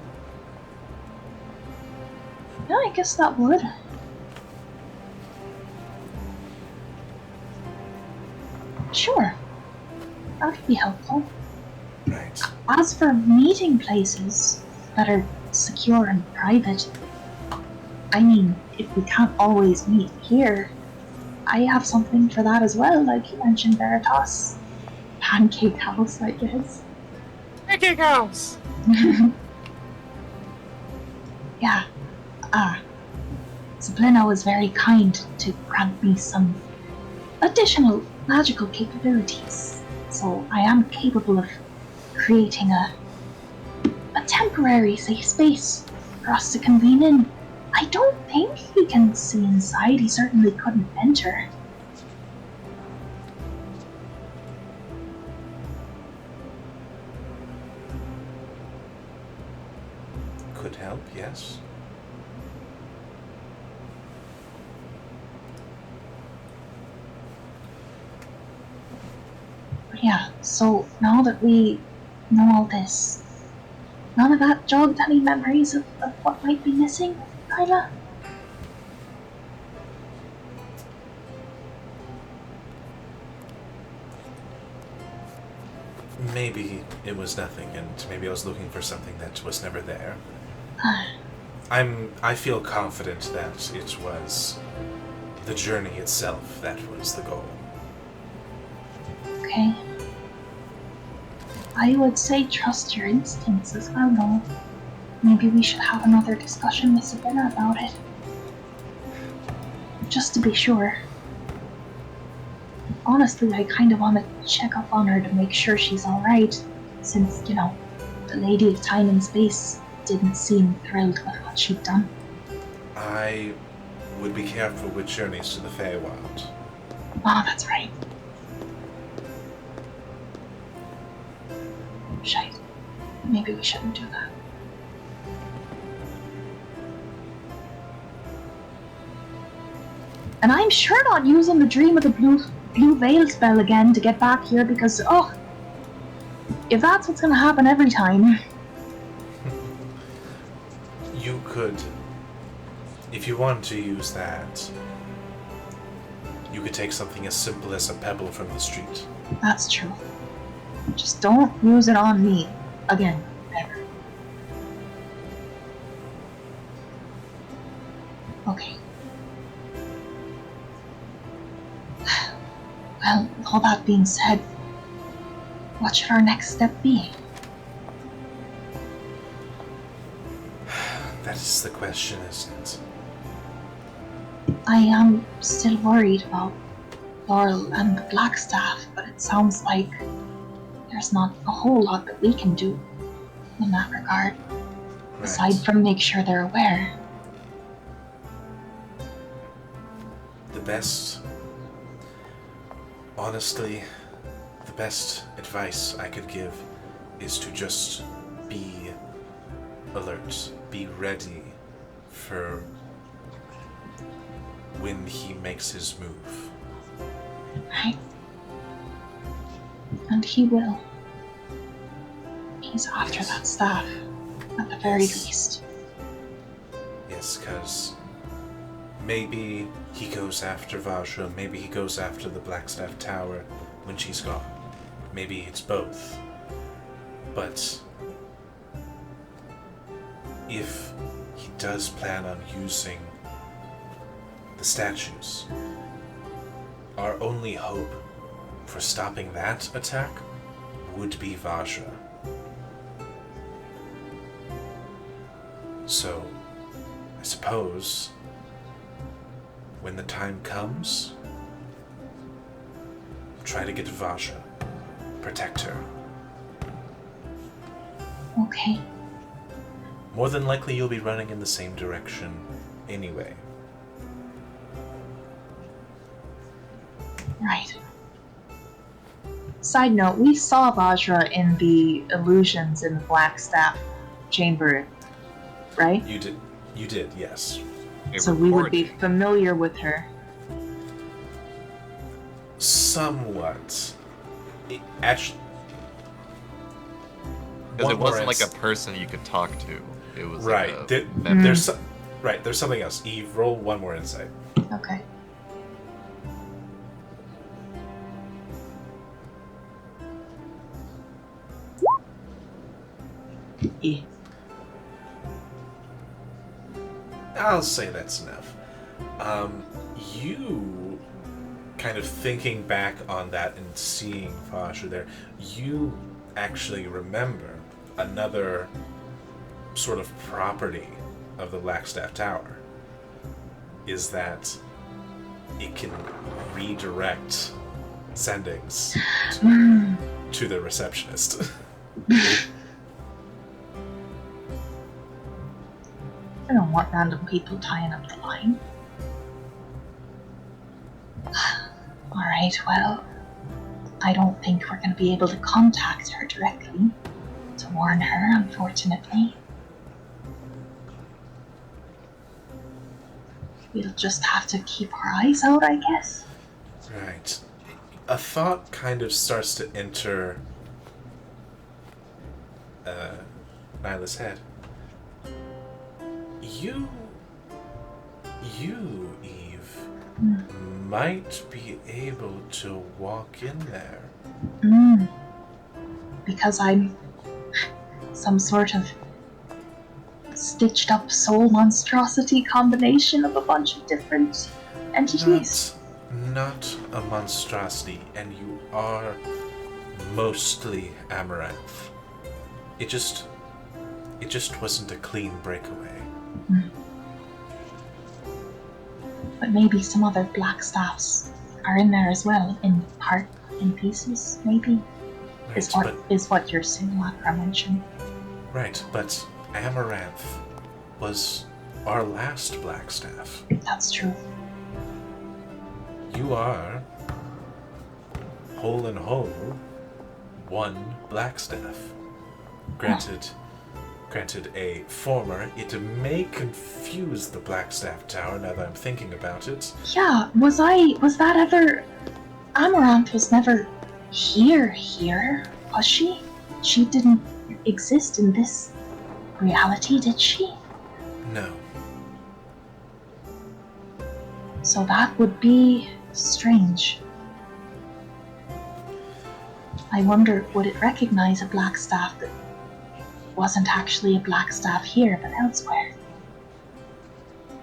Yeah, I guess that would. Sure. That would be helpful. Right. As for meeting places that are secure and private, I mean, if we can't always meet here, I have something for that as well, like you mentioned, Veritas. Pancake House, I guess. Pancake House! Yeah. Zablino was very kind to grant me some additional magical capabilities, so I am capable of creating a temporary safe space for us to convene in. I don't think he can see inside. He certainly couldn't enter. Could help, yes. But yeah, so now that we know all this, none of that jogged any memories of what might be missing, Kyla? Maybe it was nothing, and maybe I was looking for something that was never there. I feel confident that it was the journey itself that was the goal. Okay. I would say trust your instincts as well, though. Maybe we should have another discussion with Sabina about it. Just to be sure. Honestly, I kind of want to check up on her to make sure she's alright, since, you know, the Lady of Time and Space didn't seem thrilled with what she'd done. I would be careful with journeys to the Feywild. Oh, that's right. Shite. Maybe we shouldn't do that. And I'm sure not using the Dream of the Blue Veil spell again to get back here because, if that's what's gonna happen every time. You could, if you want to use that, you could take something as simple as a pebble from the street. That's true. Just don't use it on me. Again, ever. Okay. Well, all that being said, what should our next step be? That is the question, isn't it? I am still worried about Laurel and the Blackstaff, but it sounds like there's not a whole lot that we can do in that regard, aside from make sure they're aware. Honestly, the best advice I could give is to just be alert, be ready for when he makes his move. Right? And he will. He's after that staff, at the very least. Yes, because maybe he goes after Vajra, maybe he goes after the Blackstaff Tower when she's gone. Maybe it's both. But if he does plan on using the statues, our only hope for stopping that attack would be Vajra. So, I suppose when the time comes, try to get to Vajra. Protect her. Okay. More than likely you'll be running in the same direction anyway. Right. Side note, we saw Vajra in the illusions in the Blackstaff chamber, right? You did, yes. So we would be familiar with her. Somewhat. Actually, because it wasn't like a person you could talk to. It was right. Like a There's something else. Eve, roll one more insight. Okay. Yeah. I'll say that's enough. You kind of thinking back on that and seeing Vajra there, you actually remember another sort of property of the Blackstaff Tower is that it can redirect sendings to the receptionist. I don't want random people tying up the line. Alright, well, I don't think we're going to be able to contact her directly to warn her, unfortunately. We'll just have to keep our eyes out, I guess. Right. A thought kind of starts to enter Nyla's head. You, Eve, might be able to walk in there. Because I'm some sort of stitched up soul monstrosity combination of a bunch of different entities. Not a monstrosity, and you are mostly Amaranth. It just wasn't a clean breakaway. But maybe some other Blackstaffs are in there as well, in part, in pieces, maybe, Right, is what your simulacra mentioned. Right, but Amaranth was our last Blackstaff. That's true. You are, whole and whole, one Blackstaff. Granted a former, it may confuse the Blackstaff Tower now that I'm thinking about it. Yeah, was that ever... Amaranth was never here, was she? She didn't exist in this reality, did she? No. So that would be strange. I wonder, would it recognize a Blackstaff that wasn't actually a Blackstaff here, but elsewhere?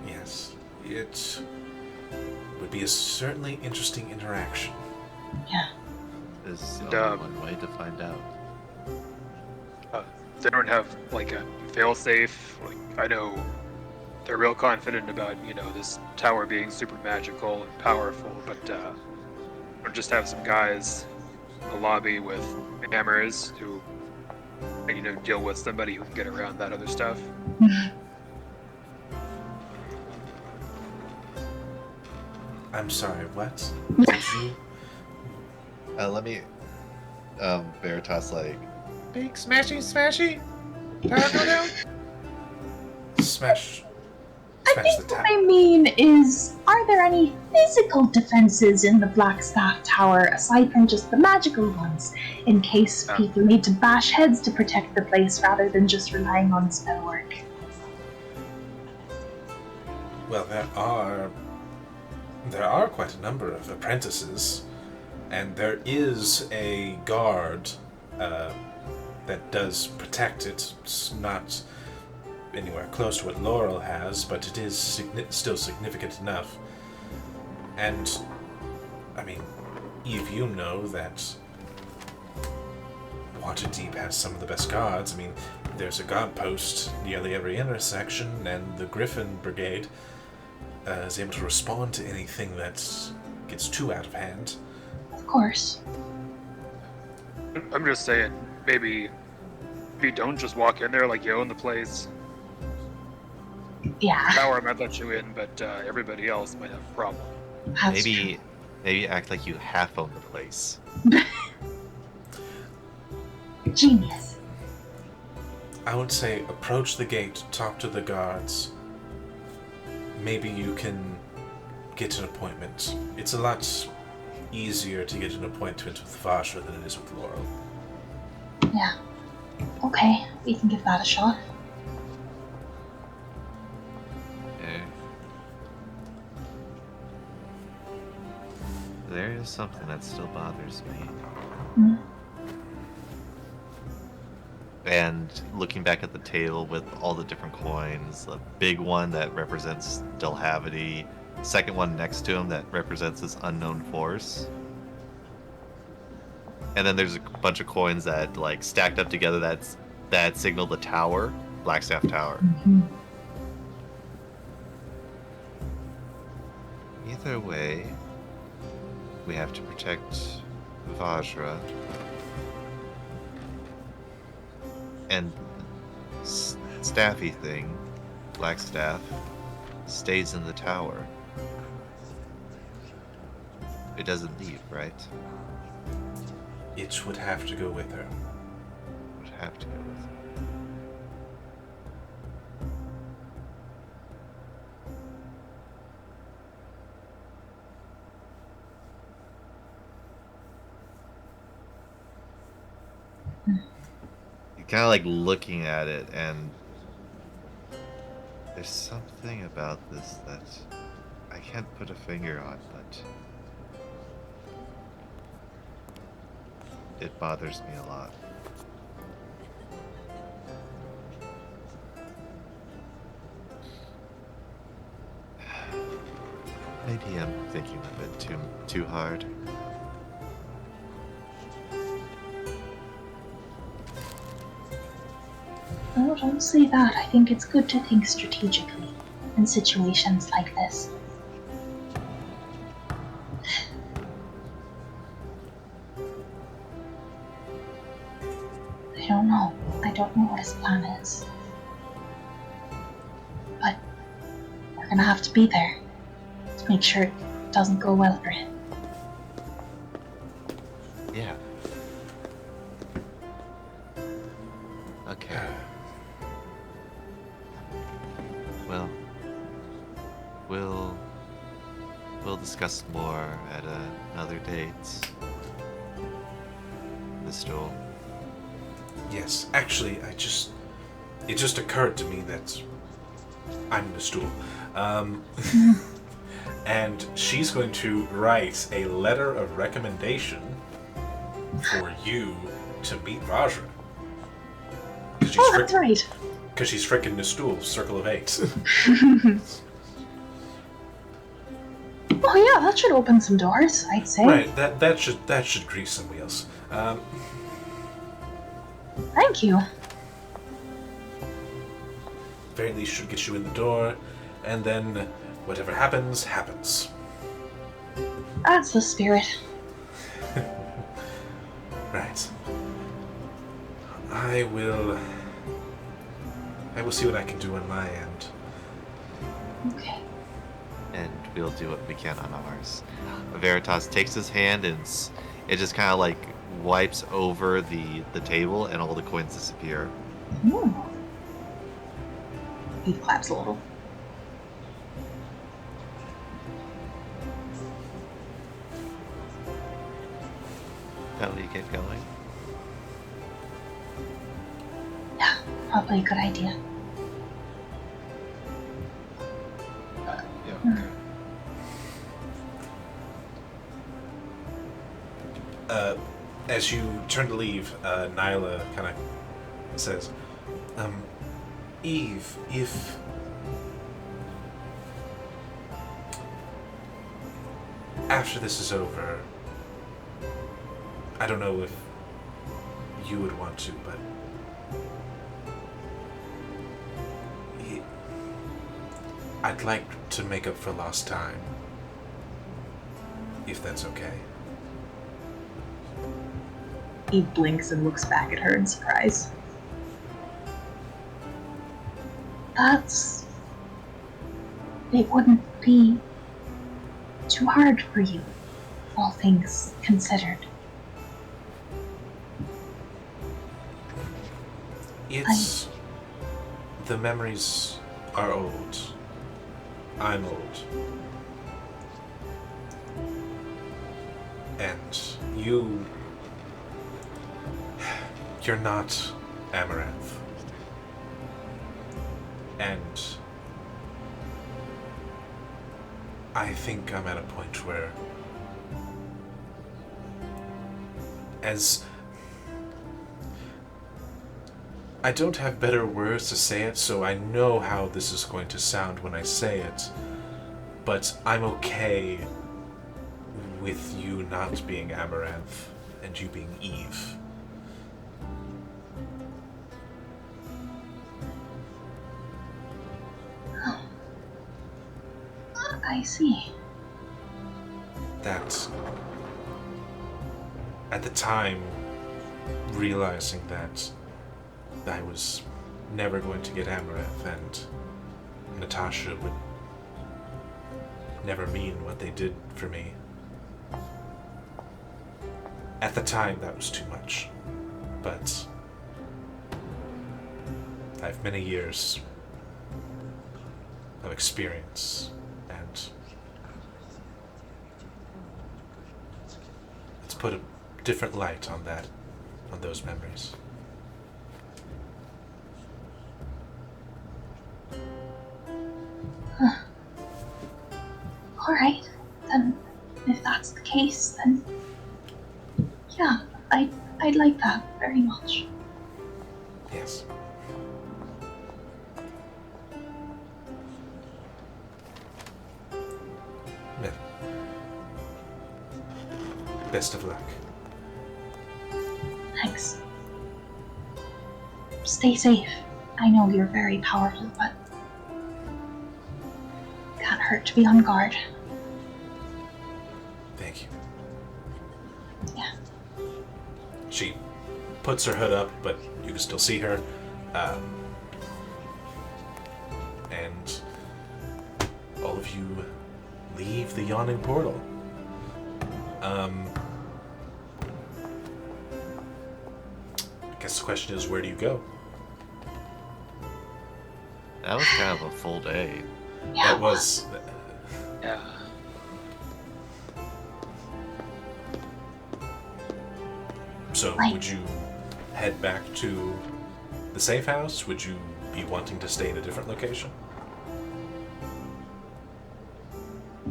Yes, it would be a certainly interesting interaction. Yeah. There's And, only one way to find out. They don't have like a failsafe. Like I know they're real confident about this tower being super magical and powerful, but or just have some guys in the lobby with hammers who deal with somebody who can get around that other stuff. I'm sorry, what? Did you... Let me, Veritas, like, big smashy, tower go down? Smash I the think what tower. I mean is, are there any physical defenses in the Blackstaff Tower aside from just the magical ones, in case people need to bash heads to protect the place rather than just relying on spell work? Well, there are quite a number of apprentices, and there is a guard that does protect it. It's not anywhere close to what Laurel has, but it is still significant enough. And, I mean, Eve, you know that Waterdeep has some of the best guards. I mean, there's a guard post nearly every intersection, and the Griffin Brigade is able to respond to anything that gets too out of hand. Of course. I'm just saying, maybe if you don't just walk in there like you own the place. Yeah. Tower might let you in, but everybody else might have a problem. That's true. Maybe act like you half own the place. Genius. I would say approach the gate, talk to the guards. Maybe you can get an appointment. It's a lot easier to get an appointment with Vasha than it is with Laurel. Yeah. Okay, we can give that a shot. Okay. There is something that still bothers me. Mm. And looking back at the table with all the different coins, the big one that represents Delhavity, second one next to him that represents this unknown force. And then there's a bunch of coins that like stacked up together that signal the tower, Blackstaff Tower. Mm-hmm. Either way, we have to protect Vajra. And Staffy thing, Blackstaff, stays in the tower. It doesn't leave, right? It would have to go with her. Would have to go with it. You're kind of like looking at it, and there's something about this that I can't put a finger on, but it bothers me a lot. Maybe I'm thinking of it too hard. No, don't say that. I think it's good to think strategically in situations like this. I don't know. I don't know what his plan is. But we're gonna have to be there to make sure it doesn't go well for him. Yeah. Okay. Well, we'll discuss more at another date. The stool. Yes, actually, it just occurred to me that I'm the stool. And she's going to write a letter of recommendation for you to meet Vajra. Oh, that's right. Because she's frickin' the stool, circle of 8. Oh yeah, that should open some doors, I'd say. Right, that should grease some wheels. Thank you. Very least should get you in the door, and then whatever happens, happens. That's the spirit. Right. I will see what I can do on my end. Okay. And we'll do what we can on ours. Veritas takes his hand and it just kind of like wipes over the table and all the coins disappear. Ooh. He claps a little. That way you get going. Yeah, probably a good idea. Yeah. Okay. As you turn to leave, Nyla kind of says, Eve, if after this is over, I don't know if you would want to, but I'd like to make up for lost time, if that's okay. He blinks and looks back at her in surprise. It wouldn't be too hard for you, all things considered. The memories are old. I'm old. And you're not Amaranth. And I think I'm at a point where, I don't have better words to say it, so I know how this is going to sound when I say it, but I'm okay with you not being Amaranth and you being Eve. Oh. I see. That, at the time, realizing that I was never going to get Amaranth and Natasha would never mean what they did for me. At the time, that was too much. But I have many years of experience, and let's put a different light on those memories. Alright, then if that's the case, then yeah, I'd like that very much. Yes. Well, best of luck. Thanks. Stay safe. I know you're very powerful, but can't hurt to be on guard. Thank you. Yeah. She puts her hood up, but you can still see her. And all of you leave the yawning portal. I guess the question is, where do you go? That was kind of a full day. Yeah, That was... Yeah. So, Right. would you head back to the safe house? Would you be wanting to stay in a different location?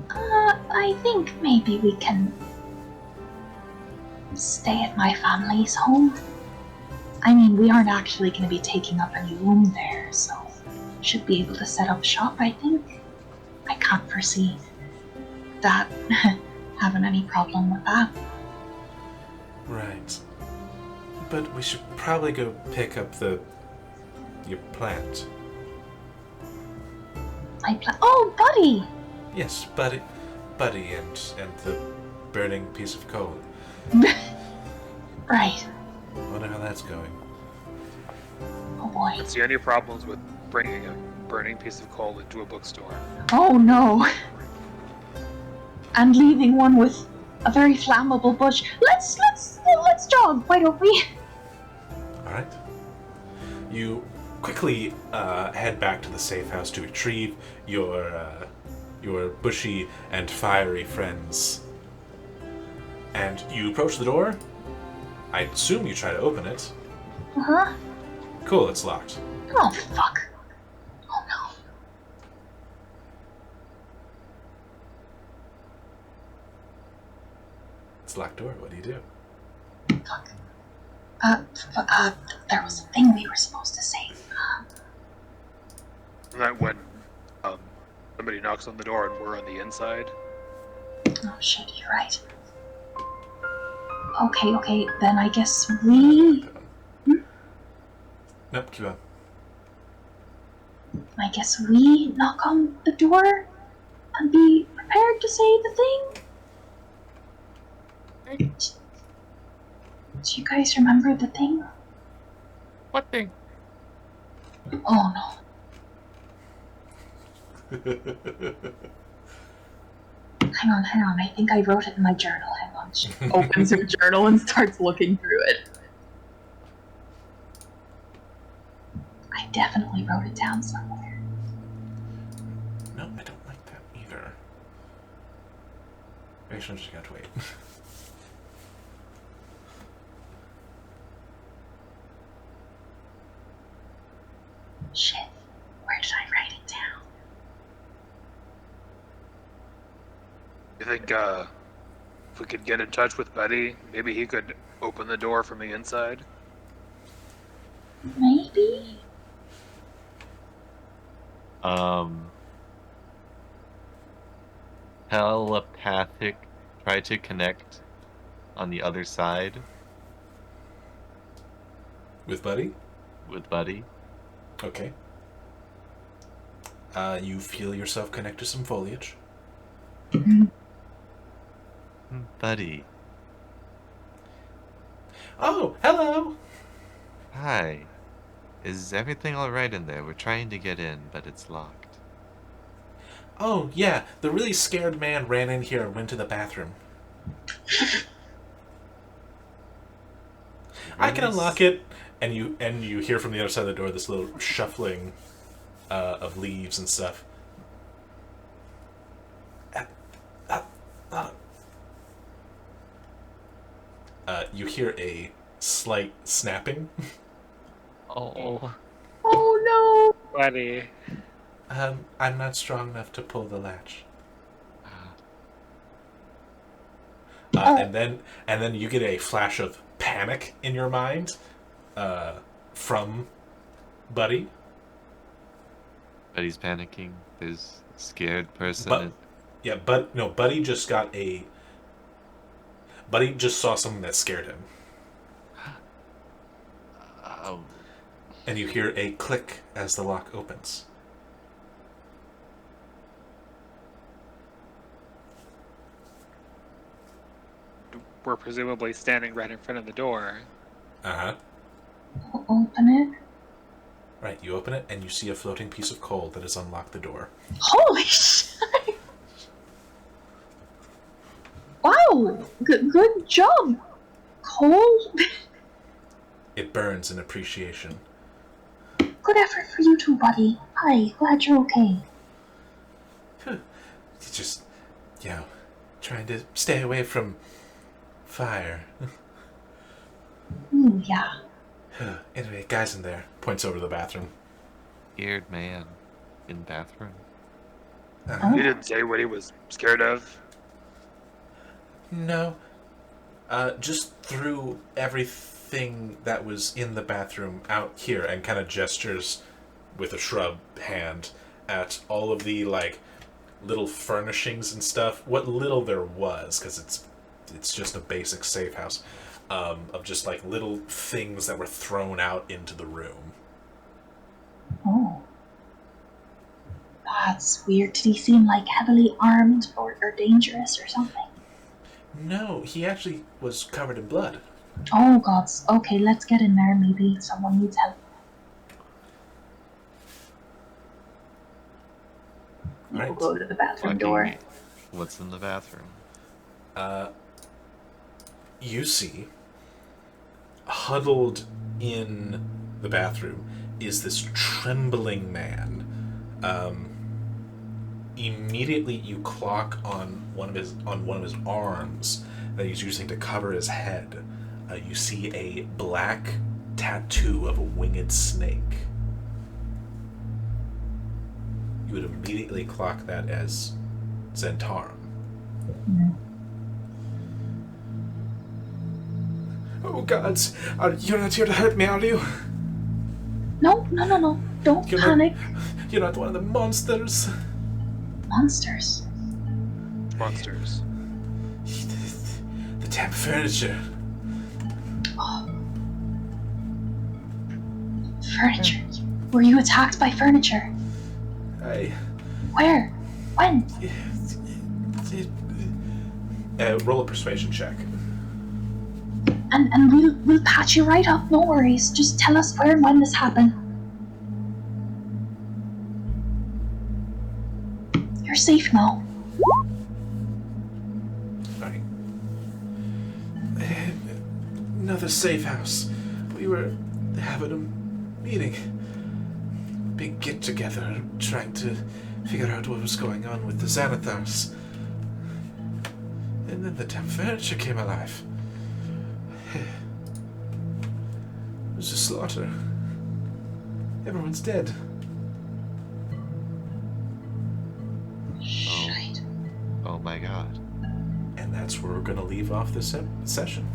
I think maybe we can stay at my family's home. I mean, we aren't actually going to be taking up any room there, so should be able to set up shop, I think. I can't foresee that having any problem with that. Right. But we should probably go pick up your plant. Oh, buddy! Yes, Buddy and the burning piece of coal. Right. Wonder how that's going. Oh boy. Don't see any problems with bringing a burning piece of coal into a bookstore. Oh no. And leaving one with a very flammable bush. Let's jog, why don't we? Alright. You quickly head back to the safe house to retrieve your bushy and fiery friends. And you approach the door. I assume you try to open it. Uh-huh. Cool, it's locked. Oh, fuck. Oh no. It's a locked door. What do you do? Fuck. There was a thing we were supposed to say. Isn't that when somebody knocks on the door and we're on the inside? Oh shit, you're right. Okay, then I guess we... Nope, keep on. I guess we knock on the door and be prepared to say the thing? Do you guys remember the thing? What thing? Oh no. Hang on, I think I wrote it in my journal. Hang on. She opens her journal and starts looking through it. I definitely wrote it down somewhere. No, I don't like that either. Actually, I'm just gonna have to wait. Shit, where did I write it down? You think if we could get in touch with Buddy, maybe he could open the door from the inside? Maybe? Telepathic. Try to connect on the other side With Buddy? with Buddy. Okay. You feel yourself connect to some foliage. Buddy. Oh, hello! Hi. Is everything alright in there? We're trying to get in, but it's locked. Oh, yeah, the really scared man ran in here and went to the bathroom. I can unlock it, and you hear from the other side of the door this little shuffling of leaves and stuff. You hear a slight snapping. Oh, Oh buddy. I'm not strong enough to pull the latch. And then you get a flash of panic in your mind from Buddy. Buddy's panicking. There's a scared person. But yeah, Buddy just got a. Buddy just saw something that scared him, Oh, and you hear a click as the lock opens. We're presumably standing right in front of the door. Uh-huh. Open it. Right, you open it, and you see a floating piece of coal that has unlocked the door. Holy shit! Wow! Good job! Coal? It burns in appreciation. Good effort for you too, buddy. Hi, glad you're okay. It's just, trying to stay away from fire. Ooh, yeah. Anyway, guys in there. Points over the bathroom. Scared man in bathroom. Uh-huh. He didn't say what he was scared of. No. Just threw everything that was in the bathroom out here and kind of gestures with a shrub hand at all of the, like, little furnishings and stuff. What little there was, because it's just a basic safe house, of just, like, little things that were thrown out into the room. Oh. That's weird. Did he seem like heavily armed or dangerous or something? No, he actually was covered in blood. Oh, gods. Okay, let's get in there. Maybe someone needs help. Right. We'll go to the bathroom Lucky. door. What's in the bathroom? You see, huddled in the bathroom is this trembling man. Immediately you clock on one of his arms that he's using to cover his head. You see a black tattoo of a winged snake. You would immediately clock that as Zentarum. Oh gods, you're not here to hurt me, are you? No. Don't You're panic. You're not one of the monsters. Monsters. Monsters. The damn furniture. Oh. Furniture. Were you attacked by furniture? Where? When? Roll a persuasion check. And we'll patch you right up. No worries. Just tell us where and when this happened. You're safe now. Right. Another safe house. We were having a meeting. Big get together, trying to figure out what was going on with the Xanathars. And then the damn furniture came alive. It was a slaughter. Everyone's dead. Shite. Oh my god. And that's where we're going to leave off this session.